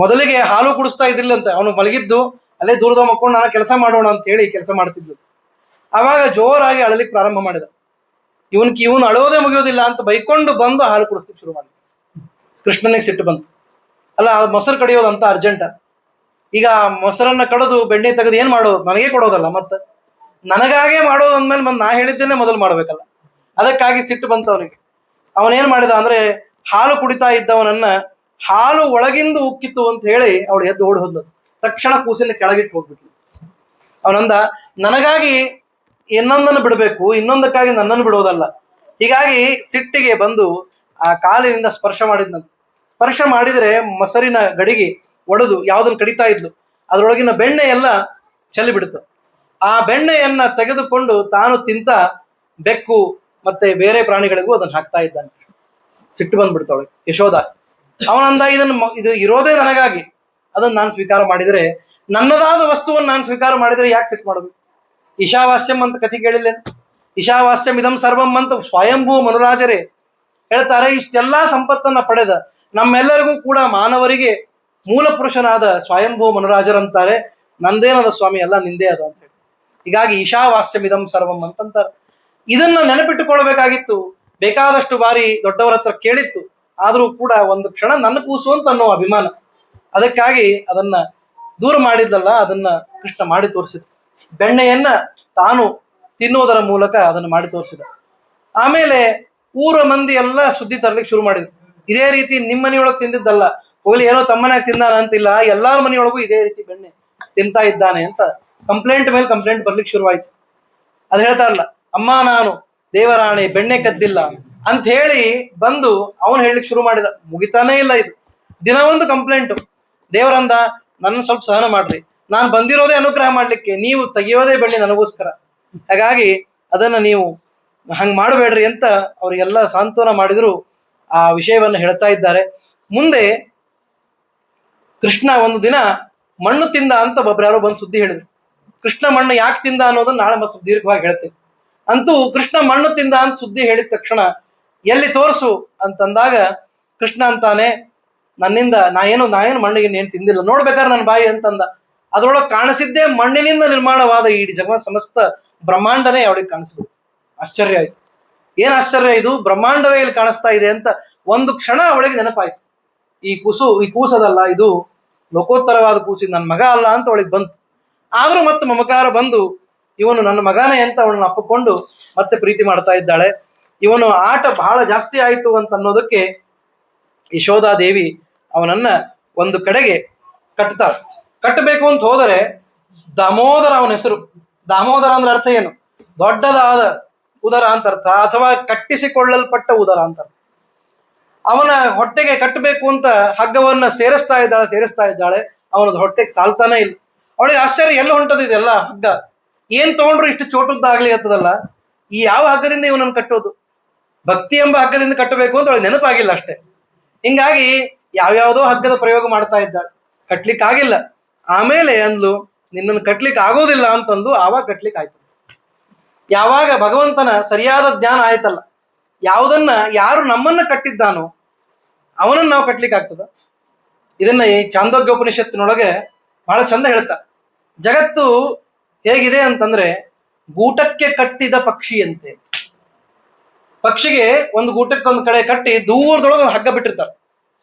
ಮೊದಲಿಗೆ ಹಾಲು ಕುಡಿಸ್ತಾ ಇದ್ದಿಲ್ಲಂತೆ, ಅವನು ಮಲಗಿದ್ದು ಅಲ್ಲೇ ದೂರದ ಮಕ್ಕೊಂಡು ನಾನು ಕೆಲಸ ಮಾಡೋಣ ಅಂತ ಹೇಳಿ ಕೆಲಸ ಮಾಡ್ತಿದ್ಲು. ಆವಾಗ ಜೋರಾಗಿ ಅಳಲಿಕ್ಕೆ ಪ್ರಾರಂಭ ಮಾಡಿದ. ಇವನು ಅಳೋದೇ ಮುಗಿಯೋದಿಲ್ಲ ಅಂತ ಬೈಕೊಂಡು ಬಂದು ಹಾಲು ಕುಡಿಸ್ಲಿಕ್ಕೆ ಶುರು ಮಾಡಿದ. ಕೃಷ್ಣನಿಗೆ ಸಿಟ್ಟು ಬಂತು. ಅಲ್ಲ, ಮೊಸರು ಕಡಿಯೋದಂತ ಅರ್ಜೆಂಟ. ಈಗ ಮೊಸರನ್ನ ಕಡಿದು ಬೆಣ್ಣೆ ತೆಗೆದು ಏನ್ ಮಾಡೋದು? ನನಗೆ ಕೊಡೋದಲ್ಲ, ಮತ್ತೆ ನನಗಾಗೆ ಮಾಡೋದು ಅಂದ್ಮೇಲೆ ನಾ ಹೇಳಿದ್ದೇನೆ ಮೊದಲು ಮಾಡ್ಬೇಕಲ್ಲ. ಅದಕ್ಕಾಗಿ ಸಿಟ್ಟು ಬಂತು ಅವನಿಗೆ. ಅವನೇನ್ ಮಾಡಿದ ಅಂದ್ರೆ ಹಾಲು ಕುಡಿತಾ ಇದ್ದವನನ್ನ ಹಾಲು ಒಳಗಿಂದ ಉಕ್ಕಿತ್ತು ಅಂತ ಹೇಳಿ ಅವಳು ಎದ್ದು ಓಡಿ ಹೋದ್ಲು. ತಕ್ಷಣ ಕೂಸಿನ ಕೆಳಗಿಟ್ಟು ಹೋಗ್ಬಿಟ್ಲು. ಅವನಂದ ನನಗಾಗಿ ಇನ್ನೊಂದನ್ನು ಬಿಡಬೇಕು, ಇನ್ನೊಂದಕ್ಕಾಗಿ ನನ್ನನ್ನು ಬಿಡೋದಲ್ಲ. ಹೀಗಾಗಿ ಸಿಟ್ಟಿಗೆ ಬಂದು ಆ ಕಾಲಿನಿಂದ ಸ್ಪರ್ಶ ಮಾಡಿದ್ನಂತ. ಸ್ಪರ್ಶ ಮಾಡಿದ್ರೆ ಮೊಸರಿನ ಗಡಿಗೆ ಒಡೆದು ಯಾವ್ದನ್ನು ಕಡಿತಾ ಇದ್ಲು ಅದರೊಳಗಿನ ಬೆಣ್ಣೆ ಎಲ್ಲ ಚೆಲ್ಲಿ ಬಿಡುತ್ತೆ. ಆ ಬೆಣ್ಣೆಯನ್ನ ತೆಗೆದುಕೊಂಡು ತಾನು ತಿಂತ ಬೆಕ್ಕು ಮತ್ತೆ ಬೇರೆ ಪ್ರಾಣಿಗಳಿಗೂ ಅದನ್ನು ಹಾಕ್ತಾ ಇದ್ದಾನೆ. ಸಿಟ್ಟು ಬಂದ್ಬಿಡ್ತಾವಳೆ ಯಶೋಧ. ಅವನಂದ ಇದು ಇರೋದೇ ನನಗಾಗಿ, ಅದನ್ನು ನಾನು ಸ್ವೀಕಾರ ಮಾಡಿದರೆ, ನನ್ನದಾದ ವಸ್ತುವನ್ನು ನಾನು ಸ್ವೀಕಾರ ಮಾಡಿದರೆ ಯಾಕೆ ಸಿಟ್ಟು ಮಾಡಬೇಕು? ಈಶಾವಾಸ್ಯಂ ಅಂತ ಕಥೆ ಕೇಳಿಲ್ಲೇನು? ಈಶಾವಾಸ್ಯಂ ಇದಂ ಸರ್ವಂ ಅಂತ ಸ್ವಯಂಭೂ ಮನುರಾಜರೇ ಹೇಳ್ತಾರೆ. ಇಷ್ಟೆಲ್ಲಾ ಸಂಪತ್ತನ್ನ ಪಡೆದ ನಮ್ಮೆಲ್ಲರಿಗೂ ಕೂಡ ಮಾನವರಿಗೆ ಮೂಲ ಪುರುಷನಾದ ಸ್ವಯಂಭೂ ಮನುರಾಜರಂತಾರೆ, ನಂದೇನದ ಸ್ವಾಮಿ, ಎಲ್ಲ ನಿಂದೇ ಅದ ಅಂತ ಹೇಳಿ. ಹೀಗಾಗಿ ಈಶಾವಾಸ್ಯಂ ಇದಂ ಸರ್ವಂ ಅಂತಂತಾರೆ. ಇದನ್ನ ನೆನಪಿಟ್ಟುಕೊಳ್ಬೇಕಾಗಿತ್ತು. ಬೇಕಾದಷ್ಟು ಬಾರಿ ದೊಡ್ಡವರ ಹತ್ರ ಕೇಳಿತ್ತು, ಆದರೂ ಕೂಡ ಒಂದು ಕ್ಷಣ ನನ್ನ ಕೂಸು ಅಂತ ಅನ್ನೋ ಅಭಿಮಾನ, ಅದಕ್ಕಾಗಿ ಅದನ್ನ ದೂರ ಮಾಡಿದ್ದಲ್ಲ, ಅದನ್ನ ಕೃಷ್ಣ ಮಾಡಿ ತೋರಿಸಿದ. ಬೆಣ್ಣೆಯನ್ನ ತಾನು ತಿನ್ನುವುದರ ಮೂಲಕ ಅದನ್ನು ಮಾಡಿ ತೋರಿಸಿದ. ಆಮೇಲೆ ಊರ ಮಂದಿ ಎಲ್ಲ ಸುದ್ದಿ ತರ್ಲಿಕ್ಕೆ ಶುರು ಮಾಡಿದ್ರು. ಇದೇ ರೀತಿ ನಿಮ್ಮ ಮನೆಯೊಳಗೆ ತಿಂದಿದ್ದಲ್ಲ, ಹೋಗ್ಲಿ ಏನೋ ತಮ್ಮನಾಗ ತಿಂದಾನ ಅಂತಿಲ್ಲ, ಎಲ್ಲಾರ ಮನೆಯೊಳಗೂ ಇದೇ ರೀತಿ ಬೆಣ್ಣೆ ತಿಂತಾ ಇದ್ದಾನೆ ಅಂತ ಕಂಪ್ಲೇಂಟ್ ಮೇಲೆ ಕಂಪ್ಲೇಂಟ್ ಬರ್ಲಿಕ್ಕೆ ಶುರುವಾಯ್ತು. ಅದು ಹೇಳ್ತಾರಲ್ಲ, ಅಮ್ಮ ನಾನು ದೇವರಾಣೆ ಬೆಣ್ಣೆ ಕದ್ದಿಲ್ಲ ಅಂತ ಹೇಳಿ ಬಂದು ಅವನು ಹೇಳಲಿಕ್ಕೆ ಶುರು ಮಾಡಿದ. ಮುಗಿತಾನೇ ಇಲ್ಲ ಇದು, ದಿನ ಒಂದು ಕಂಪ್ಲೇಂಟು. ದೇವರಂದ ನನ್ನ ಸ್ವಲ್ಪ ಸಹನ ಮಾಡ್ರಿ, ನಾನು ಬಂದಿರೋದೇ ಅನುಗ್ರಹ ಮಾಡ್ಲಿಕ್ಕೆ, ನೀವು ತೆಗೆಯೋದೇ ಬೆಣ್ಣೆ ನನಗೋಸ್ಕರ, ಹಾಗಾಗಿ ಅದನ್ನ ನೀವು ಹಂಗ್ ಮಾಡಬೇಡ್ರಿ ಅಂತ ಅವ್ರಿಗೆಲ್ಲ ಸಾಂತ್ವನ ಮಾಡಿದ್ರು. ಆ ವಿಷಯವನ್ನ ಹೇಳ್ತಾ ಇದ್ದಾರೆ. ಮುಂದೆ ಕೃಷ್ಣ ಒಂದು ದಿನ ಮಣ್ಣು ತಿಂದ ಅಂತ ಒಬ್ರು ಬಂದು ಸುದ್ದಿ ಹೇಳಿದ್ರು. ಕೃಷ್ಣ ಮಣ್ಣು ಯಾಕೆ ತಿಂದ ಅನ್ನೋದನ್ನ ನಾಳೆ ಮತ್ತೆ ದೀರ್ಘವಾಗಿ ಹೇಳ್ತೇನೆ. ಅಂತೂ ಕೃಷ್ಣ ಮಣ್ಣು ತಿಂದ ಅಂತ ಸುದ್ದಿ ಹೇಳಿದ ತಕ್ಷಣ ಎಲ್ಲಿ ತೋರಿಸು ಅಂತಂದಾಗ ಕೃಷ್ಣ ಅಂತಾನೆ, ನನ್ನಿಂದ ನಾಯೇನು ಮಣ್ಣಿಗೆ ಏನ್ ತಿಂದಿಲ್ಲ, ನೋಡ್ಬೇಕಾದ್ರೆ ನನ್ನ ಬಾಯಿ ಅಂತಂದ. ಅದ್ರೊಳಗೆ ಕಾಣಿಸಿದ್ದೇ ಮಣ್ಣಿನಿಂದ ನಿರ್ಮಾಣವಾದ ಈ ಜಗತ್ ಸಮಸ್ತ ಬ್ರಹ್ಮಾಂಡನೇ ಅವಳಿಗೆ ಕಾಣಿಸ್ಬಿಡ್ತು. ಆಶ್ಚರ್ಯ ಆಯ್ತು. ಏನ್ ಆಶ್ಚರ್ಯ ಇದು, ಬ್ರಹ್ಮಾಂಡವೇ ಇಲ್ಲಿ ಕಾಣಿಸ್ತಾ ಇದೆ ಅಂತ ಒಂದು ಕ್ಷಣ ಅವಳಿಗೆ ನೆನಪಾಯ್ತು. ಈ ಕೂಸದಲ್ಲ, ಇದು ಲೋಕೋತ್ತರವಾದ ಕೂಸು, ನನ್ನ ಮಗ ಅಲ್ಲ ಅಂತ ಅವಳಿಗೆ ಬಂತು. ಆದ್ರೂ ಮತ್ತೆ ಮಮಕಾರ ಬಂದು ಇವನು ನನ್ನ ಮಗನೇ ಅಂತ ಅವಳನ್ನ ಅಪ್ಪಿಕೊಂಡು ಮತ್ತೆ ಪ್ರೀತಿ ಮಾಡ್ತಾ ಇದ್ದಾಳೆ. ಇವನು ಆಟ ಬಹಳ ಜಾಸ್ತಿ ಆಯಿತು ಅಂತ ಅನ್ನೋದಕ್ಕೆ ಯಶೋಧಾದೇವಿ ಅವನನ್ನ ಒಂದು ಕಡೆಗೆ ಕಟ್ತಾಳೆ. ಕಟ್ಟಬೇಕು ಅಂತ ಹೋದರೆ ದಾಮೋದರ ಅವನ ಹೆಸರು. ದಾಮೋದರ ಅಂದ್ರೆ ಅರ್ಥ ಏನು? ದೊಡ್ಡದಾದ ಉದರ ಅಂತ ಅರ್ಥ, ಅಥವಾ ಕಟ್ಟಿಸಿಕೊಳ್ಳಲ್ಪಟ್ಟ ಉದರ ಅಂತ ಅರ್ಥ. ಅವನ ಹೊಟ್ಟೆಗೆ ಕಟ್ಟಬೇಕು ಅಂತ ಹಗ್ಗವನ್ನ ಸೇರಿಸ್ತಾ ಇದ್ದಾಳೆ. ಅವನದು ಹೊಟ್ಟೆಗೆ ಸಾಲ್ತಾನೆ ಇಲ್ಲ. ಅವಳಿಗೆ ಆಶ್ಚರ್ಯ, ಎಲ್ಲ ಹೊಂಟದಿದೆಲ್ಲ ಹಗ್ಗ, ಏನ್ ತಗೊಂಡ್ರು ಇಷ್ಟು ಚೋಟುದ್ದ ಆಗ್ಲಿ ಅಂತದಲ್ಲ, ಈ ಯಾವ ಹಗ್ಗದಿಂದ ಇವನನ್ನು ಕಟ್ಟೋದು? ಭಕ್ತಿ ಎಂಬ ಹಗ್ಗದಿಂದ ಕಟ್ಟಬೇಕು ಅಂತ ಅವಳಿಗೆ ನೆನಪಾಗಿಲ್ಲ ಅಷ್ಟೇ. ಹಿಂಗಾಗಿ ಯಾವ್ಯಾವುದೋ ಹಗ್ಗದ ಪ್ರಯೋಗ ಮಾಡ್ತಾ ಇದ್ದಾಳೆ, ಕಟ್ಲಿಕ್ಕೆ ಆಗಿಲ್ಲ. ಆಮೇಲೆ ಅಂದ್ಲು, ನಿನ್ನನ್ನು ಕಟ್ಲಿಕ್ಕೆ ಆಗೋದಿಲ್ಲ ಅಂತಂದು, ಆವಾಗ ಕಟ್ಲಿಕ್ಕೆ ಆಯ್ತು. ಯಾವಾಗ ಭಗವಂತನ ಸರಿಯಾದ ಜ್ಞಾನ ಆಯ್ತಲ್ಲ, ಯಾವುದನ್ನ ಯಾರು ನಮ್ಮನ್ನ ಕಟ್ಟಿದ್ದಾನೋ ಅವನನ್ನ ನಾವು ಕಟ್ಲಿಕ್ಕೆ ಆಗ್ತದ? ಇದನ್ನ ಈ ಚಾಂದೋಗ್ಯ ಉಪನಿಷತ್ತಿನೊಳಗೆ ಬಹಳ ಚಂದ ಹೇಳ್ತಾ, ಜಗತ್ತು ಹೇಗಿದೆ ಅಂತಂದ್ರೆ ಗೂಟಕ್ಕೆ ಕಟ್ಟಿದ ಪಕ್ಷಿಯಂತೆ. ಪಕ್ಷಿಗೆ ಒಂದು ಗೂಟಕ್ಕೆ ಒಂದು ಕಡೆ ಕಟ್ಟಿ ದೂರದೊಳಗೆ ಒಂದು ಹಗ್ಗ ಬಿಟ್ಟಿರ್ತಾರೆ,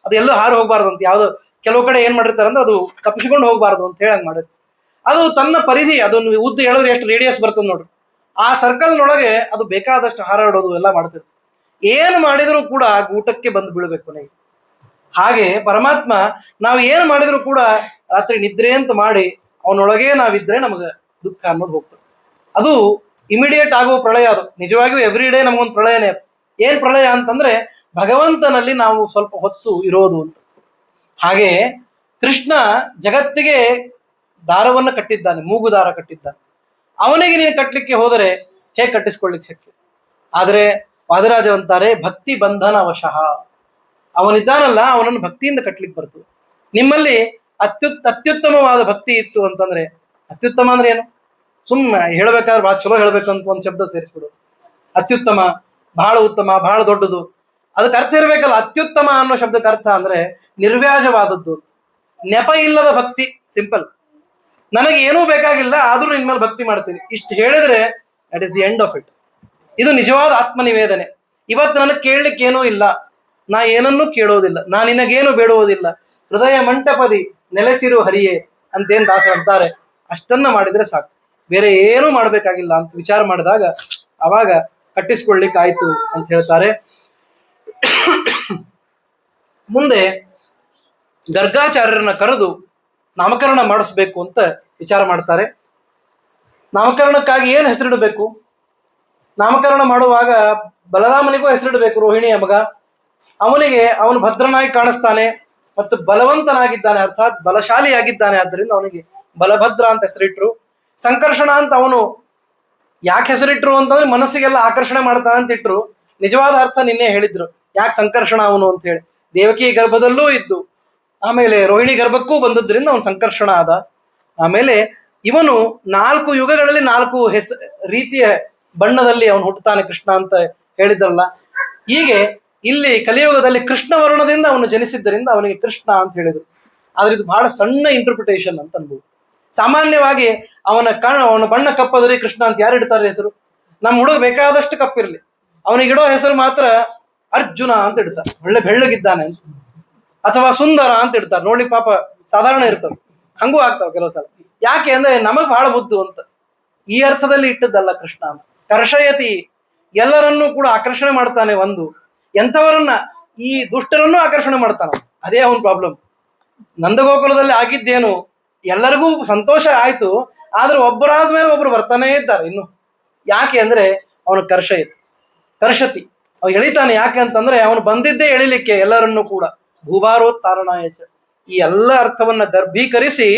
ಅದು ಎಲ್ಲೂ ಹಾರು ಹೋಗ್ಬಾರ್ದು ಅಂತ. ಯಾವ್ದು ಕೆಲವು ಕಡೆ ಏನ್ ಮಾಡಿರ್ತಾರೆ ಅಂದ್ರೆ ಅದು ತಪ್ಪಿಸಿಕೊಂಡು ಹೋಗ್ಬಾರ್ದು ಅಂತ ಹೇಳಿ ಹಂಗೆ ಮಾಡಿರ್ತಾರೆ. ಅದು ತನ್ನ ಪರಿಧಿ, ಅದನ್ನು ಉದ್ದ ಹೇಳಿದ್ರೆ ಎಷ್ಟು ರೇಡಿಯಸ್ ಬರ್ತದೆ ನೋಡ್ರಿ, ಆ ಸರ್ಕಲ್ನೊಳಗೆ ಅದು ಬೇಕಾದಷ್ಟು ಹಾರಾಡೋದು ಎಲ್ಲ ಮಾಡ್ತಿರ್ತಾರೆ. ಏನು ಮಾಡಿದ್ರು ಕೂಡ ಗೂಟಕ್ಕೆ ಬಂದು ಬೀಳ್ಬೇಕು ನನಗೆ. ಹಾಗೆ ಪರಮಾತ್ಮ ನಾವು ಏನು ಮಾಡಿದ್ರು ಕೂಡ ರಾತ್ರಿ ನಿದ್ರೆ ಅಂತ ಮಾಡಿ ಅವನೊಳಗೆ ನಾವಿದ್ರೆ ನಮಗೆ ದುಃಖ ಅನ್ನೋದು ಹೋಗ್ತದೆ. ಅದು ಇಮಿಡಿಯೇಟ್ ಆಗುವ ಪ್ರಳಯ. ಅದು ನಿಜವಾಗಿಯೂ ಎವ್ರಿ ಡೇ ನಮಗೊಂದು ಪ್ರಳಯನೇ. ಅದು ಏನ್ ಪ್ರಳಯ ಅಂತಂದ್ರೆ ಭಗವಂತನಲ್ಲಿ ನಾವು ಸ್ವಲ್ಪ ಹೊತ್ತು ಇರೋದು ಅಂತ. ಹಾಗೆ ಕೃಷ್ಣ ಜಗತ್ತಿಗೆ ದಾರವನ್ನ ಕಟ್ಟಿದ್ದಾನೆ, ಮೂಗು ದಾರ ಕಟ್ಟಿದ್ದಾನೆ. ಅವನಿಗೆ ನೀನು ಕಟ್ಟಲಿಕ್ಕೆ ಹೋದರೆ ಹೇಗೆ ಕಟ್ಟಿಸ್ಕೊಳ್ಳಿಕ್ಕೆ ಶಕ್ಯ? ಆದರೆ ವಾದಿರಾಜ ಅಂತಾರೆ, ಭಕ್ತಿ ಬಂಧನ ವಶಃ. ಅವನಿದ್ದಾನಲ್ಲ, ಅವನನ್ನು ಭಕ್ತಿಯಿಂದ ಕಟ್ಲಿಕ್ಕೆ ಬರ್ತದೆ. ನಿಮ್ಮಲ್ಲಿ ಅತ್ಯುತ್ತಮವಾದ ಭಕ್ತಿ ಇತ್ತು ಅಂತಂದ್ರೆ, ಅತ್ಯುತ್ತಮ ಅಂದ್ರೆ ಏನು? ಸುಮ್ಮನೆ ಹೇಳ್ಬೇಕಾದ್ರೆ ಬಹಳ ಚಲೋ ಹೇಳ್ಬೇಕಂತ ಒಂದು ಶಬ್ದ ಸೇರಿಸ್ಬಿಡೋದು. ಅತ್ಯುತ್ತಮ, ಬಹಳ ಉತ್ತಮ, ಬಹಳ ದೊಡ್ಡದು, ಅದಕ್ಕೆ ಅರ್ಥ ಇರ್ಬೇಕಲ್ಲ. ಅತ್ಯುತ್ತಮ ಅನ್ನೋ ಶಬ್ದಕ್ಕೆ ಅರ್ಥ ಅಂದ್ರೆ ನಿರ್ವ್ಯಾಜವಾದದ್ದು, ನೆಪ ಇಲ್ಲದ ಭಕ್ತಿ. ಸಿಂಪಲ್, ನನಗೆ ಏನೂ ಬೇಕಾಗಿಲ್ಲ ಆದ್ರೂ ನಿನ್ ಮೇಲೆ ಭಕ್ತಿ ಮಾಡ್ತೀನಿ, ಇಷ್ಟು ಹೇಳಿದ್ರೆ that is the end of it. ಇದು ನಿಜವಾದ ಆತ್ಮನಿವೇದನೆ. ಇವತ್ತು ನನಗೆ ಕೇಳಲಿಕ್ಕೆ ಏನೂ ಇಲ್ಲ, ನಾ ಏನನ್ನೂ ಕೇಳೋದಿಲ್ಲ, ನಾ ನಿನಗೇನು ಬೇಡುವುದಿಲ್ಲ, ಹೃದಯ ಮಂಟಪದಿ ನೆಲೆಸಿರು ಹರಿಯೇ ಅಂತೇನ್ ದಾಸ ಅಂತಾರೆ. ಅಷ್ಟನ್ನ ಮಾಡಿದ್ರೆ ಸಾಕು, ಬೇರೆ ಏನೂ ಮಾಡ್ಬೇಕಾಗಿಲ್ಲ ಅಂತ ವಿಚಾರ ಮಾಡಿದಾಗ ಅವಾಗ ಕಟ್ಟಿಸ್ಕೊಳ್ಲಿಕ್ಕೆ ಆಯ್ತು ಅಂತ ಹೇಳ್ತಾರೆ. ಮುಂದೆ ಗರ್ಗಾಚಾರ್ಯರನ್ನ ಕರೆದು ನಾಮಕರಣ ಮಾಡಿಸ್ಬೇಕು ಅಂತ ವಿಚಾರ ಮಾಡ್ತಾರೆ. ನಾಮಕರಣಕ್ಕಾಗಿ ಏನು ಹೆಸರಿಡಬೇಕು? ನಾಮಕರಣ ಮಾಡುವಾಗ ಬಲರಾಮನಿಗೂ ಹೆಸರಿಡಬೇಕು, ರೋಹಿಣಿಯ ಮಗ. ಅವನು ಭದ್ರನಾಗಿ ಕಾಣಿಸ್ತಾನೆ ಮತ್ತು ಬಲವಂತನಾಗಿದ್ದಾನೆ, ಅರ್ಥಾತ್ ಬಲಶಾಲಿಯಾಗಿದ್ದಾನೆ. ಆದ್ದರಿಂದ ಅವನಿಗೆ ಬಲಭದ್ರ ಅಂತ ಹೆಸರಿಟ್ರು. ಸಂಕರ್ಷಣ ಅಂತ ಅವನು ಯಾಕೆ ಹೆಸರಿಟ್ರು ಅಂತಂದ್ರೆ ಮನಸ್ಸಿಗೆಲ್ಲ ಆಕರ್ಷಣೆ ಮಾಡ್ತಾನೆ ಅಂತ ಇಟ್ರು. ನಿಜವಾದ ಅರ್ಥ ನಿನ್ನೆ ಹೇಳಿದ್ರು, ಯಾಕೆ ಸಂಕರ್ಷಣ ಅವನು ಅಂತ ಹೇಳಿ. ದೇವಕಿ ಗರ್ಭದಲ್ಲೂ ಇದ್ದು ಆಮೇಲೆ ರೋಹಿಣಿ ಗರ್ಭಕ್ಕೂ ಬಂದದ್ರಿಂದ ಅವನು ಸಂಕರ್ಷಣ ಆದ. ಆಮೇಲೆ ಇವನು 4 ಯುಗಗಳಲ್ಲಿ 4 ರೀತಿಯ ಬಣ್ಣದಲ್ಲಿ ಅವನು ಹುಟ್ಟುತ್ತಾನೆ ಕೃಷ್ಣ ಅಂತ ಹೇಳಿದ್ರಲ್ಲ. ಹೀಗೆ ಇಲ್ಲಿ ಕಲಿಯುಗದಲ್ಲಿ ಕೃಷ್ಣ ವರ್ಣದಿಂದ ಅವನು ಜನಿಸಿದ್ದರಿಂದ ಅವನಿಗೆ ಕೃಷ್ಣ ಅಂತ ಹೇಳಿದ್ರು. ಆದ್ರೆ ಇದು ಬಹಳ ಸಣ್ಣ ಇಂಟರ್ಪ್ರಿಟೇಷನ್ ಅಂತ ಅನ್ಬೋದು. ಸಾಮಾನ್ಯವಾಗಿ ಅವನ ಬಣ್ಣ ಕಪ್ಪದ್ರಿ ಕೃಷ್ಣ ಅಂತ ಯಾರು ಇಡ್ತಾರೆ ಹೆಸರು? ನಮ್ಮ ಹುಡುಗ ಬೇಕಾದಷ್ಟು ಕಪ್ಪಿರ್ಲಿ, ಅವನಿಗಿಡೋ ಹೆಸರು ಮಾತ್ರ ಅರ್ಜುನ ಅಂತ ಇಡ್ತಾರೆ, ಒಳ್ಳೆ ಬೆಳ್ಳಗಿದ್ದಾನೆ ಅಂತ. ಅಥವಾ ಸುಂದರ ಅಂತ ಇಡ್ತಾರೆ, ನೋಡಿ ಪಾಪ ಸಾಧಾರಣ ಇರ್ತದೆ, ಹಂಗೂ ಆಗ್ತಾವ ಕೆಲವು ಸಲ. ಯಾಕೆ ಅಂದ್ರೆ ನಮಗ್ ಬಹಳ ಬುದ್ಧು ಅಂತ. ಈ ಅರ್ಥದಲ್ಲಿ ಇಟ್ಟದ್ದಲ್ಲ ಕೃಷ್ಣ ಅಂತ. ಕರ್ಷಯತಿ, ಎಲ್ಲರನ್ನೂ ಕೂಡ ಆಕರ್ಷಣೆ ಮಾಡ್ತಾನೆ. ಒಂದು ಎಂಥವರನ್ನ, ಈ ದುಷ್ಟರನ್ನೂ ಆಕರ್ಷಣೆ ಮಾಡ್ತಾನೆ. ಅದೇ ಅವನ ಪ್ರಾಬ್ಲಮ್. ನಂದಗೋಕುಲದಲ್ಲಿ ಆಗಿದ್ದೇನು, ಎಲ್ಲರಿಗೂ ಸಂತೋಷ ಆಯ್ತು, ಆದ್ರೆ ಒಬ್ಬರಾದ್ಮೇಲೆ ಒಬ್ರು ಬರ್ತಾನೇ ಇದ್ದಾರೆ ಇನ್ನು. ಯಾಕೆ ಅಂದ್ರೆ ಅವನು ಕರ್ಷತಿ, ಅವ್ ಎಳಿತಾನೆ. ಯಾಕೆ ಅಂತಂದ್ರೆ ಅವನು ಬಂದಿದ್ದೇ ಎಳಿಲಿಕ್ಕೆ ಎಲ್ಲರನ್ನೂ ಕೂಡ. ಭೂಭಾರೋತ್ತಾರಣಾಯಚ, ಈ ಎಲ್ಲ ಅರ್ಥವನ್ನ ಗರ್ಭೀಕರಿಸಿ,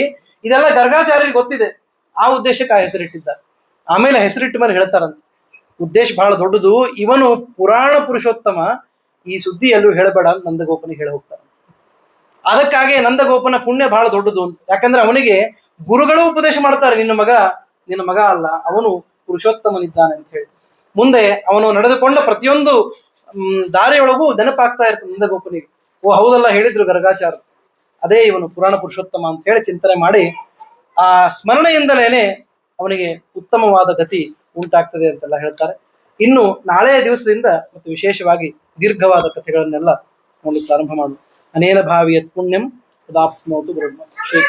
ಇದೆಲ್ಲ ಗರ್ಗಾಚಾರ್ಯರಿಗೆ ಗೊತ್ತಿದೆ, ಆ ಉದ್ದೇಶಕ್ಕೆ ಆ ಹೆಸರಿಟ್ಟಿದ್ದಾರೆ. ಆಮೇಲೆ ಹೆಸರಿಟ್ಟ ಮೇಲೆ ಹೇಳ್ತಾರಂತ, ಉದ್ದೇಶ ಬಹಳ ದೊಡ್ಡದು, ಇವನು ಪುರಾಣ ಪುರುಷೋತ್ತಮ, ಈ ಸುದ್ದಿ ಎಲ್ಲೂ ಹೇಳಬೇಡ ಅಂತ ನಂದಗೋಪನಿಗೆ ಹೇಳಿ ಹೋಗ್ತಾನೆ. ಅದಕ್ಕಾಗಿ ನಂದಗೋಪನ ಪುಣ್ಯ ಬಹಳ ದೊಡ್ಡದು ಅಂತ. ಯಾಕಂದ್ರೆ ಅವನಿಗೆ ಗುರುಗಳು ಉಪದೇಶ ಮಾಡ್ತಾರೆ, ನಿನ್ನ ಮಗ ಅಲ್ಲ, ಅವನು ಪುರುಷೋತ್ತಮನಿದ್ದಾನೆ ಅಂತ ಹೇಳಿ. ಮುಂದೆ ಅವನು ನಡೆದುಕೊಂಡ ಪ್ರತಿಯೊಂದು ದಾರಿಯೊಳಗೂ ನೆನಪಾಗ್ತಾ ಇರ್ತದೆ ನಂದಗೋಪನಿಗೆ. ಓ ಹೌದಲ್ಲ, ಹೇಳಿದ್ರು ಗರ್ಗಾಚಾರ್ಯ, ಅದೇ ಇವನು ಪುರಾಣ ಪುರುಷೋತ್ತಮ ಅಂತ ಹೇಳಿ ಚಿಂತನೆ ಮಾಡಿ ಆ ಸ್ಮರಣೆಯಿಂದಲೇನೆ ಅವನಿಗೆ ಉತ್ತಮವಾದ ಗತಿ ಉಂಟಾಗ್ತದೆ ಅಂತೆಲ್ಲ ಹೇಳ್ತಾರೆ. ಇನ್ನು ನಾಳೆಯ ದಿವಸದಿಂದ ಮತ್ತು ವಿಶೇಷವಾಗಿ ದೀರ್ಘವಾದ ಕಥೆಗಳನ್ನೆಲ್ಲ ನೋಡಲಿಕ್ಕೆ ಪ್ರಾರಂಭ ಮಾಡುವ. ಅನೇನ ಭಾವಿಯತ್ ಪುಣ್ಯಂ ತದಾಪ್ನೋತು ಬ್ರಹ್ಮ. ಶ್ರೀ